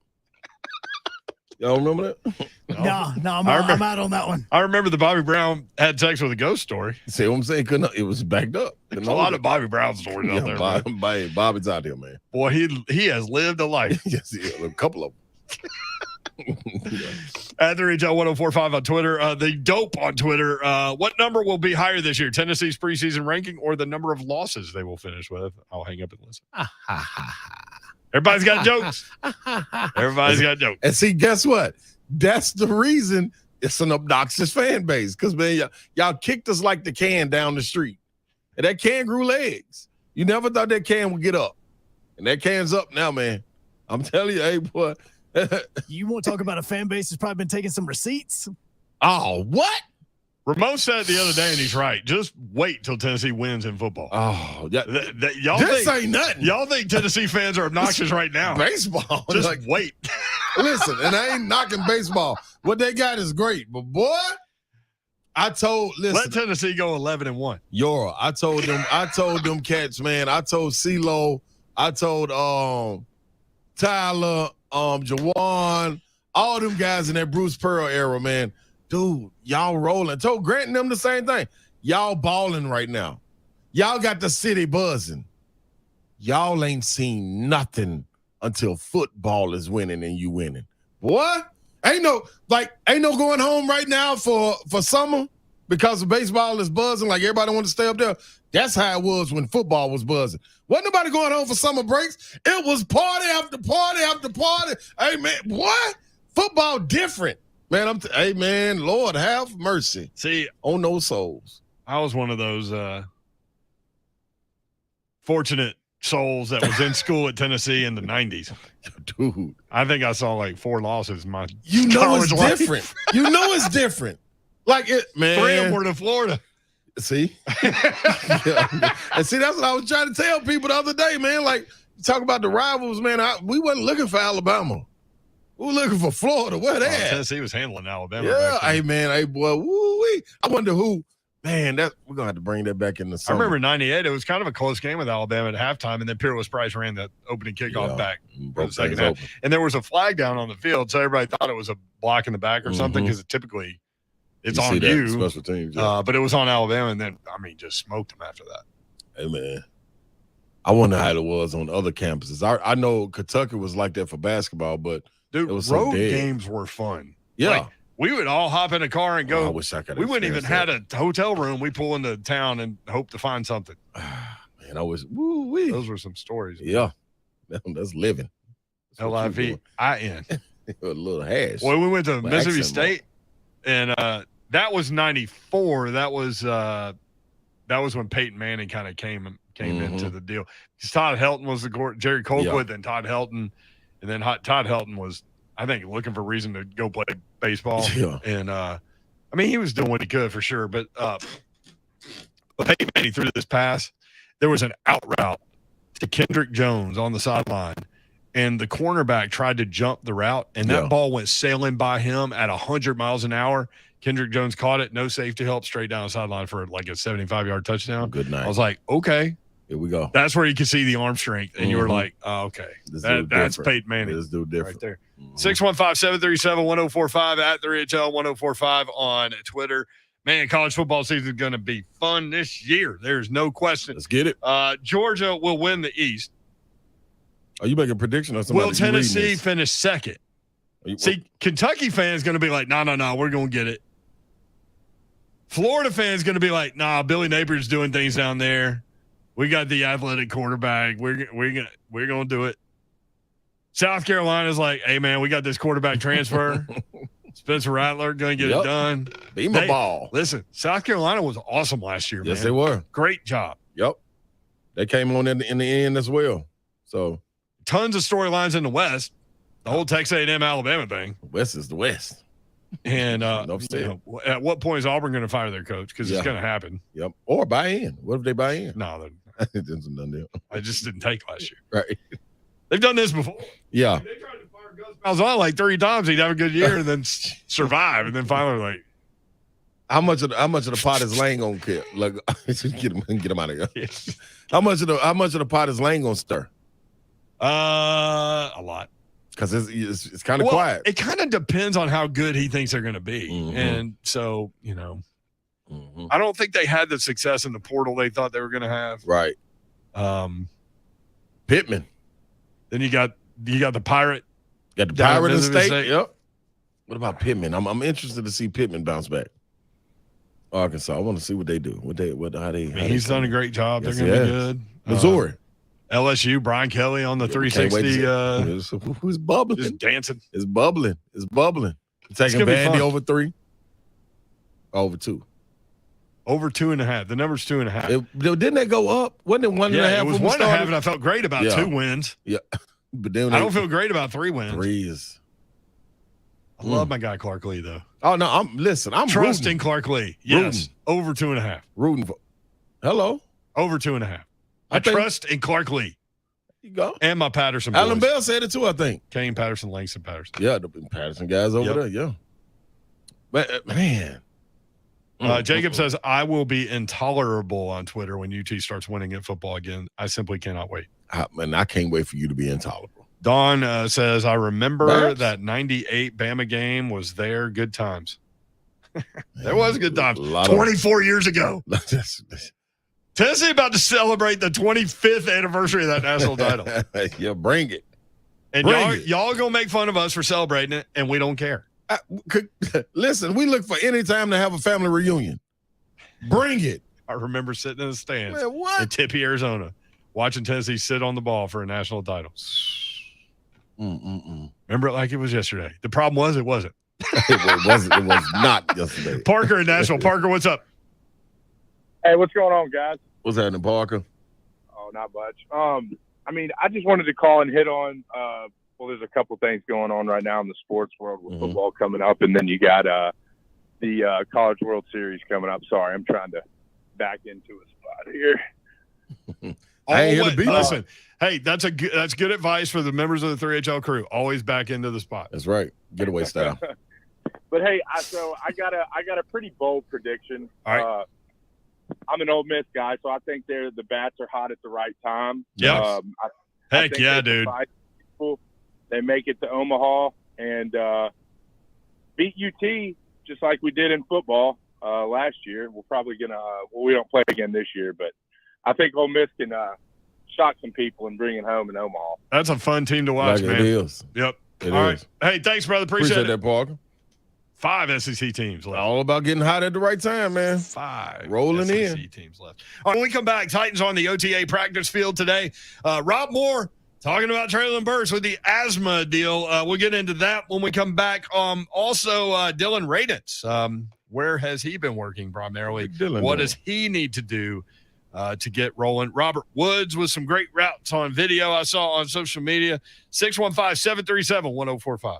Speaker 3: Y'all remember that?
Speaker 1: No, I'm out on that one.
Speaker 2: I remember the Bobby Brown had sex with a ghost story.
Speaker 3: See what I'm saying? It was backed up.
Speaker 2: There's a lot of Bobby Brown stories out there.
Speaker 3: Bobby's out here, man.
Speaker 2: Boy, he has lived a life.
Speaker 3: Yes, a couple of them.
Speaker 2: At the RHL 1045 on Twitter, the dope on Twitter. What number will be higher this year? Tennessee's preseason ranking or the number of losses they will finish with? I'll hang up and listen. Everybody's got jokes. Everybody's got jokes.
Speaker 3: And see, guess what? That's the reason it's an obnoxious fan base. Because, man, y'all kicked us like the can down the street. And that can grew legs. You never thought that can would get up. And that can's up now, man. I'm telling you, hey, boy.
Speaker 1: You want to talk about a fan base that's probably been taking some receipts?
Speaker 3: Oh, what?
Speaker 2: Ramon said the other day, and he's right. Just wait till Tennessee wins in football.
Speaker 3: Oh,
Speaker 2: this
Speaker 3: ain't nothing.
Speaker 2: Y'all think Tennessee fans are obnoxious right now?
Speaker 3: Baseball.
Speaker 2: Just wait.
Speaker 3: Listen, and I ain't knocking baseball. What they got is great, but boy, let
Speaker 2: Tennessee go 11-1.
Speaker 3: I told them cats, man. I told CeeLo, I told Tyler, Jawan, all them guys in that Bruce Pearl era, man. Dude, y'all rolling. Told Grant and them the same thing. Y'all balling right now. Y'all got the city buzzing. y'all ain't seen nothing until football is winning and you winning. What? Ain't no going home right now for summer because the baseball is buzzing. Like everybody want to stay up there. That's how it was when football was buzzing. Wasn't nobody going home for summer breaks. It was party after party after party. Hey man, what? Football different, man. Hey man, Lord have mercy.
Speaker 2: See,
Speaker 3: on those souls.
Speaker 2: I was one of those fortunate souls that was in school at Tennessee in the 90s.
Speaker 3: Dude,
Speaker 2: I think I saw like 4 losses in my
Speaker 3: you know
Speaker 2: college
Speaker 3: it's
Speaker 2: life.
Speaker 3: different. You know it's different. Like it, man.
Speaker 2: 3 of them were to Florida.
Speaker 3: See? Yeah. And see, that's what I was trying to tell people the other day, man. Like, you talk about the rivals, man. We wasn't looking for Alabama. We were looking for Florida. Where they at?
Speaker 2: Tennessee was handling Alabama.
Speaker 3: Yeah, hey, man. Hey, boy. Woo-wee. I wonder who. Man, we're going to have to bring that back in the summer.
Speaker 2: I remember 98. It was kind of a close game with Alabama at halftime, and then Peerless Price ran the opening kickoff back for the second half.
Speaker 3: Open.
Speaker 2: And there was a flag down on the field, so everybody thought it was a block in the back or something because typically it's on you.
Speaker 3: Special teams, yeah.
Speaker 2: But it was on Alabama, and then, just smoked them after that.
Speaker 3: Hey, man. I wonder how it was on other campuses. I know Kentucky was like that for basketball, but
Speaker 2: dude,
Speaker 3: it was
Speaker 2: road
Speaker 3: so dead.
Speaker 2: Games were fun.
Speaker 3: Yeah.
Speaker 2: Like, we would all hop in a car and go.
Speaker 3: I wish I could.
Speaker 2: We wouldn't even had a hotel room. We pull into town and hope to find something.
Speaker 3: Man, I was woo-wee.
Speaker 2: Those were some stories.
Speaker 3: Yeah. That's living.
Speaker 2: LIVIN.
Speaker 3: A little hash.
Speaker 2: Well, we went to Mississippi
Speaker 3: accent
Speaker 2: State, and that was 94. That was when Peyton Manning kind of came into the deal. Because Todd Helton was the Jerry Colquitt, then Todd Helton, and then Todd Helton was, I think, looking for a reason to go play baseball.
Speaker 3: Yeah.
Speaker 2: And he was doing what he could for sure. But Peyton Manning threw this pass. There was an out route to Kendrick Jones on the sideline, and the cornerback tried to jump the route, and that ball went sailing by him at 100 miles an hour. Kendrick Jones caught it, no safety help, straight down the sideline for like a 75-yard touchdown.
Speaker 3: Good night.
Speaker 2: I was like, okay.
Speaker 3: Here we go.
Speaker 2: That's where you can see the arm strength, and you were like, oh, okay. That's Peyton Manning.
Speaker 3: This dude different.
Speaker 2: Right there. 615-737-1045 at the RHL 1045 on Twitter. Man, college football season is going to be fun this year. There's no question.
Speaker 3: Let's get it.
Speaker 2: Georgia will win the East.
Speaker 3: Are you making a prediction or something?
Speaker 2: Will Tennessee finish second? See, Kentucky fans going to be like, no, we're going to get it. Florida fans going to be like, nah, Billy Napier's doing things down there. We got the athletic quarterback. We're going to do it. South Carolina's like, hey, man, we got this quarterback transfer. Spencer Rattler going to get it done.
Speaker 3: Beam a ball.
Speaker 2: Listen, South Carolina was awesome last year,
Speaker 3: Yes,
Speaker 2: man.
Speaker 3: they were.
Speaker 2: Great job.
Speaker 3: Yep. They came on in the end as well. So
Speaker 2: tons of storylines in the West. The whole Texas A&M Alabama thing.
Speaker 3: West is the West.
Speaker 2: And at what point is Auburn going to fire their coach? Because it's going to happen.
Speaker 3: Yep. Or buy in. What if they buy in?
Speaker 2: No,
Speaker 3: it's a done deal.
Speaker 2: I just didn't take last year.
Speaker 3: Right.
Speaker 2: They've done this before.
Speaker 3: Yeah.
Speaker 2: They tried to fire Gus Malzahn like 3 times. He'd have a good year and then survive, and then finally like.
Speaker 3: How much of the pot is Lane gonna kill? Like, get him out of here. Yes. How much of the pot is Lane gonna stir?
Speaker 2: A lot.
Speaker 3: Because it's kind of quiet.
Speaker 2: It kind of depends on how good he thinks they're going to be, and so I don't think they had the success in the portal they thought they were going to have.
Speaker 3: Right. Pittman.
Speaker 2: Then you got the Pirate.
Speaker 3: Got the Pirate in State. Yep. What about Pittman? I'm interested to see Pittman bounce back. Arkansas. I want to see what they do. He's
Speaker 2: done a great job. They're going to be good.
Speaker 3: Missouri.
Speaker 2: LSU, Brian Kelly on the 360.
Speaker 3: Who's bubbling?
Speaker 2: Just dancing.
Speaker 3: It's bubbling. Taking Vandy over 3. Over 2.
Speaker 2: Over 2.5. The number's 2.5.
Speaker 3: Didn't that go up? Wasn't it 1.5?
Speaker 2: It was 1.5, and I felt great about 2 wins.
Speaker 3: Yeah. But then
Speaker 2: I don't feel great about 3 wins.
Speaker 3: 3 is.
Speaker 2: I love my guy Clark Lee, though.
Speaker 3: Oh, no. I'm
Speaker 2: trusting
Speaker 3: rooting.
Speaker 2: Clark Lee. Yes. Over 2.5.
Speaker 3: Rooting for. Hello.
Speaker 2: Over 2.5. I trust in Clark Lee.
Speaker 3: You go.
Speaker 2: And my Patterson boys.
Speaker 3: Allan Bell said it too, I think.
Speaker 2: Kane Patterson, Langston Patterson.
Speaker 3: Yeah, the Patterson guys over there. Yeah. But, man.
Speaker 2: Jacob says, I will be intolerable on Twitter when UT starts winning at football again. I simply cannot wait.
Speaker 3: I can't wait for you to be intolerable.
Speaker 2: Don says, I remember that 98 Bama game was there. Good times. There was good times. 24 years ago. Tennessee about to celebrate the 25th anniversary of that national title.
Speaker 3: Yeah, bring it.
Speaker 2: And y'all going to make fun of us for celebrating it, and we don't care.
Speaker 3: Listen, we look for any time to have a family reunion. Bring it.
Speaker 2: I remember sitting in the stands
Speaker 3: in
Speaker 2: Tempe, Arizona, watching Tennessee sit on the ball for a national title. Remember it like it was yesterday. The problem was it wasn't.
Speaker 3: It was not yesterday.
Speaker 2: Parker in Nashville. Parker, what's up?
Speaker 20: Hey, what's going on, guys?
Speaker 3: What's happening, Parker?
Speaker 20: Oh, not much. I mean, I just wanted to call and hit on. Well, there's a couple things going on right now in the sports world with football coming up, and then you got the College World Series coming up. Sorry, I'm trying to back into a spot here.
Speaker 3: I ain't here to beat.
Speaker 2: Listen, hey, that's good advice for the members of the 3HL crew. Always back into the spot.
Speaker 3: That's right. Getaway style.
Speaker 20: But hey, so I got a pretty bold prediction.
Speaker 2: All right.
Speaker 20: I'm an Ole Miss guy, so I think the bats are hot at the right time.
Speaker 2: Yes. Heck yeah, dude.
Speaker 20: They make it to Omaha and beat UT just like we did in football last year. We're probably gonna we don't play again this year, but I think Ole Miss can shock some people and bring it home in Omaha.
Speaker 2: That's a fun team to watch, man.
Speaker 3: It is.
Speaker 2: Yep.
Speaker 3: It
Speaker 2: All
Speaker 3: is.
Speaker 2: right. Hey, thanks, brother. Appreciate it.
Speaker 3: That, Parker.
Speaker 2: 5 SEC teams left.
Speaker 3: All about getting hot at the right time, man.
Speaker 2: 5
Speaker 3: rolling
Speaker 2: SEC
Speaker 3: in.
Speaker 2: teams left. All right, when we come back, Titans on the OTA practice field today. Rob Moore talking about Treylon Burks with the asthma deal. We'll get into that when we come back. Also, Dylan Raditz. Where has he been working primarily? What does he need to do to get rolling? Robert Woods with some great routes on video I saw on social media. 615-737-1045.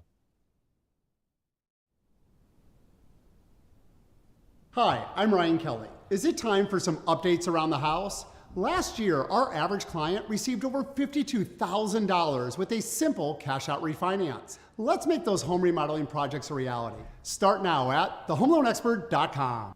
Speaker 4: Hi, I'm Ryan Kelly. Is it time for some updates around the house? Last year, our average client received over $52,000 with a simple cash-out refinance. Let's make those home remodeling projects a reality. Start now at thehomeloanexpert.com.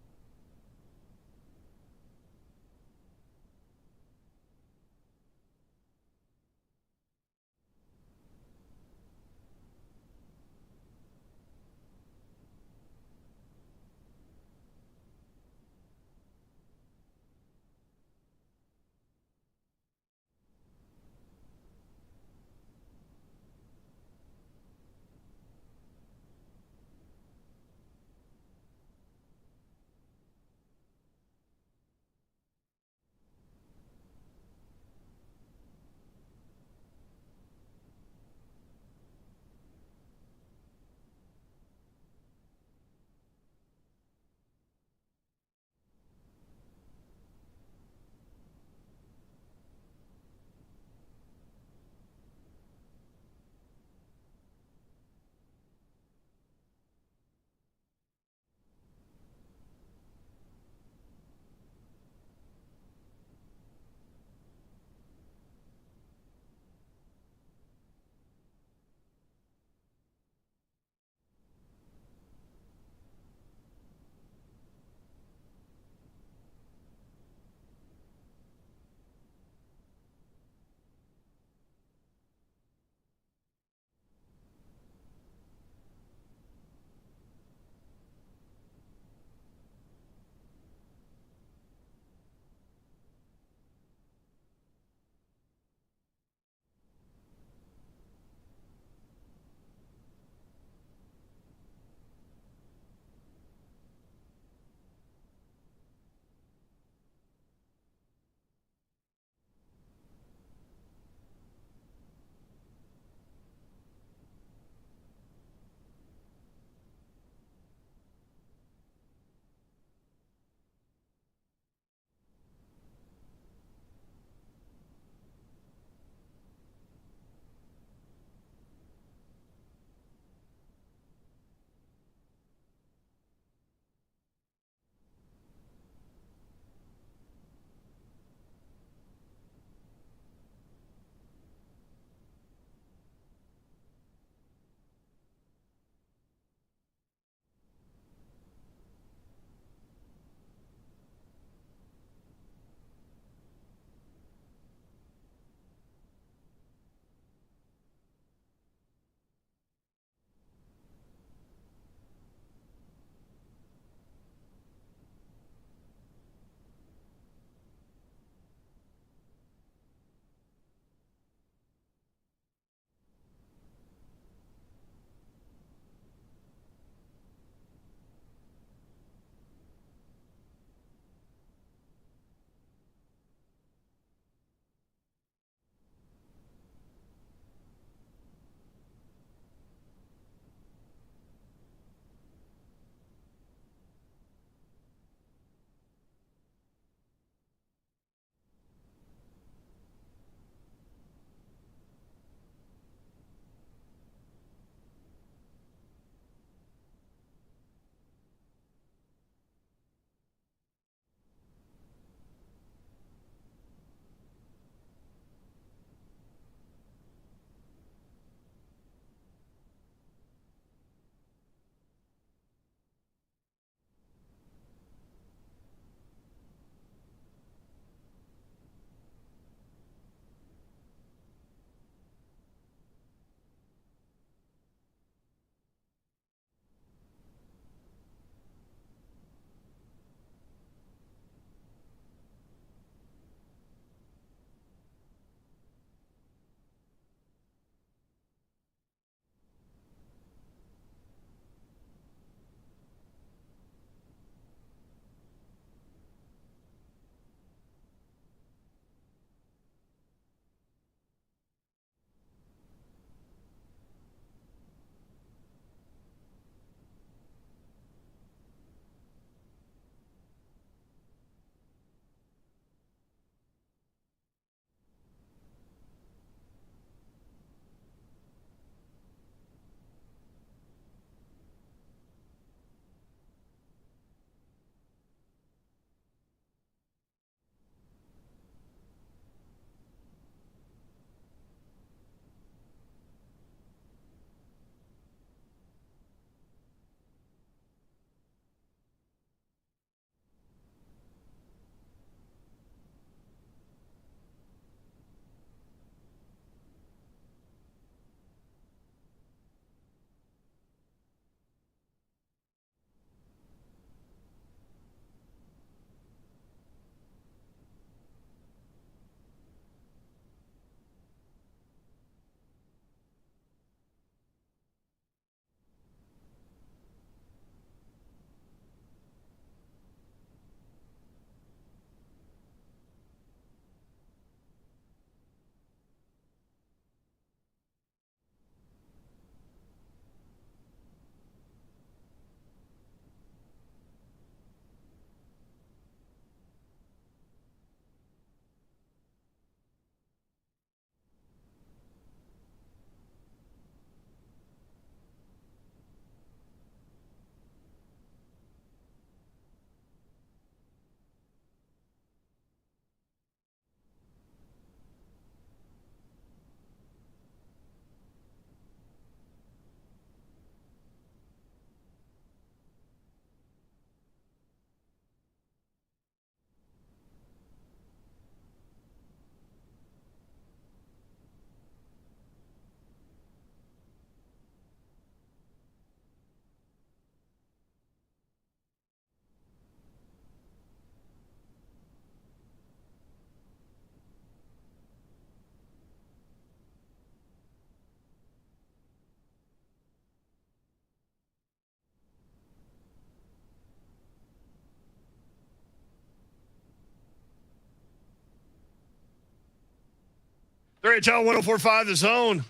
Speaker 2: 3HL 1045 The Zone.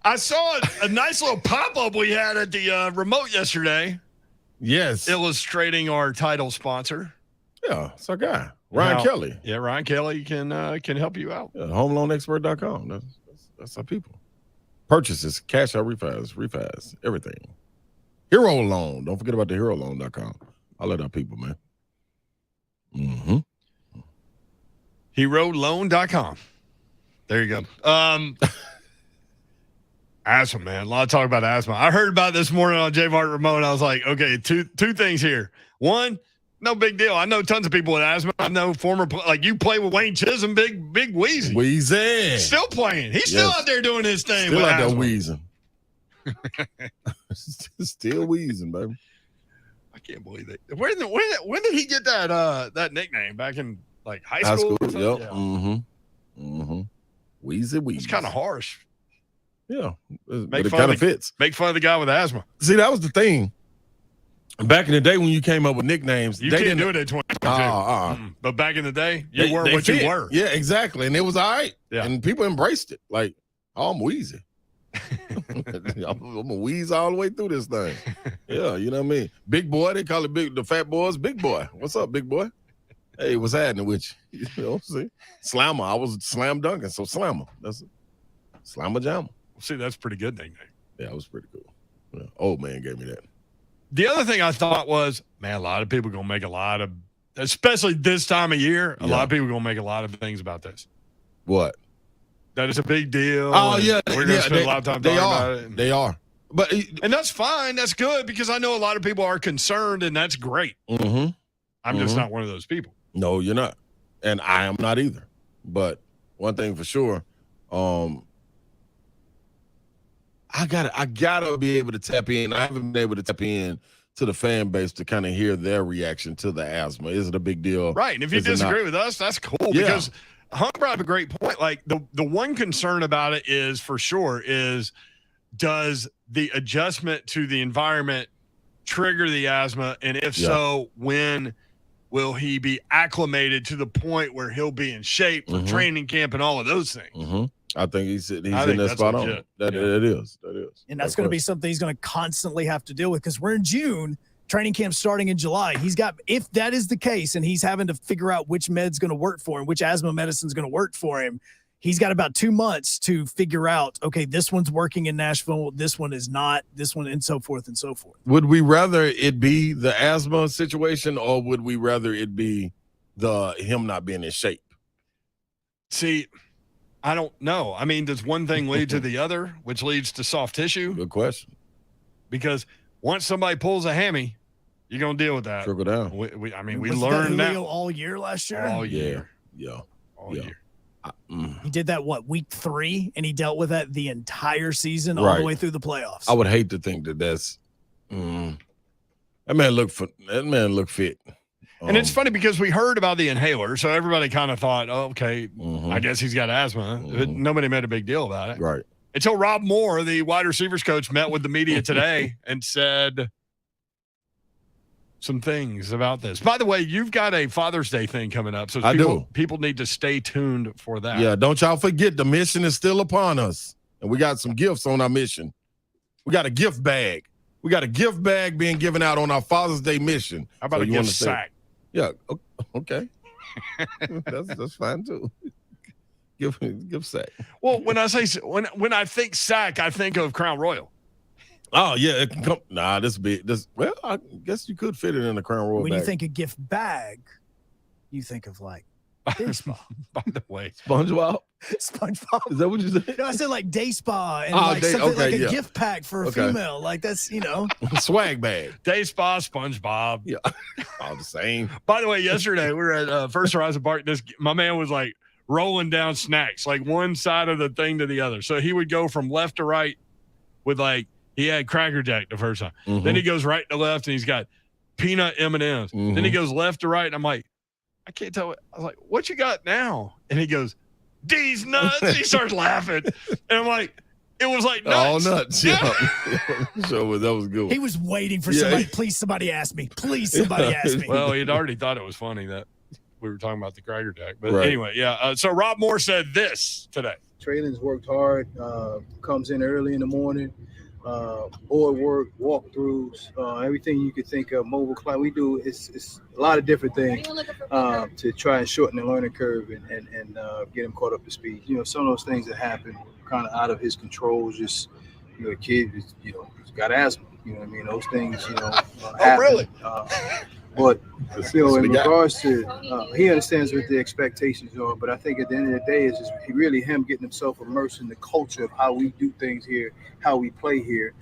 Speaker 2: I saw a nice little pop-up we had at the remote yesterday.
Speaker 3: Yes.
Speaker 2: Illustrating our title sponsor.
Speaker 3: Yeah, it's our guy. Ryan Kelly.
Speaker 2: Yeah, Ryan Kelly can help you out.
Speaker 3: Yeah, HomeLoanExpert.com. That's our people. Purchases, cash out refis, everything. Hero Loan. Don't forget about the HeroLoan.com. I'll let our people, man. Mm-hmm.
Speaker 2: HeroLoan.com. There you go. Asthma, man. A lot of talk about asthma. I heard about this morning on J Mart Remote. I was like, okay, two things here. One, no big deal. I know tons of people with asthma. I know like you play with Wayne Chisholm, big Wheezy.
Speaker 3: Wheezy.
Speaker 2: Still playing. He's still out there doing his thing.
Speaker 3: Still
Speaker 2: with
Speaker 3: out
Speaker 2: asthma.
Speaker 3: there wheezing. Still wheezing, baby.
Speaker 2: I can't believe it. When did he get that nickname? Back in like high school?
Speaker 3: Yep.
Speaker 2: Yeah.
Speaker 3: Mm-hmm. Mm-hmm. Wheezy.
Speaker 2: It's kind of harsh.
Speaker 3: Yeah. But it kind of fits.
Speaker 2: Make fun of the guy with asthma.
Speaker 3: See, that was the thing. Back in the day when you came up with nicknames,
Speaker 2: You
Speaker 3: they
Speaker 2: can't
Speaker 3: didn't
Speaker 2: do it at 22. But back in the day, you weren't what
Speaker 3: fit.
Speaker 2: you were.
Speaker 3: Yeah, exactly. And it was all right.
Speaker 2: Yeah.
Speaker 3: And people embraced it. Like, oh, I'm wheezy. I'm a wheeze all the way through this thing. Yeah, you know what I mean? Big boy, they call it the fat boys, big boy. What's up, big boy? Hey, what's happening with you? You know, see? Slammer. I was slam dunking, so Slammer. That's it. Slammer jammer.
Speaker 2: See, that's pretty good nickname.
Speaker 3: Yeah, it was pretty cool. Yeah, old man gave me that.
Speaker 2: The other thing I thought was, man, a lot of people are going to make a lot of, especially this time of year, a lot of people are going to make a lot of things about this.
Speaker 3: What?
Speaker 2: That it's a big deal.
Speaker 3: Oh, yeah.
Speaker 2: We're going to spend a lot of time talking about it.
Speaker 3: They are. But
Speaker 2: and that's fine. That's good because I know a lot of people are concerned, and that's great.
Speaker 3: Mm-hmm.
Speaker 2: I'm just not one of those people.
Speaker 3: No, you're not. And I am not either. But one thing for sure, I gotta be able to tap in. I haven't been able to tap in to the fan base to kind of hear their reaction to the asthma. Is it a big deal?
Speaker 2: Right. And if you disagree with us, that's cool because Hunk brought up a great point. Like the one concern about it is for sure is does the adjustment to the environment trigger the asthma? And if so, when will he be acclimated to the point where he'll be in shape for training camp and all of those things?
Speaker 3: Mm-hmm. I think he's in that spot on. That is.
Speaker 1: And that's going to be something he's going to constantly have to deal with because we're in June, training camp starting in July. If that is the case and he's having to figure out which med's going to work for him, which asthma medicine's going to work for him, he's got about 2 months to figure out, okay, this one's working in Nashville, this one is not, this one, and so forth and so forth.
Speaker 3: Would we rather it be the asthma situation or would we rather it be him not being in shape?
Speaker 2: See, I don't know. I mean, does one thing lead to the other, which leads to soft tissue?
Speaker 3: Good question.
Speaker 2: Because once somebody pulls a hammy, you're going to deal with that.
Speaker 3: Trickle down.
Speaker 2: We
Speaker 1: Was
Speaker 2: learned that
Speaker 1: all year last year?
Speaker 2: all year.
Speaker 3: Yeah.
Speaker 2: All year.
Speaker 1: He did that, week 3? And he dealt with that the entire season all the way through the playoffs.
Speaker 3: I would hate to think that's that man look fit.
Speaker 2: And it's funny because we heard about the inhaler, so everybody kind of thought, oh, okay, I guess he's got asthma. But nobody made a big deal about it.
Speaker 3: Right.
Speaker 2: Until Rob Moore, the wide receivers coach, met with the media today and said some things about this. By the way, you've got a Father's Day thing coming up, so people need to stay tuned for that.
Speaker 3: Yeah, don't y'all forget the mission is still upon us. And we got some gifts on our mission. We got a gift bag. We got a gift bag being given out on our Father's Day mission.
Speaker 2: How about a gift sack?
Speaker 3: Yeah, okay. that's fine too. Give sack.
Speaker 2: Well, when I say when I think sack, I think of Crown Royal.
Speaker 3: Oh yeah, it can come. Nah, this big. Well, I guess you could fit it in the Crown Royal.
Speaker 1: When
Speaker 3: bag.
Speaker 1: you think of gift bag, you think of like day spa.
Speaker 2: By the way,
Speaker 3: SpongeBob.
Speaker 1: SpongeBob.
Speaker 3: Is that what you said?
Speaker 1: No, I said like day spa and something like a gift pack for a female. Like that's
Speaker 3: swag bag.
Speaker 2: Day spa, SpongeBob.
Speaker 3: Yeah, all the same.
Speaker 2: By the way, yesterday we were at First Horizon Park. My man was like rolling down snacks, like one side of the thing to the other. So he would go from left to right with he had Cracker Jack the first time. Then he goes right to left and he's got peanut M&Ms. Then he goes left to right and I'm like, I can't tell. I was like, what you got now? And he goes, D's nuts. He starts laughing. And I'm like, it was like nuts.
Speaker 3: All nuts. Yeah. So that was good.
Speaker 1: He was waiting for somebody. Please, somebody ask me. Please, somebody ask me.
Speaker 2: Well, he'd already thought it was funny that. we were talking about the Geiger Jack. But
Speaker 3: Right.
Speaker 2: anyway, yeah. So Rob Moore said this today.
Speaker 5: Treylon's worked hard, comes in early in the morning, board work, walkthroughs, everything you could think of, mobile class. We do it's a lot of different things to try and shorten the learning curve and get him caught up to speed. You know, some of those things that happen kind of out of his control. Just, you know, the kid is, you know, he's got asthma. You know what I mean? Those things, you know, happen.
Speaker 2: Really?
Speaker 5: But you know, in regards to, he understands what the expectations are. But I think at the end of the day, it's just really him getting himself immersed in the culture of how we do things here, how we play here,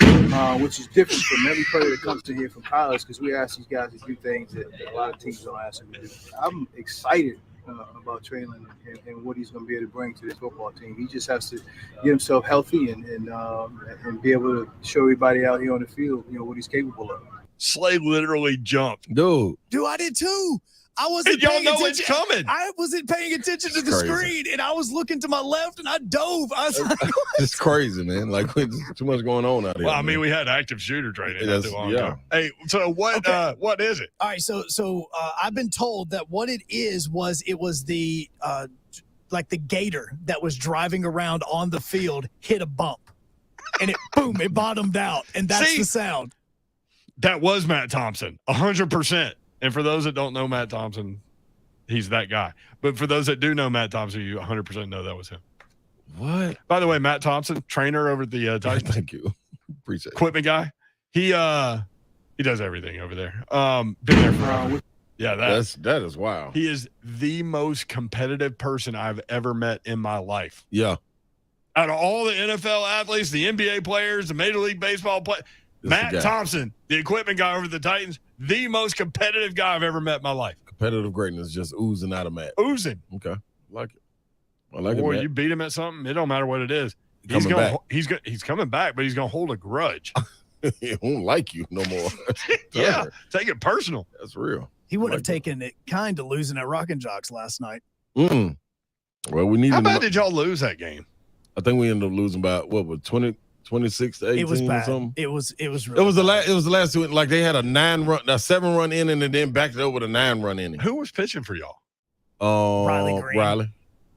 Speaker 5: which is different from every player that comes to here from college, because we ask these guys to do things that a lot of teams don't ask them to do. I'm excited about Treylon and what he's going to be able to bring to this football team. He just has to get himself healthy and be able to show everybody out here on the field, you know, what he's capable of.
Speaker 2: Slay literally jumped.
Speaker 3: Dude,
Speaker 1: I did too. I wasn't
Speaker 2: y'all
Speaker 1: paying
Speaker 2: know
Speaker 1: attention.
Speaker 2: it's coming.
Speaker 1: I wasn't paying attention to the
Speaker 3: Crazy.
Speaker 1: screen, and I was looking to my left, and I dove. I was like,
Speaker 3: It's crazy, man. Like, there's too much going on out here.
Speaker 2: Well, I mean,
Speaker 3: man.
Speaker 2: we had active shooter training.
Speaker 3: That's-
Speaker 2: Not too long
Speaker 3: yeah.
Speaker 2: ago. Hey, so what is it?
Speaker 1: all right, so I've been told that what it was the like the gator that was driving around on the field hit a bump, and it bottomed out, and that's
Speaker 2: See?
Speaker 1: the sound.
Speaker 2: That was Matt Thompson, 100%. And for those that don't know Matt Thompson, he's that guy. But for those that do know Matt Thompson, you 100% know that was him.
Speaker 3: What?
Speaker 2: By the way, Matt Thompson, trainer over at the Titans.
Speaker 3: Thank you. Appreciate it.
Speaker 2: Equipment guy. He does everything over there. Been there forever. Yeah,
Speaker 3: that is wild.
Speaker 2: He is the most competitive person I've ever met in my life.
Speaker 3: Yeah.
Speaker 2: Out of all the NFL athletes, the NBA players, the Major League Baseball players, Matt Thompson, the equipment guy over at the Titans, the most competitive guy I've ever met in my life.
Speaker 3: Competitive greatness just oozing out of Matt.
Speaker 2: Oozing.
Speaker 3: Okay. Like it. I like it,
Speaker 2: Boy,
Speaker 3: Matt.
Speaker 2: you beat him at something, it don't matter what it is.
Speaker 3: He's coming
Speaker 2: He's coming back, but he's going to hold a grudge.
Speaker 3: He won't like you no more.
Speaker 2: Yeah, take it personal.
Speaker 3: That's real.
Speaker 1: He would have taken it kind of losing at Rockin' Jocks last night.
Speaker 3: Well, we need.
Speaker 2: How bad did y'all lose that game?
Speaker 3: I think we ended up losing by what was 26 to 18
Speaker 1: It was
Speaker 3: or
Speaker 1: bad.
Speaker 3: something.
Speaker 1: It was really
Speaker 3: It was the
Speaker 1: bad.
Speaker 3: last. It was the last two. Like they had a 7-run inning and then backed it up with a 9-run inning.
Speaker 2: Who was pitching for y'all?
Speaker 1: Riley Green.
Speaker 3: Riley.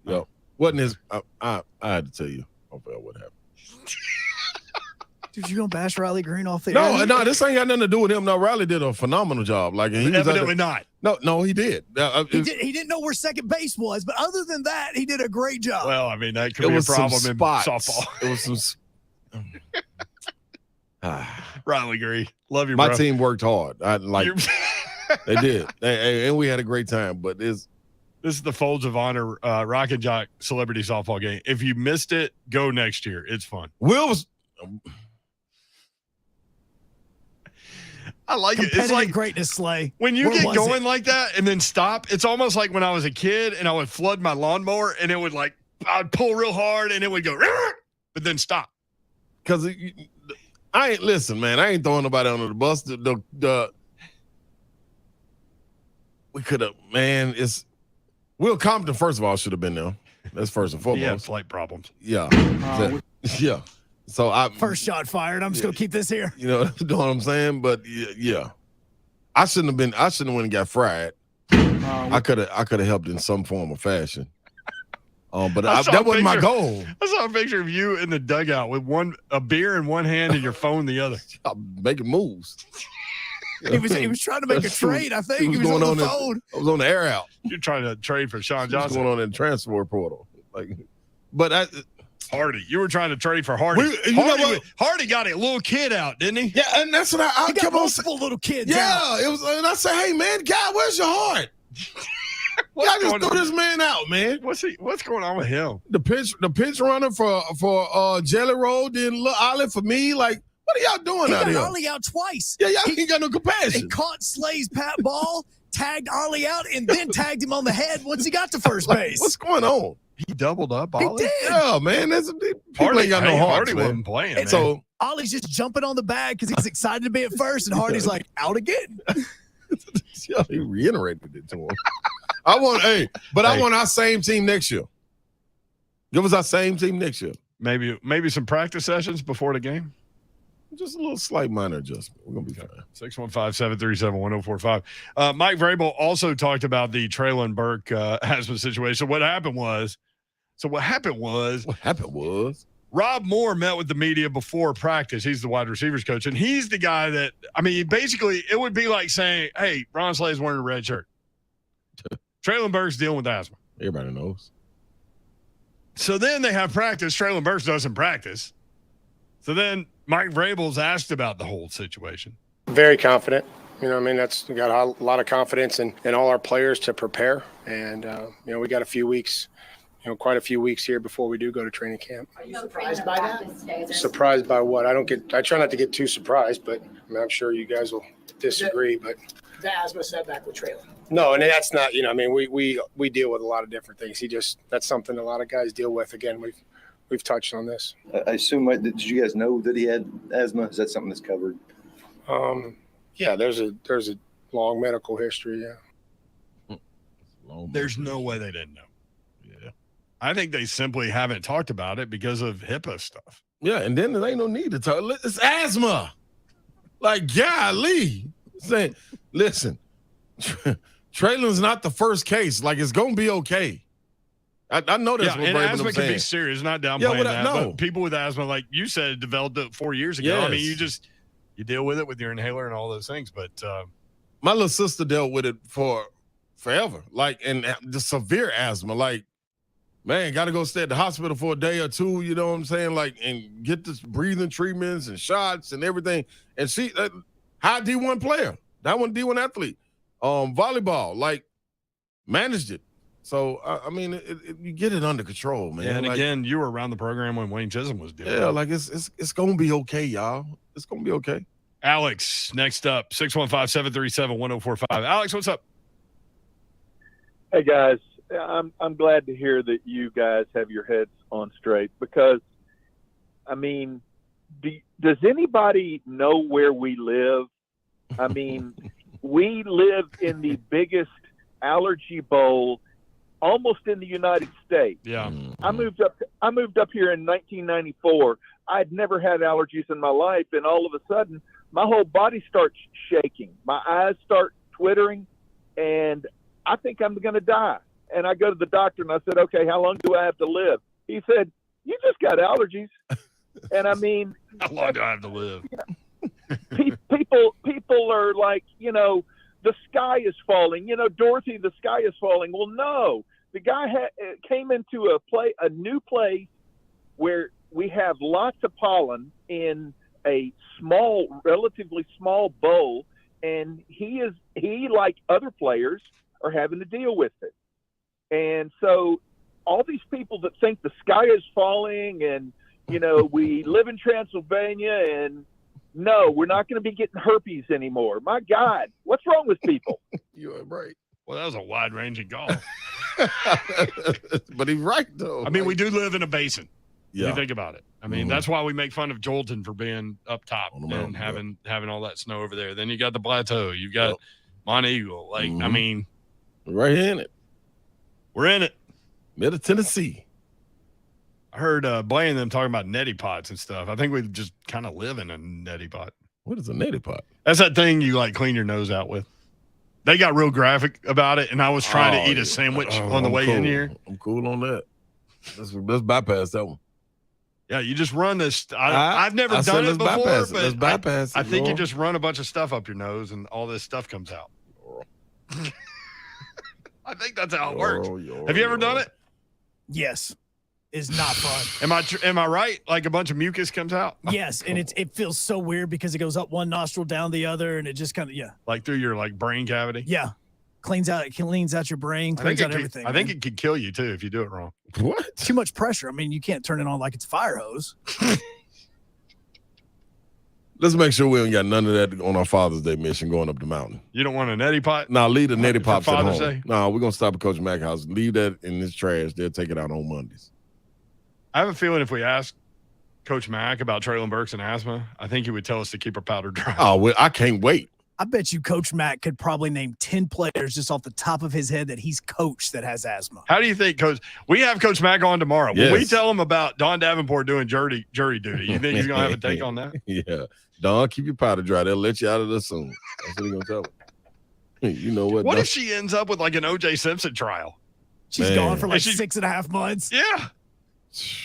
Speaker 3: Yep. Wasn't his. I had to tell you. What happened?
Speaker 1: Dude, you gonna bash Riley Green off the air?
Speaker 3: No, this ain't got nothing to do with him. No, Riley did a phenomenal job. Like he was
Speaker 2: Evidently not.
Speaker 3: No, he did.
Speaker 1: He didn't know where second base was, but other than that, he did a great job.
Speaker 2: Well, I mean, that could
Speaker 3: It
Speaker 2: be a
Speaker 3: was some
Speaker 2: problem in
Speaker 3: spots.
Speaker 2: softball.
Speaker 3: It was some.
Speaker 2: Riley Green. Love you,
Speaker 3: My
Speaker 2: bro.
Speaker 3: team worked hard. They did. And we had a great time. But
Speaker 2: This is the Folds of Honor Rock and Jock Celebrity Softball game. If you missed it, go next year. It's fun.
Speaker 3: Will was.
Speaker 2: I like it. It's
Speaker 1: Competitive
Speaker 2: like
Speaker 1: greatness, Slay.
Speaker 2: when you
Speaker 1: Where
Speaker 2: get
Speaker 1: was
Speaker 2: going
Speaker 1: it?
Speaker 2: like that and then stop, it's almost like when I was a kid and I would flood my lawnmower and it would I'd pull real hard and it would go, but then stop.
Speaker 3: Because I ain't listen, man. I ain't throwing nobody under the bus. We could have, man. It's Will Compton. First of all, should have been there. That's first and foremost.
Speaker 2: He had flight problems.
Speaker 3: Yeah, yeah. So
Speaker 1: First shot fired. I'm just gonna keep this here.
Speaker 3: You know what I'm saying? But yeah, I shouldn't have went and got fried. I could have helped in some form or fashion. But that wasn't my goal.
Speaker 2: I saw a picture of you in the dugout with a beer in one hand and your phone in the other.
Speaker 3: I'm making moves.
Speaker 1: He was trying to make a trade. I think he was on the phone.
Speaker 3: I was on the air out.
Speaker 2: You're trying to trade for Sean
Speaker 3: What's
Speaker 2: Johnson.
Speaker 3: going on in the transfer portal? But
Speaker 2: Hardy. You were trying to trade for Hardy. Hardy got a little kid out, didn't he?
Speaker 3: Yeah, and that's what I
Speaker 1: He got multiple little kids.
Speaker 3: Yeah, it was. And I said, "Hey, man, God, where's your heart? I just threw this man out, man.
Speaker 2: What's going on with him?
Speaker 3: The pinch runner for Jelly Roll, then Ollie for me. Like, what are y'all doing
Speaker 1: He
Speaker 3: out
Speaker 1: got
Speaker 3: here?
Speaker 1: Ollie out twice.
Speaker 3: Yeah, y'all ain't got no compassion.
Speaker 1: He caught Slay's pat ball, tagged Ollie out, and then tagged him on the head once he got to first base.
Speaker 3: What's going on?
Speaker 2: He doubled up.
Speaker 1: He
Speaker 2: Ollie?
Speaker 1: did.
Speaker 3: Yeah, man. People ain't got no heart.
Speaker 2: Hardy wasn't playing.
Speaker 1: And
Speaker 2: Man.
Speaker 3: So
Speaker 1: Ollie's just jumping on the bag because he's excited to be at first, and Hardy's like, out again.
Speaker 3: yeah, he reiterated it to him. I want our same team next year. Give us our same team next year.
Speaker 2: Maybe some practice sessions before the game.
Speaker 3: Just a little slight minor adjustment. We're going to be fine.
Speaker 2: 615-737-1045. Mike Vrabel also talked about the Treylon Burks asthma situation. What happened was Rob Moore met with the media before practice. He's the wide receivers coach, and he's the guy that, I mean, basically it would be like saying, hey, Ron Slay's wearing a red shirt. Treylon Burks dealing with asthma.
Speaker 3: Everybody knows.
Speaker 2: So then they have practice. Treylon Burks doesn't practice. So then Mike Vrabel's asked about the whole situation.
Speaker 7: Very confident. You know, I mean, we got a lot of confidence in all our players to prepare. And, you know, we got a few weeks, you know, quite a few weeks here before we do go to training camp.
Speaker 8: Are you surprised by that?
Speaker 7: Surprised by what? I try not to get too surprised, but I mean, I'm sure you guys will disagree. But
Speaker 8: The asthma setback with Treylon.
Speaker 7: no, and that's not, you know, I mean, we deal with a lot of different things. That's something a lot of guys deal with. Again, we've touched on this.
Speaker 9: I assume, did you guys know that he had asthma? Is that something that's covered?
Speaker 7: Yeah, there's a long medical history. Yeah.
Speaker 2: There's no way they didn't know. Yeah. I think they simply haven't talked about it because of HIPAA stuff.
Speaker 3: Yeah, and then there ain't no need to talk. It's asthma. Like, golly. Saying, listen, Treylon's not the first case. Like, it's going to be okay. I know that's what
Speaker 2: and
Speaker 3: Vrabel
Speaker 2: asthma
Speaker 3: was
Speaker 2: can
Speaker 3: saying.
Speaker 2: be serious, not downplaying that.
Speaker 3: No.
Speaker 2: But people with asthma, like you said, developed it 4 years ago. I mean, you deal with it with your inhaler and all those things. But
Speaker 3: my little sister dealt with it for forever. Like, and the severe asthma, like, man, got to go stay at the hospital for a day or two, you know what I'm saying? Like, and get this breathing treatments and shots and everything. And she, high D1 player, that one D1 athlete, volleyball, like, managed it. So, I mean, you get it under control, man.
Speaker 2: Yeah, and
Speaker 3: like,
Speaker 2: again, you were around the program when Wayne Chisholm was doing it.
Speaker 3: Yeah, like, it's going to be okay, y'all. It's going to be okay.
Speaker 2: Alex, next up, 615-737-1045. Alex, what's up?
Speaker 21: Hey, guys. I'm glad to hear that you guys have your heads on straight because, I mean, does anybody know where we live? I mean, we live in the biggest allergy bowl almost in the United States.
Speaker 2: Yeah.
Speaker 21: I moved up here in 1994. I'd never had allergies in my life, and all of a sudden, my whole body starts shaking. My eyes start twittering, and I think I'm going to die. And I go to the doctor, and I said, okay, how long do I have to live? He said, you just got allergies. And, I mean.
Speaker 2: How long do I have to live?
Speaker 21: People are like, you know, the sky is falling. You know, Dorothy, the sky is falling. Well, no. The guy came into a new place where we have lots of pollen in a relatively small bowl, and he, like other players, are having to deal with it. And so all these people that think the sky is falling and, you know, we live in Transylvania and no, we're not going to be getting herpes anymore. My God, what's wrong with people?
Speaker 3: You're right.
Speaker 2: Well, that was a wide-ranging call.
Speaker 3: But he's right, though.
Speaker 2: I mean, we do live in a basin.
Speaker 3: Yeah.
Speaker 2: If you think about it. I mean, that's why we make fun of Jolton for being up top and having all that snow over there. Then you got the plateau. You got Mont Eagle. Like, I mean.
Speaker 3: Right in it.
Speaker 2: We're in it.
Speaker 3: Middle Tennessee.
Speaker 2: I heard Blaine and them talking about neti pots and stuff. I think we just kind of live in a neti pot.
Speaker 3: What is a neti pot?
Speaker 2: That's that thing you like clean your nose out with. They got real graphic about it, and I was trying to eat a sandwich on the way in here.
Speaker 3: I'm cool on that. Let's bypass that one.
Speaker 2: Yeah, you just run this. I've never done it before, but
Speaker 3: let's bypass it.
Speaker 2: I think you just run a bunch of stuff up your nose, and all this stuff comes out. I think that's how it works. Have you ever done it?
Speaker 1: Yes. It's not fun.
Speaker 2: Am I right? Like a bunch of mucus comes out?
Speaker 1: Yes, and it feels so weird because it goes up one nostril, down the other, and it just kind of
Speaker 2: like through your brain cavity.
Speaker 1: Yeah, cleans out your brain, cleans out everything.
Speaker 2: I think it could kill you too if you do it wrong.
Speaker 3: What?
Speaker 1: Too much pressure. I mean, you can't turn it on like it's a fire hose.
Speaker 3: Let's make sure we don't got none of that on our Father's Day mission going up the mountain.
Speaker 2: You don't want a neti pot?
Speaker 3: No, leave the neti pots at
Speaker 2: Father's
Speaker 3: home.
Speaker 2: Day?
Speaker 3: No, we're gonna stop at Coach Mack's house. Leave that in this trash. They'll take it out on Mondays.
Speaker 2: I have a feeling if we ask Coach Mack about Treylon Burks and asthma, I think he would tell us to keep our powder dry.
Speaker 3: Oh, well, I can't wait.
Speaker 1: I bet you Coach Mack could probably name 10 players just off the top of his head that he's coached that has asthma.
Speaker 2: How do you think, Coach? We have Coach Mack on tomorrow. When we
Speaker 3: Yes.
Speaker 2: tell him about Don Davenport doing jury duty, you think he's going to have a take on that?
Speaker 3: Yeah. Don, keep your powder dry. They'll let you out of there soon. That's what he's going to tell him. You know what?
Speaker 2: What
Speaker 3: Don?
Speaker 2: if she ends up with like an O.J. Simpson trial?
Speaker 1: She's gone for like 6.5 months.
Speaker 2: Yeah.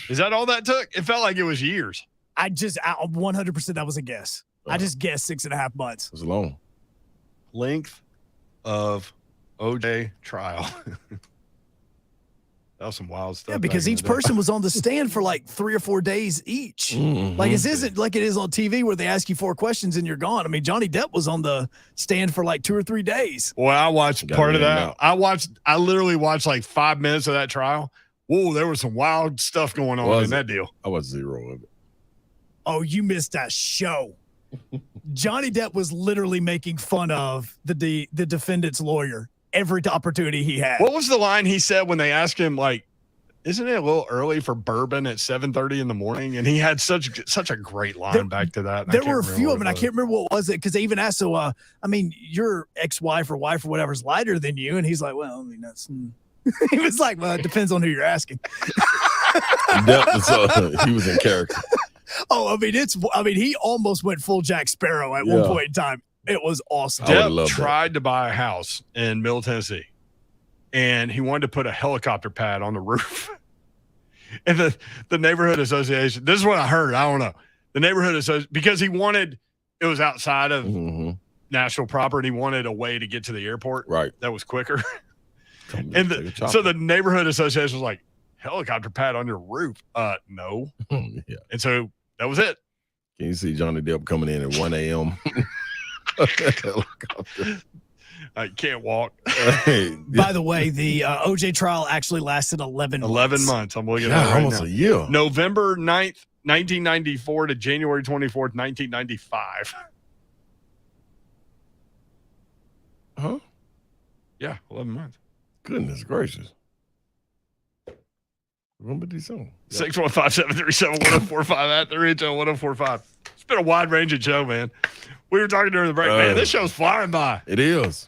Speaker 2: Is that all that took? It felt like it was years.
Speaker 1: I 100% that was a guess. I just guessed 6.5 months.
Speaker 3: It was long.
Speaker 2: Length of OJ trial. That was some wild stuff.
Speaker 1: Yeah, because each person was on the stand for like 3 or 4 days each.
Speaker 3: Mm-hmm.
Speaker 1: Like, this isn't like it is on TV where they ask you 4 questions and you're gone. I mean, Johnny Depp was on the stand for like 2 or 3 days.
Speaker 2: Well, I watched part of that. I literally watched like 5 minutes of that trial. Whoa, there was some wild stuff going on in that deal.
Speaker 3: I watched 0 of it.
Speaker 1: Oh, you missed a show. Johnny Depp was literally making fun of the defendant's lawyer every opportunity he had.
Speaker 2: What was the line he said when they asked him, like, isn't it a little early for bourbon at 7:30 in the morning? And he had such a great line back to that.
Speaker 1: There were a few of them, and I can't remember what was it, because they even asked, so, I mean, your ex-wife or wife or whatever is lighter than you. And he's like, well, I mean, that's... He was like, well, it depends on who you're asking.
Speaker 3: He was in character.
Speaker 1: Oh, I mean, he almost went full Jack Sparrow at one point in time. It was awesome.
Speaker 2: Depp tried to buy a house in Middle Tennessee, and he wanted to put a helicopter pad on the roof. And the neighborhood association, this is what I heard, I don't know. The neighborhood association, because it was outside of national property, he wanted a way to get to the airport that was quicker. And so the neighborhood association was like, helicopter pad on your roof? No.
Speaker 3: Yeah.
Speaker 2: And so that was it.
Speaker 3: Can you see Johnny Depp coming in at 1 a.m.?
Speaker 2: I can't walk.
Speaker 1: By the way, the OJ trial actually lasted 11 months.
Speaker 2: 11 months. I'm looking at it right
Speaker 3: almost
Speaker 2: now.
Speaker 3: a year.
Speaker 2: November 9th, 1994 to January 24th, 1995.
Speaker 3: Huh?
Speaker 2: Yeah, 11 months.
Speaker 3: Goodness gracious. Remember these songs?
Speaker 2: 615-737-1045 at the Retail 1045. It's been a wide ranging show, man. We were talking during the break. Man, this show's flying by.
Speaker 3: It is.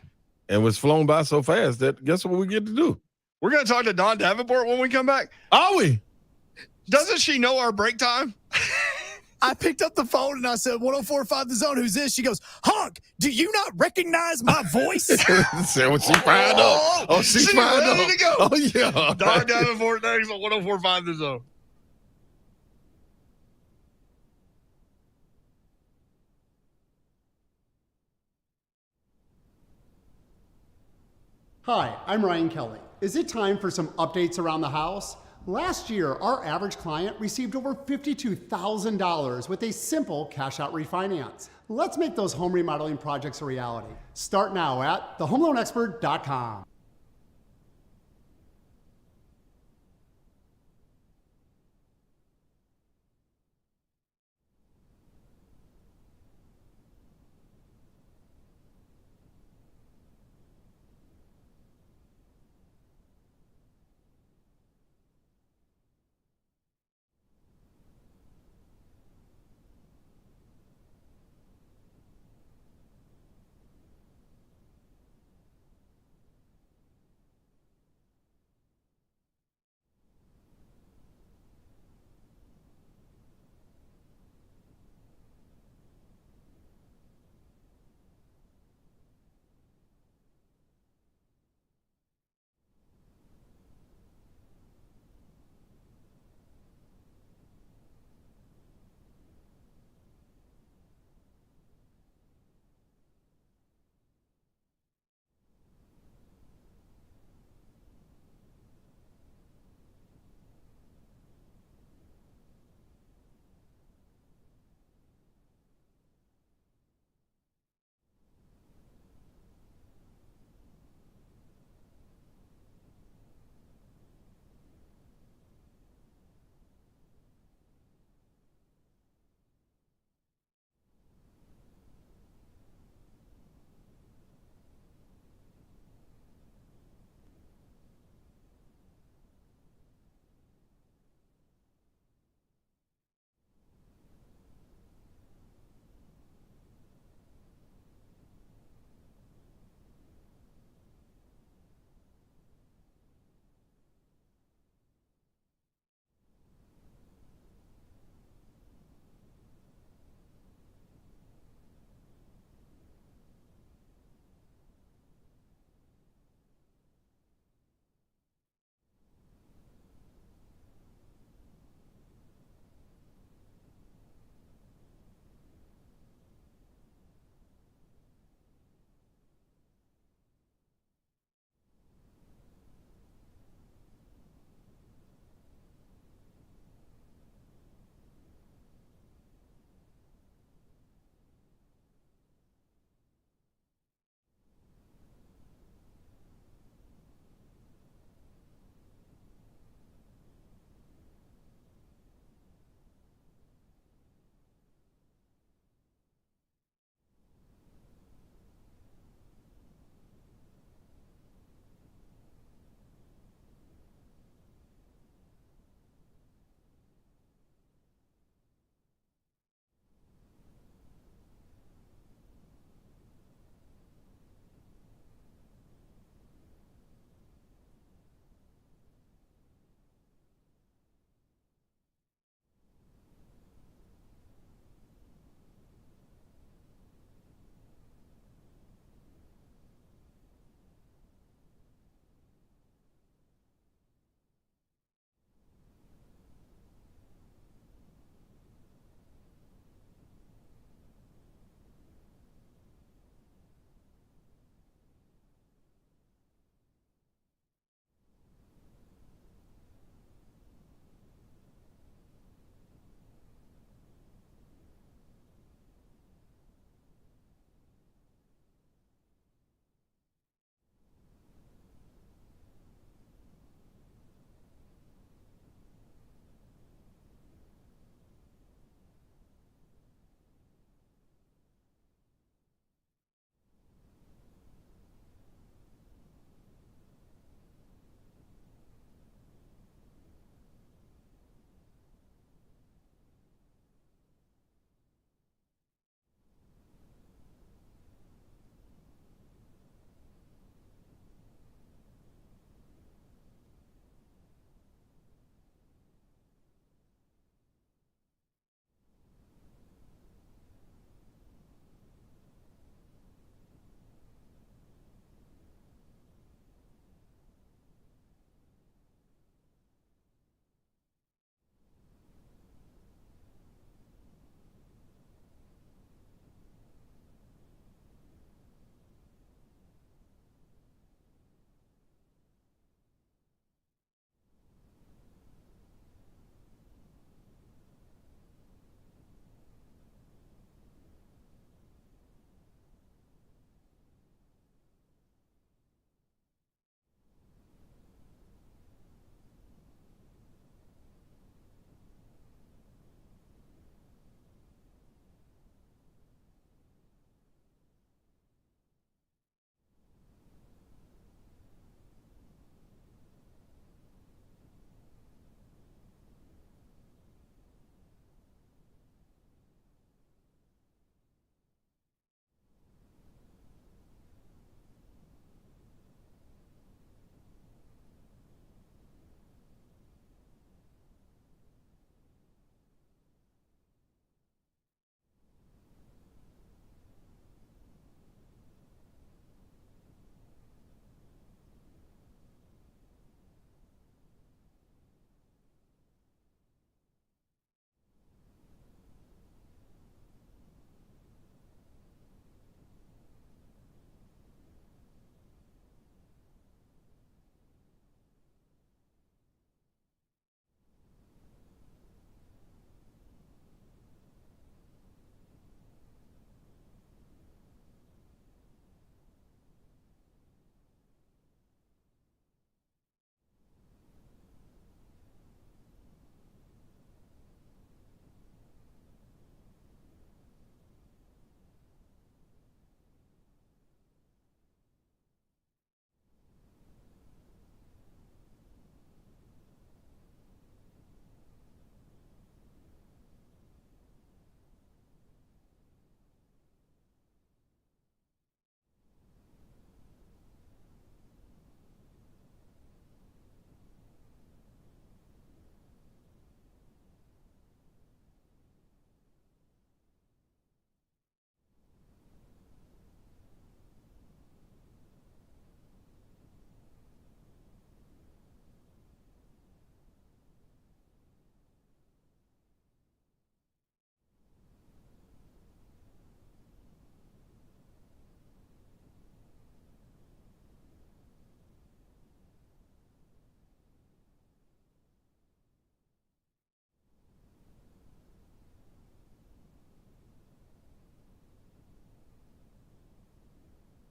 Speaker 3: And it's flown by so fast that guess what we get to do?
Speaker 2: We're going to talk to Don Davenport when we come back.
Speaker 3: Are we?
Speaker 2: Doesn't she know our break time?
Speaker 1: I picked up the phone and I said, 1045 The Zone, who's this? She goes, Honk, do you not recognize my voice?
Speaker 3: Said when she fired up. Oh, she fired
Speaker 2: ready
Speaker 3: up.
Speaker 2: to go.
Speaker 3: Oh, yeah.
Speaker 2: Don Davenport next on 1045 The Zone.
Speaker 4: Hi, I'm Ryan Kelly. Is it time for some updates around the house? Last year, our average client received over $52,000 with a simple cash-out refinance. Let's make those home remodeling projects a reality. Start now at thehomeloanexpert.com.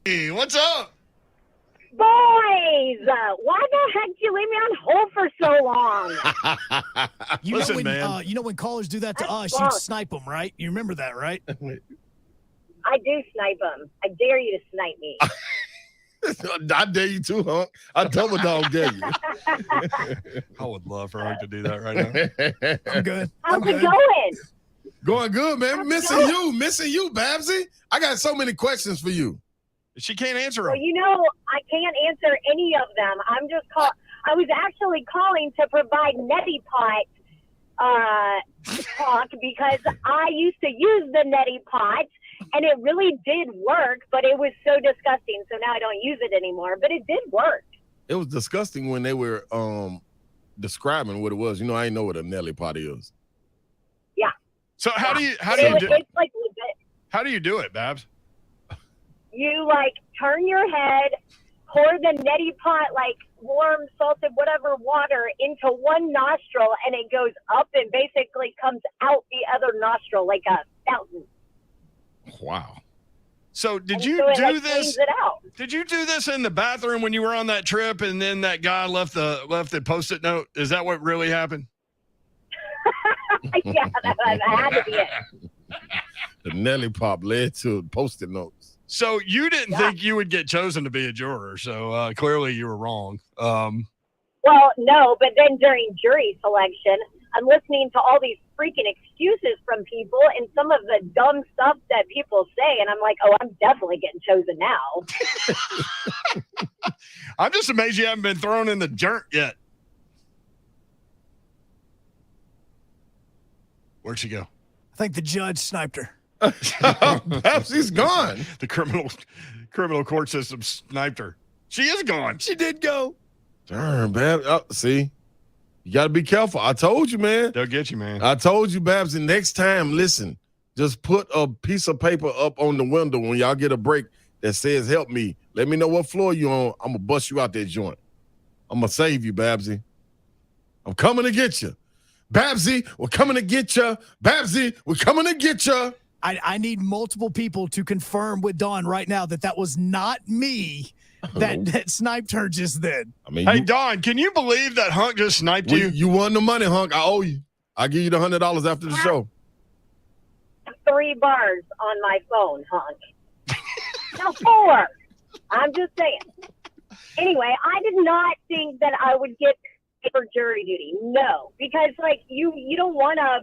Speaker 2: Hey, what's up?
Speaker 10: Boys, why the heck did you leave me on hold for so long?
Speaker 2: Listen, man.
Speaker 1: You know when callers do that to us,
Speaker 10: fun.
Speaker 1: you snipe them, right? You remember that, right?
Speaker 10: I do snipe them. I dare you to snipe me.
Speaker 3: I dare you too, Hunk. I double dog dare you.
Speaker 2: I would love for Hunk to do that right now.
Speaker 1: I'm good.
Speaker 10: How's it going?
Speaker 3: Going good, man. Missing you, Babsy. I got so many questions for you.
Speaker 2: She can't answer them.
Speaker 10: Well, you know, I can't answer any of them. I'm just I was actually calling to provide neti pot talk because I used to use the neti pot and it really did work, but it was so disgusting. So now I don't use it anymore, but it did work.
Speaker 3: It was disgusting when they were describing what it was. You know, I didn't know what a Nelly pot is.
Speaker 10: Yeah.
Speaker 2: So how do you
Speaker 10: It's like legit.
Speaker 2: how do you do it, Babs?
Speaker 10: You like turn your head, pour the neti pot, like warm, salted, whatever water into one nostril, and it goes up and basically comes out the other nostril like a fountain.
Speaker 3: Wow.
Speaker 2: So did
Speaker 10: And
Speaker 2: you
Speaker 10: so it,
Speaker 2: do
Speaker 10: like,
Speaker 2: this?
Speaker 10: cleans it out.
Speaker 2: Did you do this in the bathroom when you were on that trip, and then that guy left the Post-it note? Is that what really happened?
Speaker 10: Yeah, that had to be it.
Speaker 3: The Nelly pop led to Post-it notes.
Speaker 2: So you didn't think you would get chosen to be a juror. So clearly you were wrong.
Speaker 10: Well, no, but then during jury selection, I'm listening to all these freaking excuses from people and some of the dumb stuff that people say, and I'm like, oh, I'm definitely getting chosen now.
Speaker 2: I'm just amazed you haven't been thrown in the dirt yet. Where'd she go?
Speaker 1: I think the judge sniped her.
Speaker 3: Perhaps he's gone.
Speaker 2: The criminal court system sniped her. She is gone.
Speaker 1: She did go.
Speaker 3: Darn, Babs. Oh, see, you got to be careful. I told you, man.
Speaker 2: They'll get you, man.
Speaker 3: I told you, Babs. And next time, listen, just put a piece of paper up on the window when y'all get a break that says, help me. Let me know what floor you on. I'm going to bust you out that joint. I'm going to save you, Babsy. I'm coming to get you. Babsy, we're coming to get you. Babsy, we're coming to get you.
Speaker 1: I need multiple people to confirm with Dawn right now that was not me that sniped her just then.
Speaker 3: I mean,
Speaker 2: hey, Dawn, can you believe that Hunk just sniped you?
Speaker 3: You won the money, Hunk. I owe you. I'll give you the $100 after the show.
Speaker 10: 3 bars on my phone, Hunk. Now 4. I'm just saying. Anyway, I did not think that I would get for jury duty. No, because like you don't want a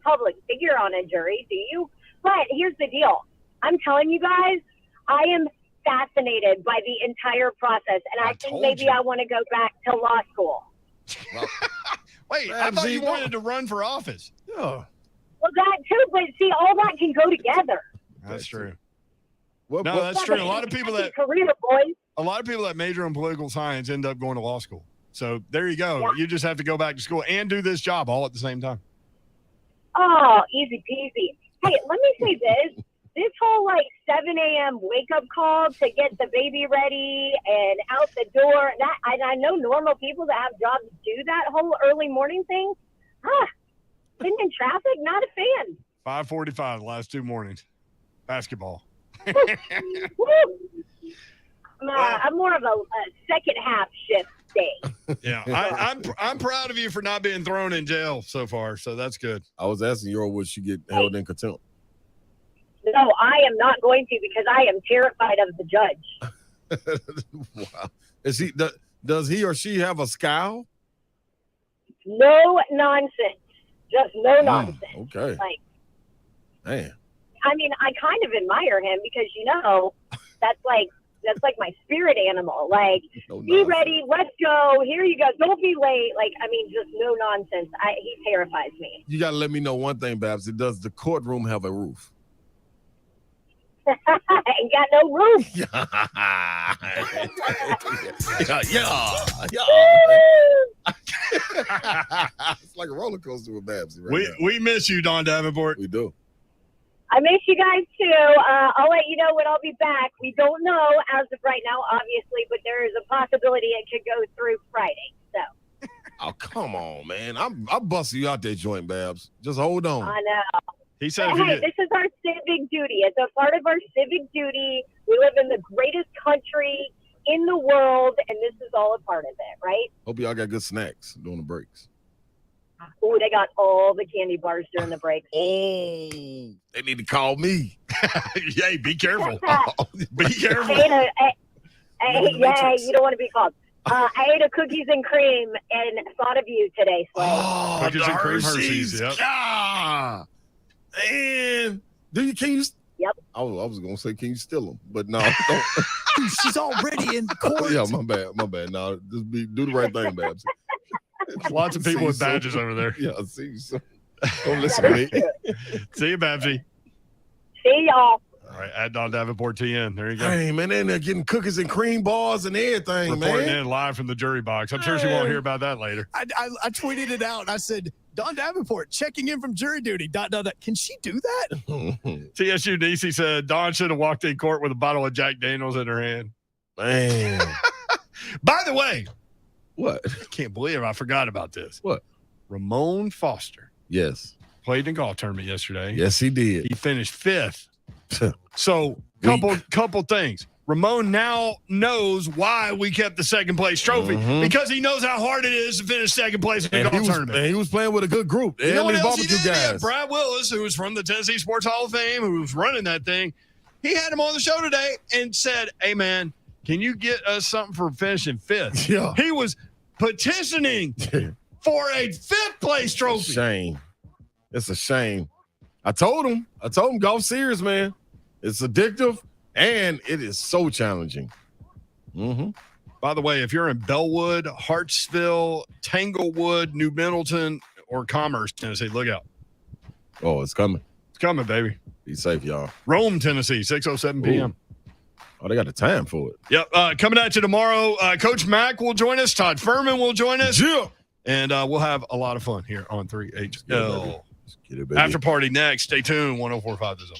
Speaker 10: public figure on a jury, do you? But here's the deal. I'm telling you guys, I am fascinated by the entire process, and I think maybe I want to go back to law school.
Speaker 2: Wait, I thought you wanted to run for office.
Speaker 3: Yeah.
Speaker 10: Well, that too, but see, all that can go together.
Speaker 2: That's true.
Speaker 3: Well,
Speaker 2: no, that's true. A lot of people that major in political science end up going to law school. So there you go. Yeah. You just have to go back to school and do this job all at the same time.
Speaker 10: Oh, easy peasy. Hey, let me say this. This whole 7 a.m. wake up call to get the baby ready and out the door. I know normal people that have jobs do that whole early morning thing. Sitting in traffic, not a fan.
Speaker 2: 5:45 the last 2 mornings. Basketball.
Speaker 10: I'm more of a second half shift day.
Speaker 2: Yeah, I'm proud of you for not being thrown in jail so far. So that's good.
Speaker 3: I was asking you, would she get held in contempt?
Speaker 10: No, I am not going to because I am terrified of the judge.
Speaker 3: Wow. Does he or she have a scowl?
Speaker 10: No nonsense. Just no nonsense.
Speaker 3: Okay. Man.
Speaker 10: I mean, I kind of admire him because that's like my spirit animal. Be ready, let's go. Here you go. Don't be late. Just no nonsense. He terrifies me.
Speaker 3: You got to let me know one thing, Babs. Does the courtroom have a roof?
Speaker 10: Ain't got no roof.
Speaker 3: Yeah. It's like a roller coaster with Babsy.
Speaker 2: We miss you, Don Davenport.
Speaker 3: We do.
Speaker 10: I miss you guys too. I'll let you know when I'll be back. We don't know as of right now, obviously, but there is a possibility it could go through Friday. So.
Speaker 3: Oh, come on, man. I'll bust you out that joint, Babs. Just hold on.
Speaker 10: I know.
Speaker 2: He said,
Speaker 10: hey, this is our civic duty. It's a part of our civic duty. We live in the greatest country in the world, and this is all a part of it, right?
Speaker 3: Hope y'all got good snacks during the breaks.
Speaker 10: Oh, they got all the candy bars during the breaks.
Speaker 3: Oh, they need to call me.
Speaker 2: Hey, be careful. Be careful.
Speaker 10: Yeah, you don't want to be called. I ate a cookies and cream and thought of you today, Slade.
Speaker 3: Oh,
Speaker 2: Cookies and cream Hershey's. Yep.
Speaker 3: Ah, man. Can you?
Speaker 10: Yep.
Speaker 3: I was gonna say, can you steal them? But no, don't.
Speaker 1: She's already in court.
Speaker 3: Yeah, my bad. No, just do the right thing, Babs.
Speaker 2: Lots of people with badges over there.
Speaker 3: Yeah, see, so don't listen to me.
Speaker 2: See you, Babsy.
Speaker 10: See y'all.
Speaker 2: All right, at Don Davenport TN. There you go.
Speaker 3: Hey, man, they're getting cookies and cream bars and everything,
Speaker 2: Reporting
Speaker 3: man.
Speaker 2: in live from the jury box. I'm sure she won't hear about that later.
Speaker 1: I tweeted it out. I said, Don Davenport checking in from jury duty. Can she do that?
Speaker 2: TSU DC said Dawn should have walked in court with a bottle of Jack Daniels in her hand.
Speaker 3: Man.
Speaker 2: By the way,
Speaker 3: what?
Speaker 2: I can't believe I forgot about this.
Speaker 3: What?
Speaker 2: Ramon Foster.
Speaker 3: Yes.
Speaker 2: Played in a golf tournament yesterday.
Speaker 3: Yes, he did.
Speaker 2: He finished 5th. So, couple things. Ramon now knows why we kept the second place trophy because he knows how hard it is to finish second place in a golf tournament.
Speaker 3: And he was playing with a good group.
Speaker 2: You know what
Speaker 3: these
Speaker 2: else he
Speaker 3: barbecue
Speaker 2: did? He had
Speaker 3: guys.
Speaker 2: Brad Willis, who was from the Tennessee Sports Hall of Fame, who was running that thing. He had him on the show today and said, "Hey, man, can you get us something for finishing 5th?"
Speaker 3: Yeah.
Speaker 2: He was petitioning for a 5th place trophy.
Speaker 3: Shame. It's a shame. I told him golf serious, man. It's addictive and it is so challenging. Mm-hmm.
Speaker 2: By the way, if you're in Bellwood, Hartsville, Tanglewood, New Middleton, or Commerce, Tennessee, look out.
Speaker 3: Oh, it's coming.
Speaker 2: It's coming, baby.
Speaker 3: Be safe, y'all.
Speaker 2: Rome, Tennessee, 6:07 p.m.
Speaker 3: Oh, they got the time for it.
Speaker 2: Yep. Coming at you tomorrow. Coach Mack will join us. Todd Furman will join us.
Speaker 3: Yeah.
Speaker 2: And we'll have a lot of fun here on 3HL.
Speaker 3: Get it, baby.
Speaker 2: After party next. Stay tuned. 104.5 The Zone.